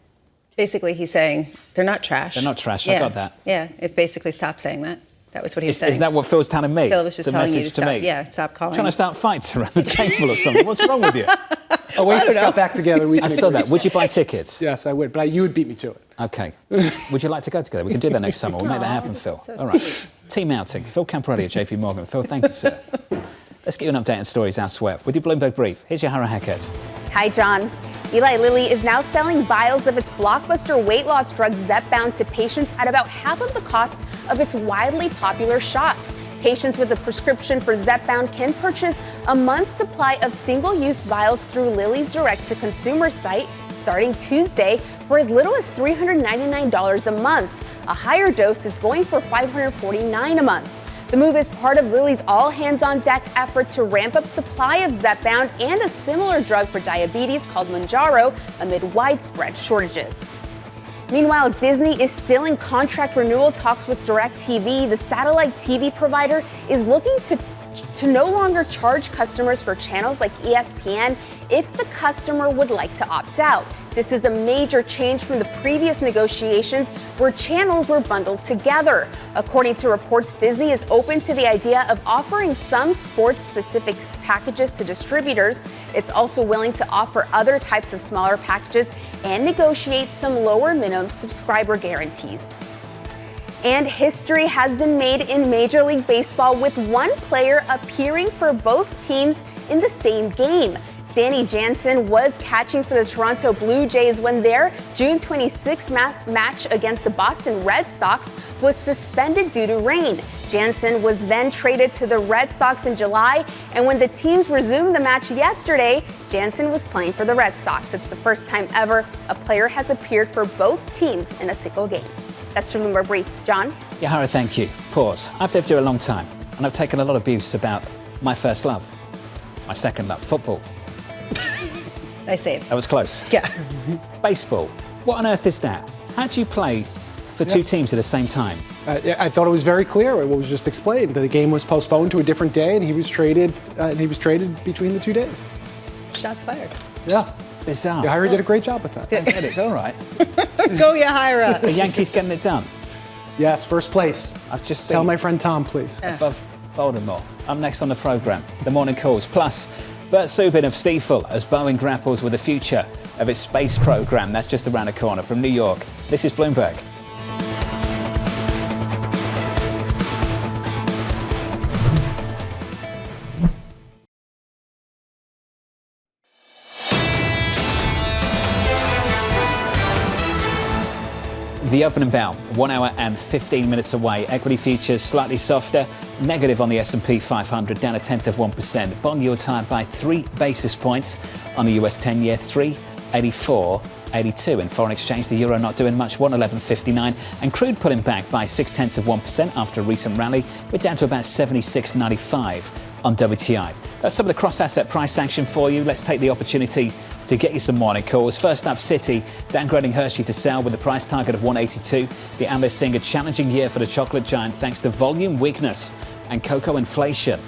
Basically, he's saying they're not trash. They're not trash. I got that. Yeah, it basically stopped saying that. That was what he was saying. Is that what Phil's telling me? Phil was just telling you to stop. Me. Yeah, stop calling. Trying to start fights around the table or something. What's wrong with you? Oasis got back together. I saw that. Would you buy tickets? Yes, I would. But you would beat me to it. Okay. Would you like to go together? We can do that next summer. We'll make that happen, Phil. All right. Team outing. Phil Camporeale at JP Morgan. Phil, thank you, sir. Let's get you an update on stories elsewhere with your Bloomberg Brief. Here's your Hara Heckes. Hi, John. Eli Lilly is now selling vials of its blockbuster weight loss drug Zepbound to patients at about half of the cost of its widely popular shots. Patients with a prescription for Zepbound can purchase a month's supply of single-use vials through Lilly's direct-to-consumer site starting Tuesday for as little as $399 a month. A higher dose is going for $549 a month. The move is part of Lilly's all-hands-on-deck effort to ramp up supply of Zepbound and a similar drug for diabetes called Mounjaro amid widespread shortages. Meanwhile, Disney is still in contract renewal talks with DirecTV. The satellite TV provider is looking to no longer charge customers for channels like ESPN if the customer would like to opt out. This is a major change from the previous negotiations where channels were bundled together. According to reports, Disney is open to the idea of offering some sports-specific packages to distributors. It's also willing to offer other types of smaller packages and negotiate some lower minimum subscriber guarantees. And history has been made in Major League Baseball with one player appearing for both teams in the same game. Danny Jansen was catching for the Toronto Blue Jays when their June 26 match against the Boston Red Sox was suspended due to rain. Jansen was then traded to the Red Sox in July, and when the teams resumed the match yesterday, Jansen was playing for the Red Sox. It's the first time ever a player has appeared for both teams in a single game. That's your Bloomberg Brief. John? Yeah, Hara, thank you. Pause. I've lived here a long time, and I've taken a lot of abuse about my first love, my second love, football. I saved. That was close. Yeah. Baseball. What on earth is that? How do you play for two teams at the same time? I thought it was very clear. What was just explained. The game was postponed to a different day, and he was traded. Between the 2 days. Shots fired. Yeah. Bizarre. Yahira did a great job with that. I get it. All right. Go Yahira. The Yankees getting it done. Yes, first place. I've just Tell seen my friend Tom, please. Above Baltimore. Up next on the programme, the morning calls. Plus, Bert Subin of Stifel as Boeing grapples with the future of its space programme. That's just around the corner from New York. This is Bloomberg. The opening bell, 1 hour and 15 minutes away. Equity futures slightly softer, negative on the S&P 500, down 0.1%. Bond yields higher by 3 basis points on the US 10-year, 3.84.82. In foreign exchange, the euro not doing much, 111.59, and crude pulling back by 0.6% after a recent rally. We're down to about 76.95 on WTI. That's some of the cross-asset price action for you. Let's take the opportunity to get you some morning calls. First up, Citi downgrading Hershey to sell with a price target of 182. The analyst seeing a challenging year for the chocolate giant thanks to volume weakness and cocoa inflation.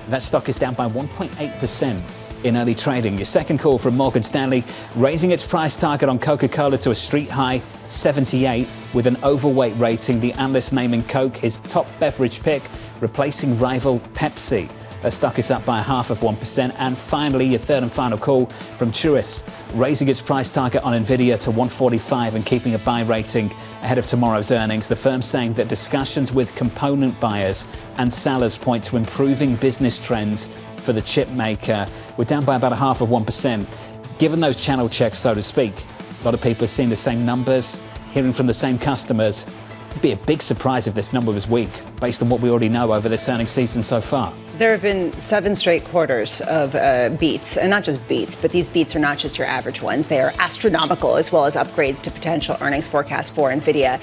That stock is down by 1.8% in early trading. Your second call from Morgan Stanley, raising its price target on Coca-Cola to a street high 78 with an overweight rating. The analyst naming Coke his top beverage pick, replacing rival Pepsi. That stock is up by 0.5%. And finally, your third and final call from Truist, raising its price target on Nvidia to 145 and keeping a buy rating ahead of tomorrow's earnings. The firm saying that discussions with component buyers and sellers point to improving business trends for the chip maker. We're down by about 0.5%. Given those channel checks, so to speak, a lot of people are seeing the same numbers, hearing from the same customers. It'd be a big surprise if this number was weak, based on what we already know over this earnings season so far. There have been 7 straight quarters of beats, and not just beats, but these beats are not just your average ones. They are astronomical, as well as upgrades to potential earnings forecasts for NVIDIA.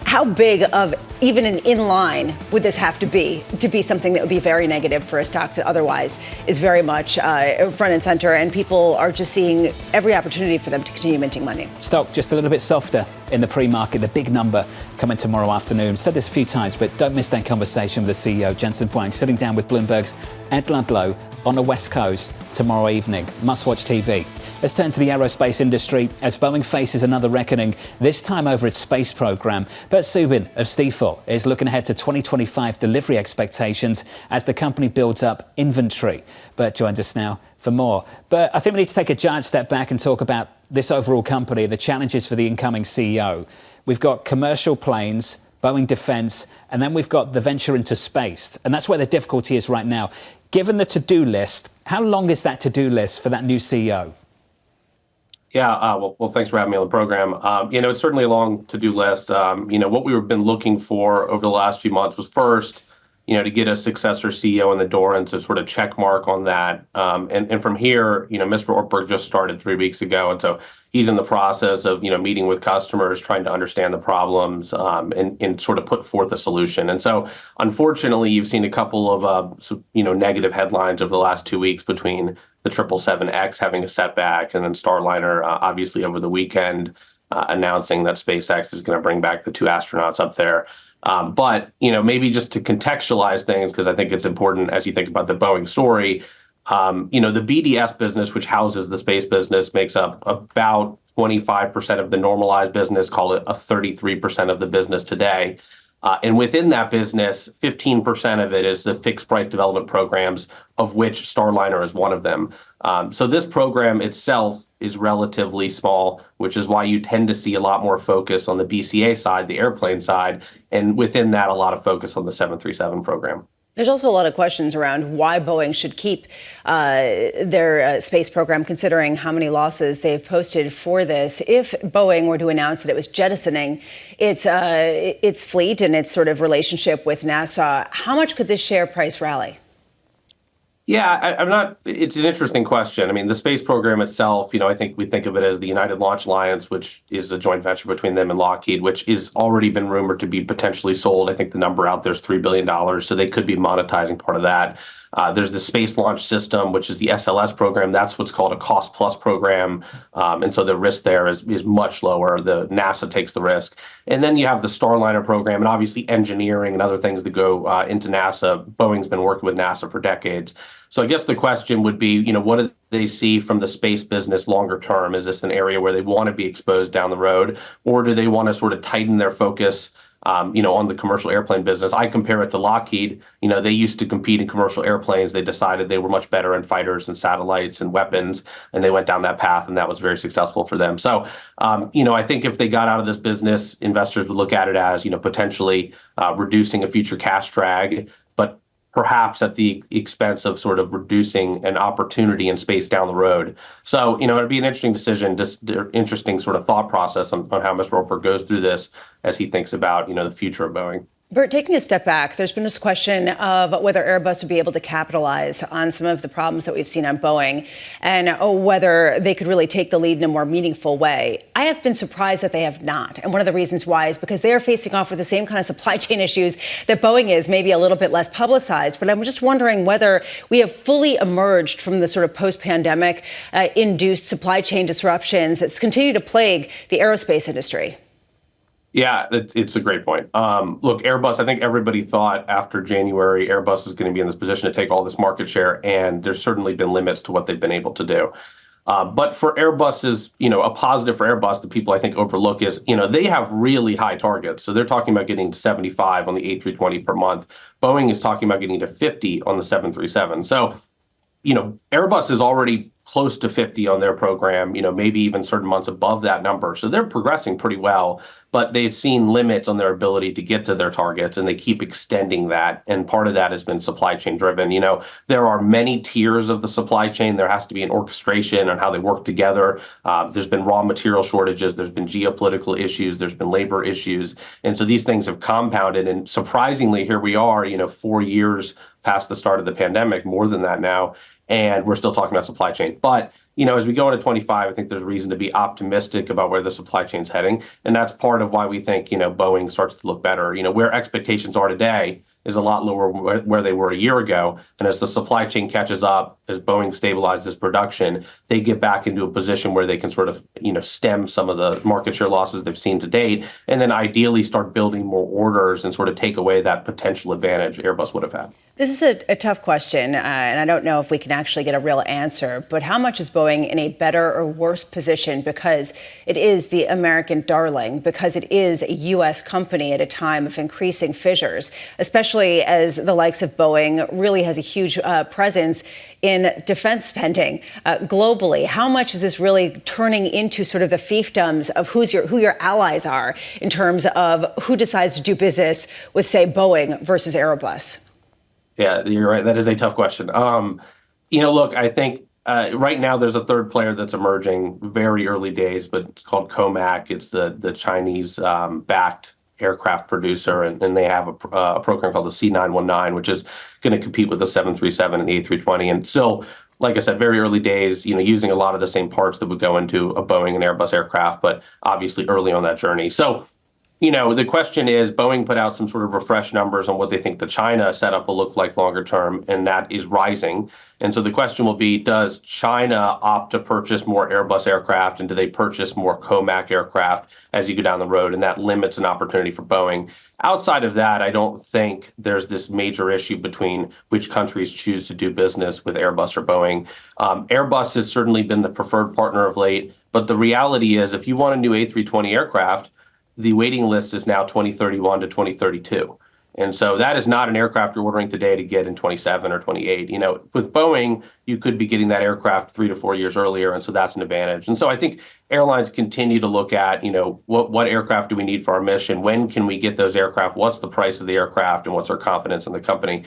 How big of even an in-line would this have to be something that would be very negative for a stock that otherwise is very much front and center, and people are just seeing every opportunity for them to continue minting money? Stock just a little bit softer in the pre-market. The big number coming tomorrow afternoon. Said this a few times, but don't miss that conversation with the CEO, Jensen Huang, sitting down with Bloomberg's Ed Ludlow on the West Coast tomorrow evening. Must-watch TV. Let's turn to the aerospace industry as Boeing faces another reckoning, this time over its space program. Bert Subin of Stifel is looking ahead to 2025 delivery expectations as the company builds up inventory. Bert joins us now for more. Bert, I think we need to take a giant step back and talk about this overall company, the challenges for the incoming CEO. We've got commercial planes, Boeing Defense, and then we've got the venture into space. And that's where the difficulty is right now. Given the to-do list, how long is that to-do list for that new CEO? Yeah, well, thanks for having me on the program. It's certainly a long to-do list. What we've been looking for over the last few months was first, to get a successor CEO in the door and to sort of check mark on that. And from here, Mr. Ortberg just started 3 weeks ago. And so he's in the process of, meeting with customers, trying to understand the problems and sort of put forth a solution. And so, unfortunately, you've seen a couple of, negative headlines over the last 2 weeks between the 777X having a setback and then Starliner, obviously, over the weekend, announcing that SpaceX is going to bring back the 2 astronauts up there. But maybe just to contextualize things, because I think it's important as you think about the Boeing story, the BDS business, which houses the space business, makes up about 25% of the normalized business, call it a 33% of the business today. And within that business, 15% of it is the fixed price development programs, of which Starliner is one of them. So this program itself is relatively small, which is why you tend to see a lot more focus on the BCA side, the airplane side, and within that, a lot of focus on the 737 program. There's also a lot of questions around why Boeing should keep their space program, considering how many losses they've posted for this. If Boeing were to announce that it was jettisoning its fleet and its sort of relationship with NASA, how much could this share price rally? Yeah, it's an interesting question. I mean, the space program itself, I think we think of it as the United Launch Alliance, which is a joint venture between them and Lockheed, which is already been rumored to be potentially sold. I think the number out there is $3 billion, so they could be monetizing part of that. There's the Space Launch System, which is the SLS program. That's what's called a cost-plus program. And so the risk there is much lower. The NASA takes the risk. And then you have the Starliner program and obviously engineering and other things that go into NASA. Boeing's been working with NASA for decades. So I guess the question would be, what do they see from the space business longer term? Is this an area where they want to be exposed down the road? Or do they want to sort of tighten their focus on the commercial airplane business? I compare it to Lockheed. They used to compete in commercial airplanes. They decided they were much better in fighters and satellites and weapons, and they went down that path, and that was very successful for them. So, I think if they got out of this business, investors would look at it as, potentially reducing a future cash drag, but perhaps at the expense of sort of reducing an opportunity in space down the road. So, it'd be an interesting decision, just interesting sort of thought process on how Mr. Ortberg goes through this as he thinks about, the future of Boeing. Bert, taking a step back, there's been this question of whether Airbus would be able to capitalize on some of the problems that we've seen on Boeing and whether they could really take the lead in a more meaningful way. I have been surprised that they have not. And one of the reasons why is because they are facing off with the same kind of supply chain issues that Boeing is, maybe a little bit less publicized. But I'm just wondering whether we have fully emerged from the sort of post-pandemic induced supply chain disruptions that's continued to plague the aerospace industry. Yeah, it's a great point. Look, Airbus, I think everybody thought after January, Airbus was going to be in this position to take all this market share, and there's certainly been limits to what they've been able to do. But for Airbus's, a positive for Airbus that people I think overlook is, they have really high targets. So they're talking about getting to 75 on the A320 per month. Boeing is talking about getting to 50 on the 737. So, Airbus is already close to 50 on their program, maybe even certain months above that number. So they're progressing pretty well, but they've seen limits on their ability to get to their targets, and they keep extending that. And part of that has been supply chain driven. There are many tiers of the supply chain. There has to be an orchestration on how they work together. There's been raw material shortages. There's been geopolitical issues. There's been labor issues. And so these things have compounded. And surprisingly, here we are, 4 years past the start of the pandemic, more than that now, and we're still talking about supply chain. But, as we go into 25, I think there's reason to be optimistic about where the supply chain's heading. And that's part of why we think, Boeing starts to look better. Where expectations are today is a lot lower where they were a year ago. And as the supply chain catches up, as Boeing stabilizes production, they get back into a position where they can sort of, stem some of the market share losses they've seen to date, and then ideally start building more orders and sort of take away that potential advantage Airbus would have had. This is a tough question, and I don't know if we can actually get a real answer, but how much is Boeing in a better or worse position because it is the American darling, because it is a U.S. company at a time of increasing fissures, especially as the likes of Boeing really has a huge presence in defense spending globally? How much is this really turning into sort of the fiefdoms of who your allies are in terms of who decides to do business with, say, Boeing versus Airbus? Yeah, you're right. That is a tough question. Look, I think right now there's a third player that's emerging, very early days, but it's called Comac. It's the Chinese backed aircraft producer, and they have a program called the C919, which is going to compete with the 737 and the A320. And still, like I said, very early days, using a lot of the same parts that would go into a Boeing and Airbus aircraft, but obviously early on that journey. So, the question is, Boeing put out some sort of refreshed numbers on what they think the China setup will look like longer term, and that is rising. And so the question will be, does China opt to purchase more Airbus aircraft, and do they purchase more Comac aircraft as you go down the road? And that limits an opportunity for Boeing. Outside of that, I don't think there's this major issue between which countries choose to do business with Airbus or Boeing. Airbus has certainly been the preferred partner of late, but the reality is, if you want a new A320 aircraft, the waiting list is now 2031 to 2032. And so that is not an aircraft you're ordering today to get in 27 or 28. With Boeing, you could be getting that aircraft 3 to 4 years earlier. And so that's an advantage. And so I think airlines continue to look at, what aircraft do we need for our mission? When can we get those aircraft? What's the price of the aircraft? And what's our confidence in the company?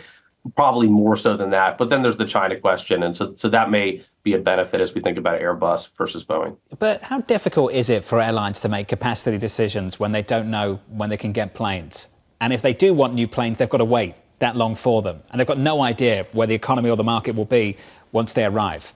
Probably more so than that. But then there's the China question. And so that may be a benefit as we think about Airbus versus Boeing. But how difficult is it for airlines to make capacity decisions when they don't know when they can get planes? And if they do want new planes, they've got to wait that long for them. And they've got no idea where the economy or the market will be once they arrive.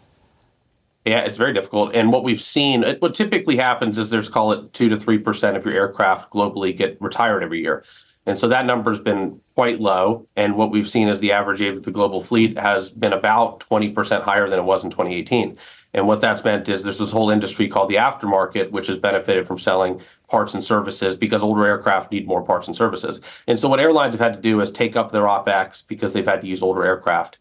Yeah, it's very difficult. And what we've seen, what typically happens is there's, call it 2 to 3% of your aircraft globally get retired every year. And so that number's been quite low. And what we've seen is the average age of the global fleet has been about 20% higher than it was in 2018. And what that's meant is there's this whole industry called the aftermarket, which has benefited from selling parts and services because older aircraft need more parts and services. And so what airlines have had to do is take up their OPEX because they've had to use older aircraft.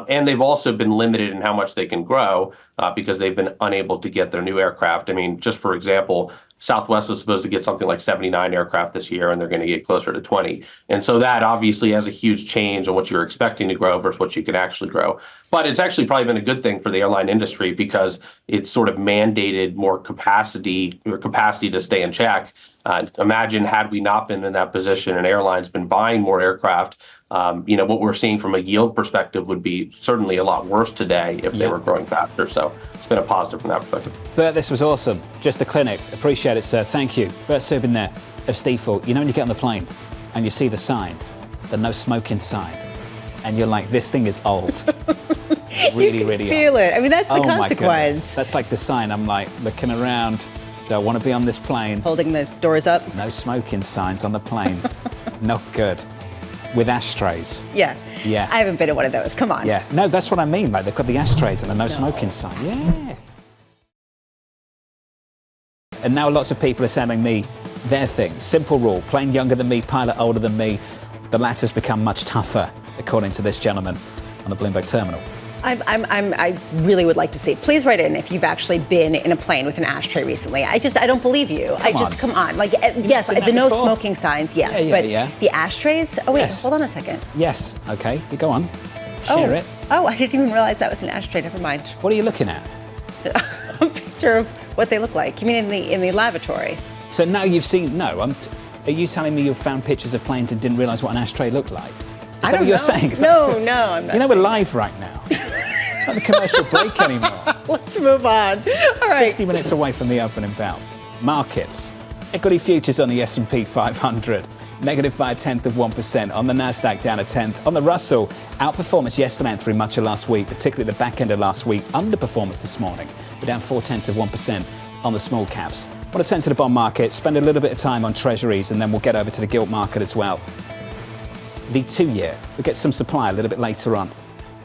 And they've also been limited in how much they can grow because they've been unable to get their new aircraft. I mean, just for example, Southwest was supposed to get something like 79 aircraft this year, and they're going to get closer to 20. And so that obviously has a huge change on what you're expecting to grow versus what you can actually grow. But it's actually probably been a good thing for the airline industry because it's sort of mandated more capacity to stay in check. Imagine had we not been in that position and airlines been buying more aircraft, what we're seeing from a yield perspective would be certainly a lot worse today if they were growing faster. So it's been a positive from that perspective. Bert, this was awesome. Just the clinic. Appreciate it, sir. Thank you. Bert Subin there of Stifel. When you get on the plane and you see the sign, the no smoking sign, and you're like, this thing is old. Really, really feel old. it. I mean, that's the consequence. My goodness. That's like the sign. I'm like looking around. Do I want to be on this plane? Holding the doors up. No smoking signs on the plane. Not good. With ashtrays. Yeah. Yeah. I haven't been in one of those. Come on. Yeah. No, that's what I mean. Like they've got the ashtrays and the no smoking sign. Yeah. And now lots of people are sending me their thing. Simple rule, plane younger than me, pilot older than me. The latter's become much tougher, according to this gentleman on the Bloomberg terminal. I really would like to see. Please write in if you've actually been in a plane with an ashtray recently. I don't believe you. Come on. Like, yes, the no smoking signs, yes. But the ashtrays? Oh, wait, yes. Hold on a second. Yes, okay, you go on. Share it. Oh, I didn't even realize that was an ashtray. Never mind. What are you looking at? A picture of what they look like. You mean in the lavatory? So now you've seen, are you telling me you've found pictures of planes and didn't realize what an ashtray looked like? Is that what you're saying? No, I'm not. You know, we're live right now. Not the commercial break anymore. Let's move on. All right. 60 minutes away from the opening bell. Markets. Equity futures on the S&P 500. Negative by 1/10%. On the Nasdaq, down 1/10. On the Russell, outperformance yesterday and through much of last week, particularly the back end of last week. Underperformance this morning. We're down 0.4% on the small caps. I want to turn to the bond market, spend a little bit of time on treasuries, and then we'll get over to the gilt market as well. The 2-year, we'll get some supply a little bit later on.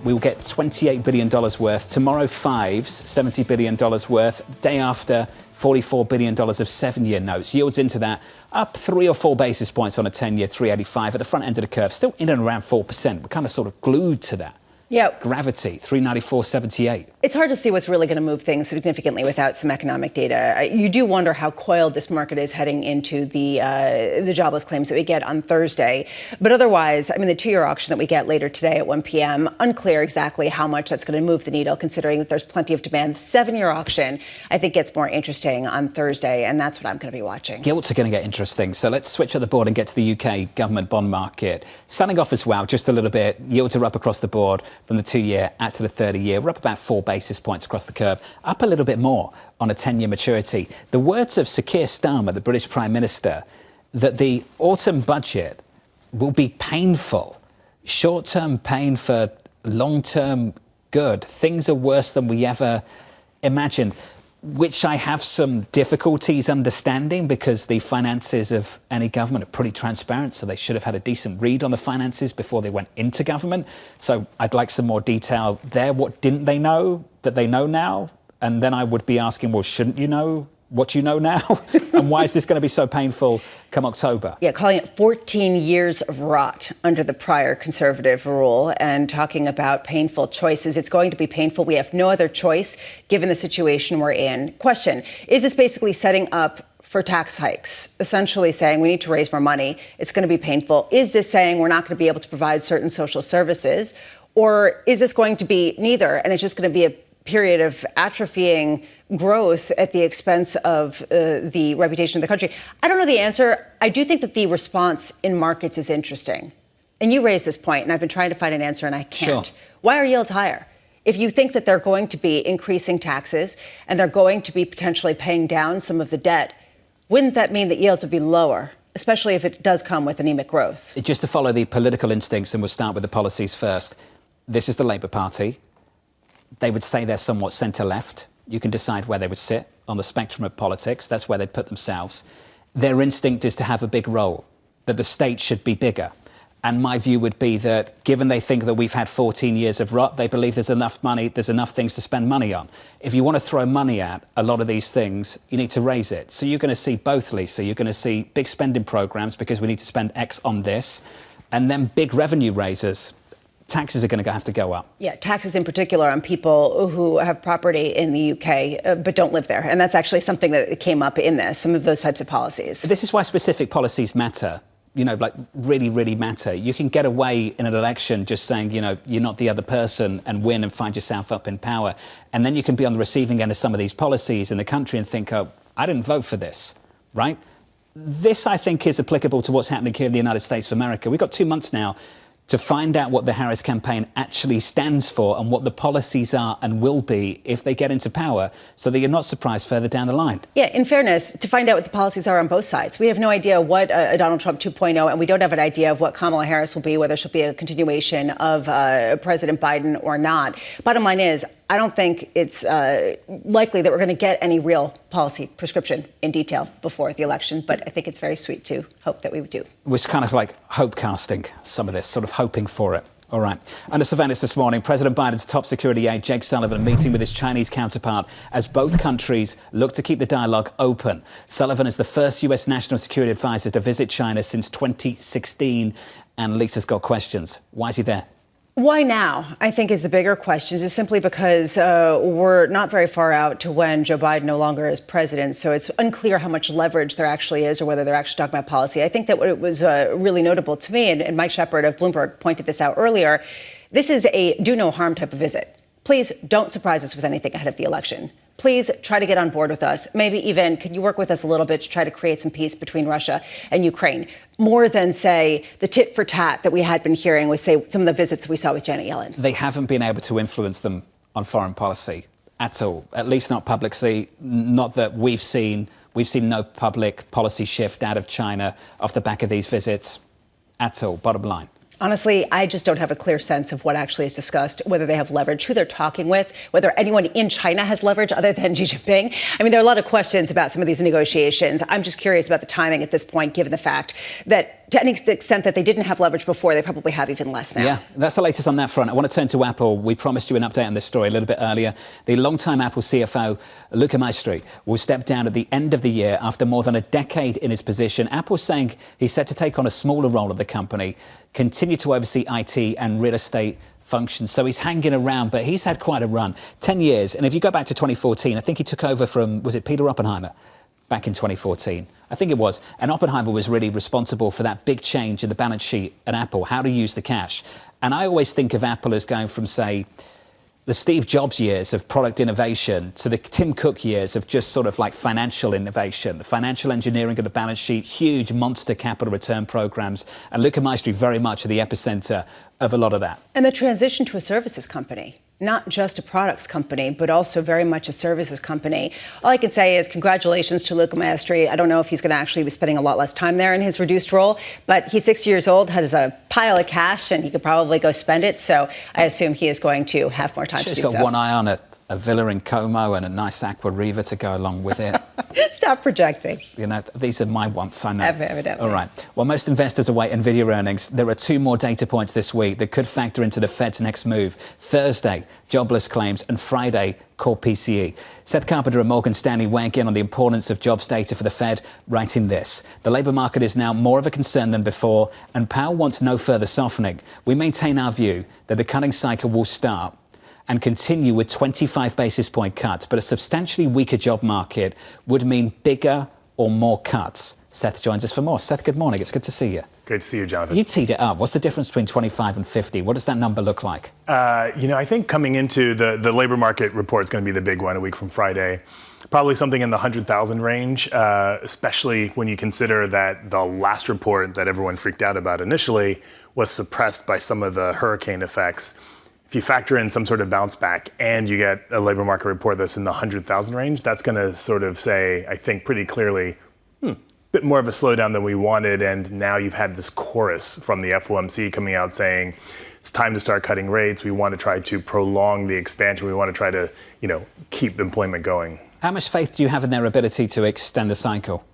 We will get $28 billion worth. Tomorrow, fives, $70 billion worth. Day after, $44 billion of 7-year notes. Yields into that up 3 or 4 basis points on a 10-year, 385 at the front end of the curve. Still in and around 4%. We're kind of sort of glued to that. Yeah. Gravity, 394.78. It's hard to see what's really going to move things significantly without some economic data. You do wonder how coiled this market is heading into the jobless claims that we get on Thursday. But otherwise, I mean, the 2-year auction that we get later today at 1 p.m., unclear exactly how much that's going to move the needle, considering that there's plenty of demand. The 7-year auction, I think, gets more interesting on Thursday, and that's what I'm going to be watching. Gilts are going to get interesting. So let's switch up the board and get to the UK government bond market. Selling off as well, just a little bit. Yields are up across the board. From the 2-year out to the 30-year. We're up about 4 basis points across the curve, up a little bit more on a 10-year maturity. The words of Sir Keir Starmer, the British Prime Minister, that the autumn budget will be painful. Short-term pain for long-term good. Things are worse than we ever imagined, which I have some difficulties understanding because the finances of any government are pretty transparent, so they should have had a decent read on the finances before they went into government. So I'd like some more detail there. What didn't they know that they know now? And then I would be asking, well, shouldn't you know what you know now? And why is this going to be so painful come October? Yeah, calling it 14 years of rot under the prior Conservative rule and talking about painful choices. It's going to be painful. We have no other choice given the situation we're in. Question, is this basically setting up for tax hikes, essentially saying we need to raise more money? It's going to be painful. Is this saying we're not going to be able to provide certain social services? Or is this going to be neither? And it's just going to be a period of atrophying growth at the expense of the reputation of the country? I don't know the answer. I do think that the response in markets is interesting. And you raised this point, and I've been trying to find an answer, and I can't. Sure. Why are yields higher? If you think that they're going to be increasing taxes and they're going to be potentially paying down some of the debt, wouldn't that mean that yields would be lower, especially if it does come with anemic growth? Just to follow the political instincts, and we'll start with the policies first. This is the Labour Party. They would say they're somewhat centre-left. You can decide where they would sit on the spectrum of politics. That's where they'd put themselves. Their instinct is to have a big role, that the state should be bigger. And my view would be that, given they think that we've had 14 years of rot, they believe there's enough money, there's enough things to spend money on. If you want to throw money at a lot of these things, you need to raise it. So you're going to see both, Lisa. You're going to see big spending programmes because we need to spend X on this, and then big revenue raises. Taxes are going to have to go up. Yeah, taxes in particular on people who have property in the UK but don't live there. And that's actually something that came up in this, some of those types of policies. This is why specific policies matter, like really, really matter. You can get away in an election just saying, you're not the other person and win and find yourself up in power. And then you can be on the receiving end of some of these policies in the country and think, oh, I didn't vote for this, right? This, I think, is applicable to what's happening here in the United States of America. We've got 2 months now to find out what the Harris campaign actually stands for and what the policies are and will be if they get into power, so that you're not surprised further down the line. Yeah, in fairness, to find out what the policies are on both sides. We have no idea what Donald Trump 2.0, and we don't have an idea of what Kamala Harris will be, whether she'll be a continuation of President Biden or not. Bottom line is, I don't think it's likely that we're going to get any real policy prescription in detail before the election, but I think it's very sweet to hope that we would do. It was kind of like hope casting, some of this, sort of hoping for it. All right. Under surveillance this morning, President Biden's top security aide, Jake Sullivan, meeting with his Chinese counterpart as both countries look to keep the dialogue open. Sullivan is the first U.S. national security advisor to visit China since 2016. And Lisa's got questions. Why is he there? Why now, I think, is the bigger question, just simply because we're not very far out to when Joe Biden no longer is president. So it's unclear how much leverage there actually is or whether they're actually talking about policy. I think that what was really notable to me, and Mike Shepard of Bloomberg pointed this out earlier, this is a do no harm type of visit. Please don't surprise us with anything ahead of the election. Please try to get on board with us. Maybe even, could you work with us a little bit to try to create some peace between Russia and Ukraine? More than, say, the tit for tat that we had been hearing with, say, some of the visits we saw with Janet Yellen. They haven't been able to influence them on foreign policy at all, at least not publicly. Not that we've seen. We've seen no public policy shift out of China off the back of these visits at all, bottom line. Honestly, I just don't have a clear sense of what actually is discussed, whether they have leverage, who they're talking with, whether anyone in China has leverage other than Xi Jinping. I mean, there are a lot of questions about some of these negotiations. I'm just curious about the timing at this point, given the fact that to any extent that they didn't have leverage before, they probably have even less now. Yeah, that's the latest on that front. I want to turn to Apple. We promised you an update on this story a little bit earlier. The longtime Apple CFO, Luca Maestri, will step down at the end of the year after more than a decade in his position. Apple's saying he's set to take on a smaller role at the company, continue to oversee IT and real estate functions. So he's hanging around, but he's had quite a run. 10 years. And if you go back to 2014, I think he took over from, was it Peter Oppenheimer? Back in 2014, I think it was. And Oppenheimer was really responsible for that big change in the balance sheet at Apple, how to use the cash. And I always think of Apple as going from, say, the Steve Jobs years of product innovation to the Tim Cook years of just sort of like financial innovation, the financial engineering of the balance sheet, huge monster capital return programs. And Luca Maestri very much at the epicenter of a lot of that. And the transition to a services company. Not just a products company, but also very much a services company. All I can say is congratulations to Luca Maestri. I don't know if he's going to actually be spending a lot less time there in his reduced role, but he's 60 years old, has a pile of cash, and he could probably go spend it. So I assume he is going to have more time to do so. He's got one eye on a villa in Como and a nice Aqua Riva to go along with it. Stop projecting. You know, these are my wants, I know. Evidently. All right. Well, most investors await Nvidia earnings. There are two more data points this week that could factor into the Fed's next move. Thursday, jobless claims, and Friday, core PCE. Seth Carpenter of Morgan Stanley weighing in on the importance of jobs data for the Fed, writing this. The labour market is now more of a concern than before, and Powell wants no further softening. We maintain our view that the cutting cycle will start and continue with 25 basis point cuts, but a substantially weaker job market would mean bigger or more cuts. Seth joins us for more. Seth, good morning. It's good to see you. Great to see you, Jonathan. You teed it up. What's the difference between 25 and 50? What does that number look like? I think coming into the labor market report is going to be the big one a week from Friday. Probably something in the 100,000 range, especially when you consider that the last report that everyone freaked out about initially was suppressed by some of the hurricane effects. If you factor in some sort of bounce back and you get a labor market report that's in the 100,000 range, that's going to sort of say, I think pretty clearly, a bit more of a slowdown than we wanted. And now you've had this chorus from the FOMC coming out saying it's time to start cutting rates. We want to try to prolong the expansion. We want to try to, keep employment going. How much faith do you have in their ability to extend the cycle?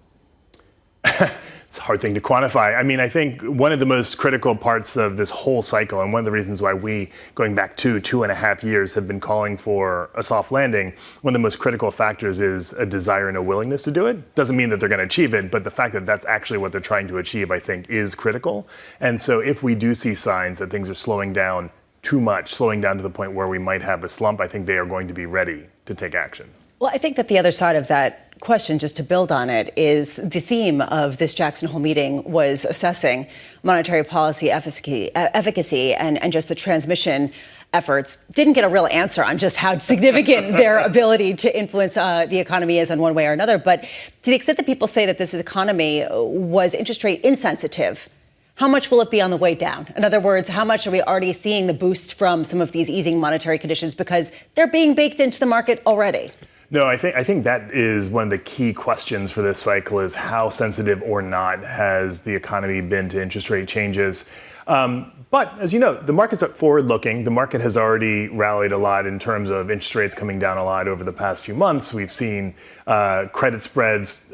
It's a hard thing to quantify. I mean, I think one of the most critical parts of this whole cycle, and one of the reasons why we, going back 2.5 years, have been calling for a soft landing, one of the most critical factors is a desire and a willingness to do it. Doesn't mean that they're going to achieve it, but the fact that that's actually what they're trying to achieve, I think, is critical. And so if we do see signs that things are slowing down too much, slowing down to the point where we might have a slump, I think they are going to be ready to take action. Well, I think that the other side of that question, just to build on it, is the theme of this Jackson Hole meeting was assessing monetary policy efficacy and just the transmission efforts. Didn't get a real answer on just how significant their ability to influence the economy is in one way or another. But to the extent that people say that this economy was interest rate insensitive, how much will it be on the way down? In other words, how much are we already seeing the boosts from some of these easing monetary conditions because they're being baked into the market already? No, I think that is one of the key questions for this cycle is how sensitive or not has the economy been to interest rate changes. But as you know, the market's forward-looking. The market has already rallied a lot in terms of interest rates coming down a lot over the past few months. We've seen credit spreads,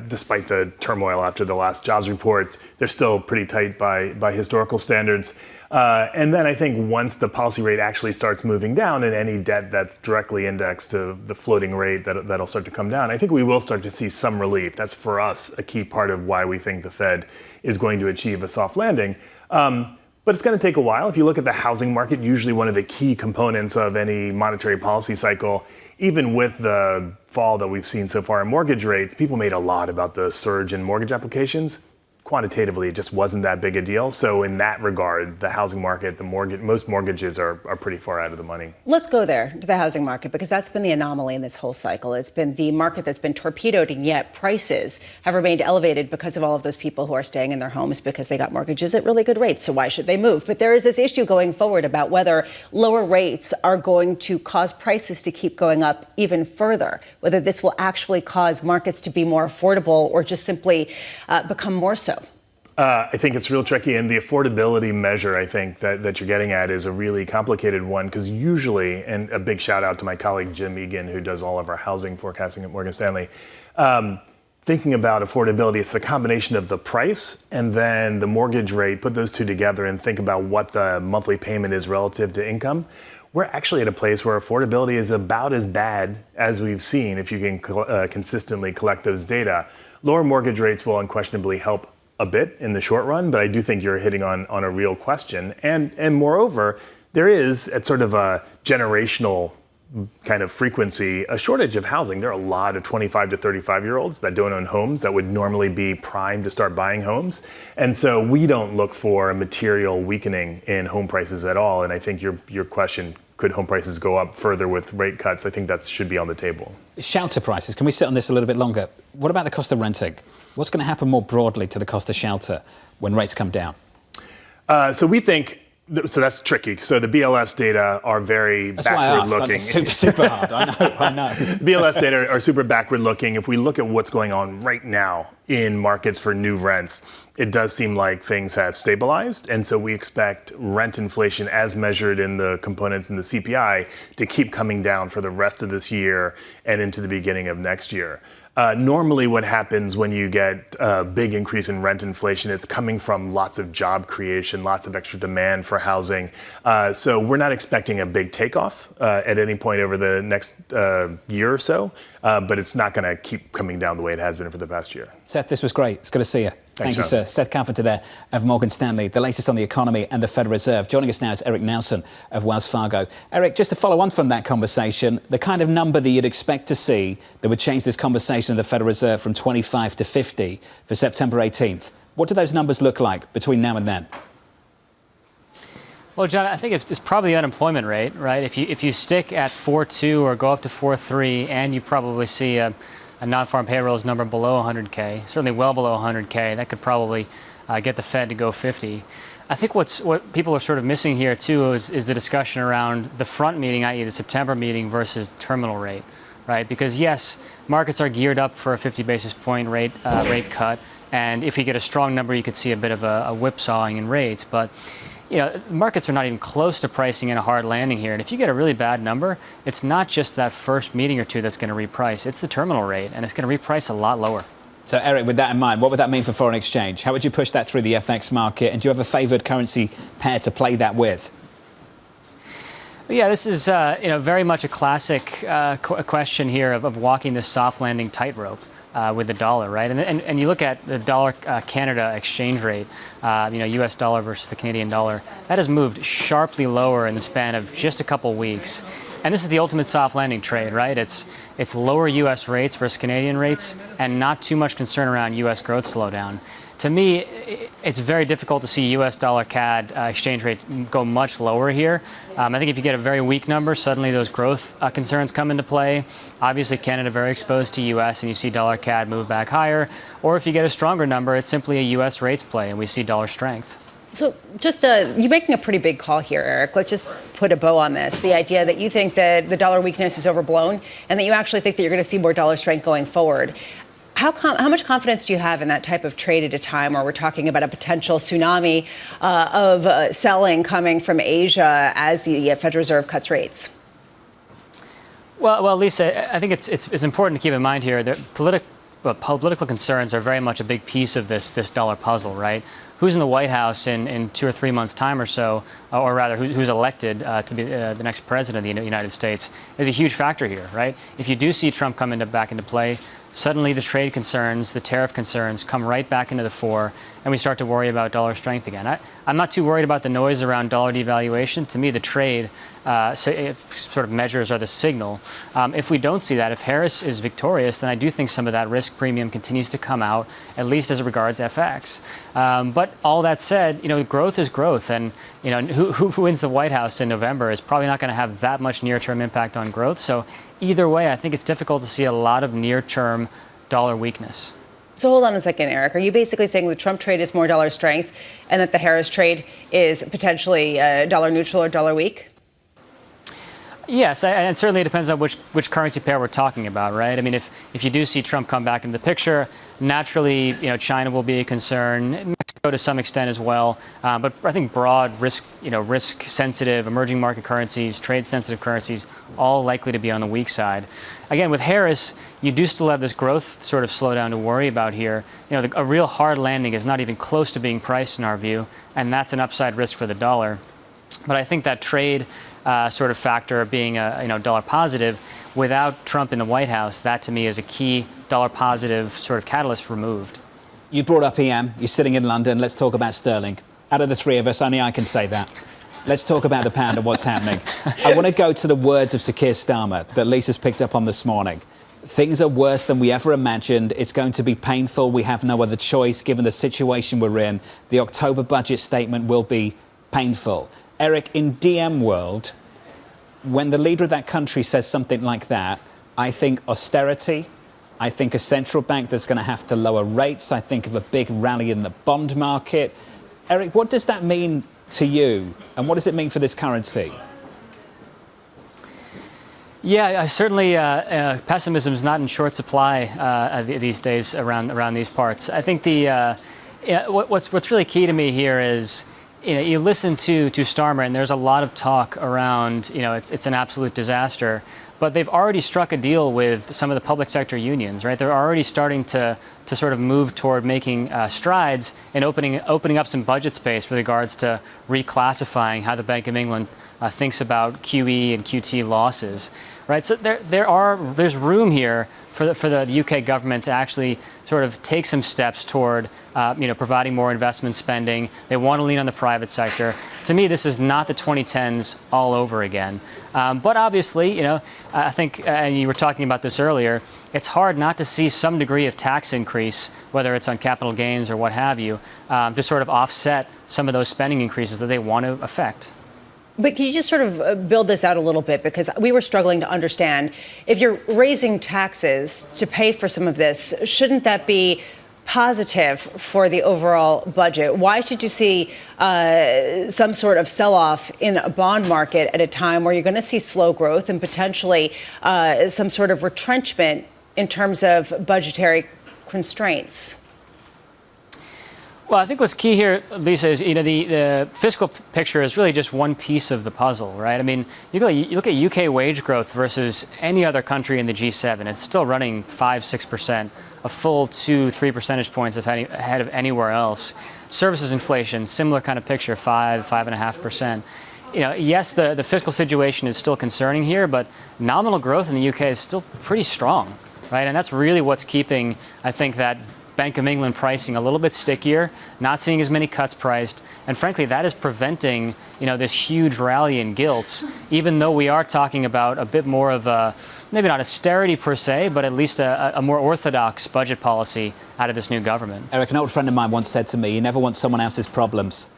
despite the turmoil after the last jobs report, they're still pretty tight by historical standards. And then I think once the policy rate actually starts moving down and any debt that's directly indexed to the floating rate, that'll start to come down, I think we will start to see some relief. That's for us a key part of why we think the Fed is going to achieve a soft landing. But it's going to take a while. If you look at the housing market, usually one of the key components of any monetary policy cycle, even with the fall that we've seen so far in mortgage rates, people made a lot about the surge in mortgage applications. Quantitatively, it just wasn't that big a deal. So in that regard, the housing market, most mortgages are pretty far out of the money. Let's go there to the housing market, because that's been the anomaly in this whole cycle. It's been the market that's been torpedoed, and yet prices have remained elevated because of all of those people who are staying in their homes because they got mortgages at really good rates. So why should they move? But there is this issue going forward about whether lower rates are going to cause prices to keep going up even further, whether this will actually cause markets to be more affordable or just simply become more so. I think it's real tricky, and the affordability measure, I think, that you're getting at is a really complicated one, because usually, and a big shout out to my colleague Jim Egan, who does all of our housing forecasting at Morgan Stanley, thinking about affordability, it's the combination of the price and then the mortgage rate. Put those two together and think about what the monthly payment is relative to income. We're actually at a place where affordability is about as bad as we've seen if you can consistently collect those data. Lower mortgage rates will unquestionably help a bit in the short run, but I do think you're hitting on a real question. And moreover, there is, at sort of a generational kind of frequency, a shortage of housing. There are a lot of 25 to 35-year-olds that don't own homes that would normally be primed to start buying homes. And so we don't look for a material weakening in home prices at all. And I think your question, could home prices go up further with rate cuts? I think that should be on the table. Shelter prices, can we sit on this a little bit longer? What about the cost of renting? What's going to happen more broadly to the cost of shelter when rates come down? So we think, so that's tricky. So the BLS data are very backward-looking. Super hard. I know. BLS data are super backward-looking. If we look at what's going on right now in markets for new rents, it does seem like things have stabilized. And so we expect rent inflation as measured in the components in the CPI to keep coming down for the rest of this year and into the beginning of next year. Normally what happens when you get a big increase in rent inflation, it's coming from lots of job creation, lots of extra demand for housing. So we're not expecting a big takeoff at any point over the next year or so, but it's not going to keep coming down the way it has been for the past year. Seth, this was great. It's good to see you. Thank you, sir. Seth Carpenter there of Morgan Stanley, the latest on the economy and the Federal Reserve. Joining us now is Erik Nelson of Wells Fargo. Erik, just to follow on from that conversation, the kind of number that you'd expect to see that would change this conversation of the Federal Reserve from 25 to 50 for September 18th. What do those numbers look like between now and then? Well, John, I think it's probably the unemployment rate, right? If you stick at 4.2 or go up to 4.3, and you probably see a non-farm payrolls number below 100K, certainly well below 100K, that could probably get the Fed to go 50. I think what people are sort of missing here, too, is the discussion around the front meeting, i.e. the September meeting, versus the terminal rate, right? Because, yes, markets are geared up for a 50 basis point rate cut. And if you get a strong number, you could see a bit of a whipsawing in rates. But markets are not even close to pricing in a hard landing here. And if you get a really bad number, it's not just that first meeting or two that's going to reprice. It's the terminal rate, and it's going to reprice a lot lower. So, Erik, with that in mind, what would that mean for foreign exchange? How would you push that through the FX market? And do you have a favoured currency pair to play that with? Yeah, this is very much a classic question here of walking this soft landing tightrope. With the dollar, right? And you look at the dollar Canada exchange rate, U.S. dollar versus the Canadian dollar, that has moved sharply lower in the span of just a couple weeks. And this is the ultimate soft landing trade, right? It's lower U.S. rates versus Canadian rates and not too much concern around U.S. growth slowdown. To me, it's very difficult to see U.S. dollar CAD exchange rate go much lower here. I think if you get a very weak number, suddenly those growth concerns come into play. Obviously, Canada very exposed to U.S., and you see dollar CAD move back higher. Or if you get a stronger number, it's simply a U.S. rates play, and we see dollar strength. So just you're making a pretty big call here, Erik. Let's just put a bow on this. The idea that you think that the dollar weakness is overblown and that you actually think that you're going to see more dollar strength going forward. How much confidence do you have in that type of trade at a time where we're talking about a potential tsunami of selling coming from Asia as the Federal Reserve cuts rates? Well, Lisa, I think it's important to keep in mind here that political concerns are very much a big piece of this dollar puzzle, right? who's in the White House in 2 or 3 months' time or so, or rather who's elected to be the next president of the United States, is a huge factor here, right? If you do see Trump come back into play, suddenly the trade concerns, the tariff concerns come right back into the fore, and we start to worry about dollar strength again. I'm not too worried about the noise around dollar devaluation. To me, the trade sort of measures are the signal. If we don't see that, if Harris is victorious, then I do think some of that risk premium continues to come out, at least as regards FX. But all that said, growth is growth, and who wins the White House in November is probably not going to have that much near-term impact on growth. So either way, I think it's difficult to see a lot of near-term dollar weakness. So hold on a second, Erik. Are you basically saying the Trump trade is more dollar strength and that the Harris trade is potentially dollar neutral or dollar weak? Yes, and certainly it depends on which currency pair we're talking about, right? I mean, if you do see Trump come back into the picture, naturally, China will be a concern, Mexico to some extent as well. But I think broad risk-sensitive emerging market currencies, trade-sensitive currencies, all likely to be on the weak side. Again, with Harris, you do still have this growth sort of slowdown to worry about here. A real hard landing is not even close to being priced in our view, and that's an upside risk for the dollar. But I think that trade sort of factor being a dollar positive, without Trump in the White House, that to me is a key dollar positive sort of catalyst removed. You brought up EM. You're sitting in London. Let's talk about sterling. Out of the three of us, only I can say that. Let's talk about the pound and what's happening. I want to go to the words of Sir Keir Starmer that Lisa's picked up on this morning. Things are worse than we ever imagined. It's going to be painful. We have no other choice given the situation we're in. The October budget statement will be painful. Erik, in DM world, when the leader of that country says something like that, I think austerity, I think a central bank that's going to have to lower rates, I think of a big rally in the bond market. Erik, what does that mean to you, and what does it mean for this currency? Yeah, certainly pessimism is not in short supply these days around these parts. I think what's really key to me here is, you listen to Starmer, and there's a lot of talk around, it's an absolute disaster. But they've already struck a deal with some of the public sector unions, right? They're already starting to sort of move toward making strides and opening up some budget space with regards to reclassifying how the Bank of England thinks about QE and QT losses, right? So there's room here for the UK government to actually sort of take some steps toward providing more investment spending. They want to lean on the private sector. To me, this is not the 2010s all over again. But obviously, I think, and you were talking about this earlier, it's hard not to see some degree of tax increase, whether it's on capital gains or what have you, to sort of offset some of those spending increases that they want to affect. But can you just sort of build this out a little bit? Because we were struggling to understand, if you're raising taxes to pay for some of this, shouldn't that be positive for the overall budget? Why should you see some sort of sell-off in a bond market at a time where you're going to see slow growth and potentially some sort of retrenchment in terms of budgetary constraints? Well, I think what's key here, Lisa, is the fiscal picture is really just one piece of the puzzle, right? I mean, you look at UK wage growth versus any other country in the G7. It's still running 5-6%, a full 2-3 percentage points ahead of anywhere else. Services inflation, similar kind of picture, 5-5.5%. Yes, the fiscal situation is still concerning here, but nominal growth in the UK is still pretty strong, right? And that's really what's keeping, I think, that Bank of England pricing a little bit stickier, not seeing as many cuts priced, and frankly, that is preventing, this huge rally in gilts, even though we are talking about a bit more of a, maybe not austerity per se, but at least a more orthodox budget policy out of this new government. Erik, an old friend of mine once said to me, you never want someone else's problems.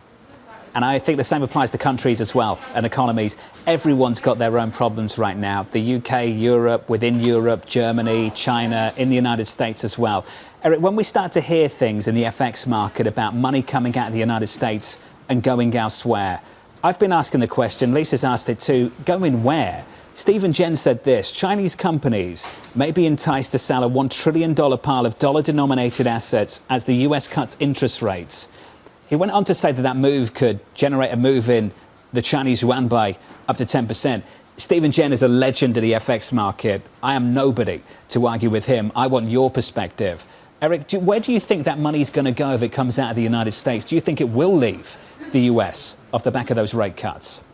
And I think the same applies to countries as well, and economies. Everyone's got their own problems right now. The UK, Europe, within Europe, Germany, China, in the United States as well. Erik, when we start to hear things in the FX market about money coming out of the United States and going elsewhere, I've been asking the question, Lisa's asked it too, going where? Stephen Chen said this: Chinese companies may be enticed to sell a $1 trillion pile of dollar-denominated assets as the US cuts interest rates. He went on to say that move could generate a move in the Chinese yuan by up to 10%. Stephen Chen is a legend of the FX market. I am nobody to argue with him. I want your perspective. Erik, where do you think that money's going to go if it comes out of the United States? Do you think it will leave the US off the back of those rate cuts?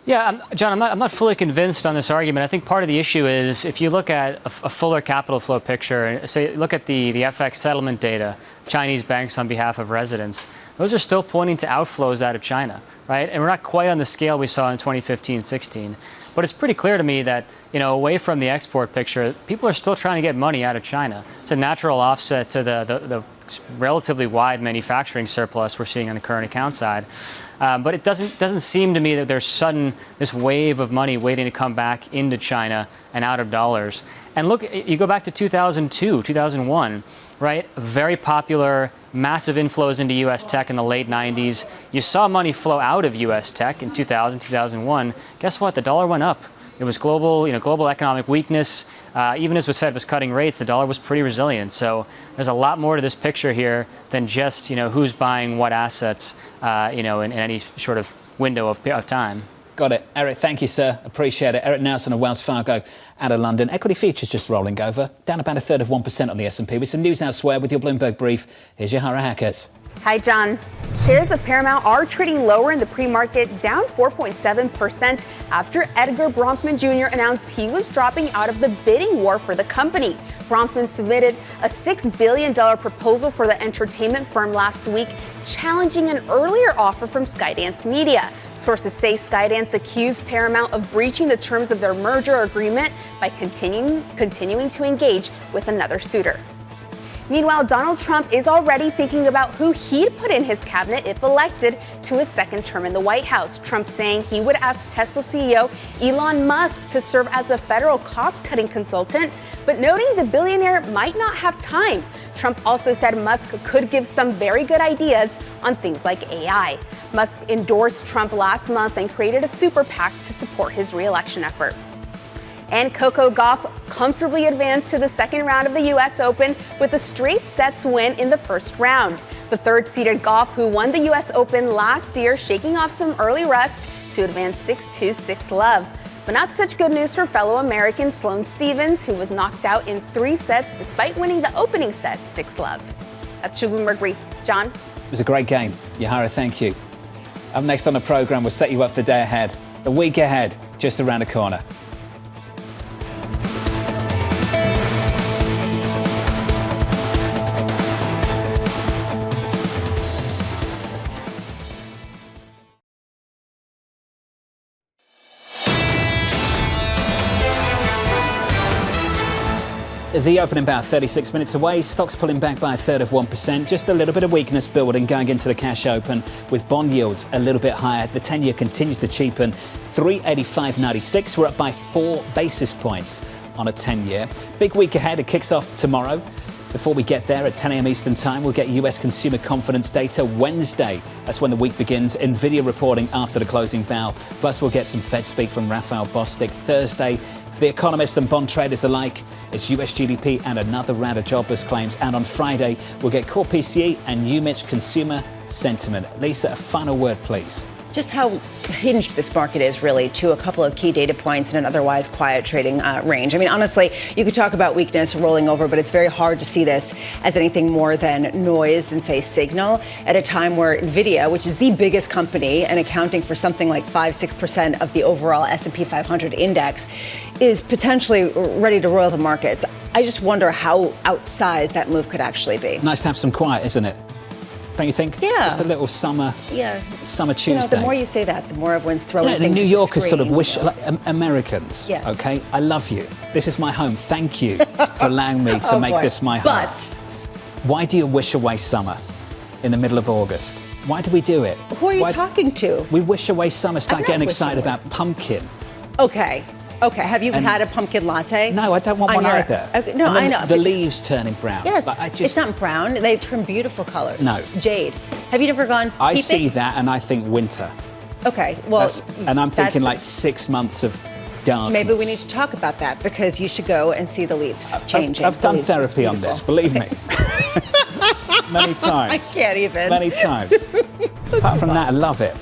Yeah, John, I'm not fully convinced on this argument. I think part of the issue is if you look at a fuller capital flow picture, say look at the FX settlement data, Chinese banks on behalf of residents, those are still pointing to outflows out of China, right? And we're not quite on the scale we saw in 2015-16. But it's pretty clear to me that, away from the export picture, people are still trying to get money out of China. It's a natural offset to the relatively wide manufacturing surplus we're seeing on the current account side. But it doesn't seem to me that there's this wave of money waiting to come back into China and out of dollars. And look, you go back to 2002, 2001, right? Very popular, massive inflows into U.S. tech in the late 90s. You saw money flow out of U.S. tech in 2000, 2001. Guess what? The dollar went up. It was global economic weakness. Even as the Fed was cutting rates, the dollar was pretty resilient. So there's a lot more to this picture here than just, who's buying what assets, in any sort of window of time. Got it. Erik, thank you, sir. Appreciate it. Erik Nelson of Wells Fargo out of London. Equity futures just rolling over, down about 1/3 on the S&P. With some news elsewhere with your Bloomberg Brief, here's your Hara Hackers. Hi, John. Shares of Paramount are trading lower in the pre-market, down 4.7% after Edgar Bronfman Jr. announced he was dropping out of the bidding war for the company. Bronfman submitted a $6 billion proposal for the entertainment firm last week, challenging an earlier offer from Skydance Media. Sources say Skydance accused Paramount of breaching the terms of their merger agreement by continuing to engage with another suitor. Meanwhile, Donald Trump is already thinking about who he'd put in his cabinet if elected to his second term in the White House. Trump saying he would ask Tesla CEO Elon Musk to serve as a federal cost-cutting consultant, but noting the billionaire might not have time. Trump also said Musk could give some very good ideas on things like AI. Musk endorsed Trump last month and created a super PAC to support his re-election effort. And Coco Gauff comfortably advanced to the second round of the U.S. Open with a straight sets win in the first round. The third-seeded Gauff, who won the U.S. Open last year, shaking off some early rust to advance 6-2, 6-love. But not such good news for fellow American Sloane Stephens, who was knocked out in 3 sets despite winning the opening set 6-love. That's your Bloomberg Brief. John? It was a great game. Yahara, thank you. Up next on the programme, we'll set you up the day ahead. The week ahead, just around the corner. The opening about 36 minutes away. Stocks pulling back by 1/3%. Just a little bit of weakness building going into the cash open with bond yields a little bit higher. The 10-year continues to cheapen. 385.96. We're up by 4 basis points on a 10-year. Big week ahead. It kicks off tomorrow. Before we get there, at 10 a.m. Eastern Time, we'll get US consumer confidence data Wednesday. That's when the week begins. Nvidia reporting after the closing bell. Plus, we'll get some Fed speak from Raphael Bostic Thursday. For the economists and bond traders alike, it's US GDP and another round of jobless claims. And on Friday, we'll get core PCE and UMich consumer sentiment. Lisa, a final word, please. Just how hinged this market is really to a couple of key data points in an otherwise quiet trading range. I mean, honestly, you could talk about weakness rolling over, but it's very hard to see this as anything more than noise and, say, signal at a time where Nvidia, which is the biggest company and accounting for something like 5-6% of the overall S&P 500 index, is potentially ready to roil the markets. I just wonder how outsized that move could actually be. Nice to have some quiet, isn't it? Don't you think? Yeah. Just a little summer Tuesday. The more you say that, the more everyone's throwing things the New at the Yorkers screen, sort of wish, like Americans, yes. Okay? I love you. This is my home. Thank you for allowing me to make this my home. But why do you wish away summer in the middle of August? Why do we do it? Who are you talking to? We wish away summer, start getting excited about pumpkin. Okay. Have you had a pumpkin latte? No, I don't want one either. Okay, no, I know. The leaves turning brown. Yes, but it's not brown. They turn beautiful colors. No. Jade. Have you never gone I peeping? see that and I think winter. Okay, well. And I'm thinking like 6 months of darkness. Maybe we need to talk about that because you should go and see the leaves changing. I've done therapy on this, believe me. Many times. I can't even. Many times. Apart from that, I love it.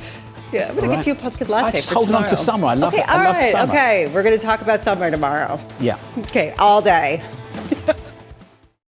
Yeah, I'm going to get you a pumpkin latte. I'm just holding on to summer. I love it. I love summer. Okay, we're going to talk about summer tomorrow. Yeah. Okay, all day.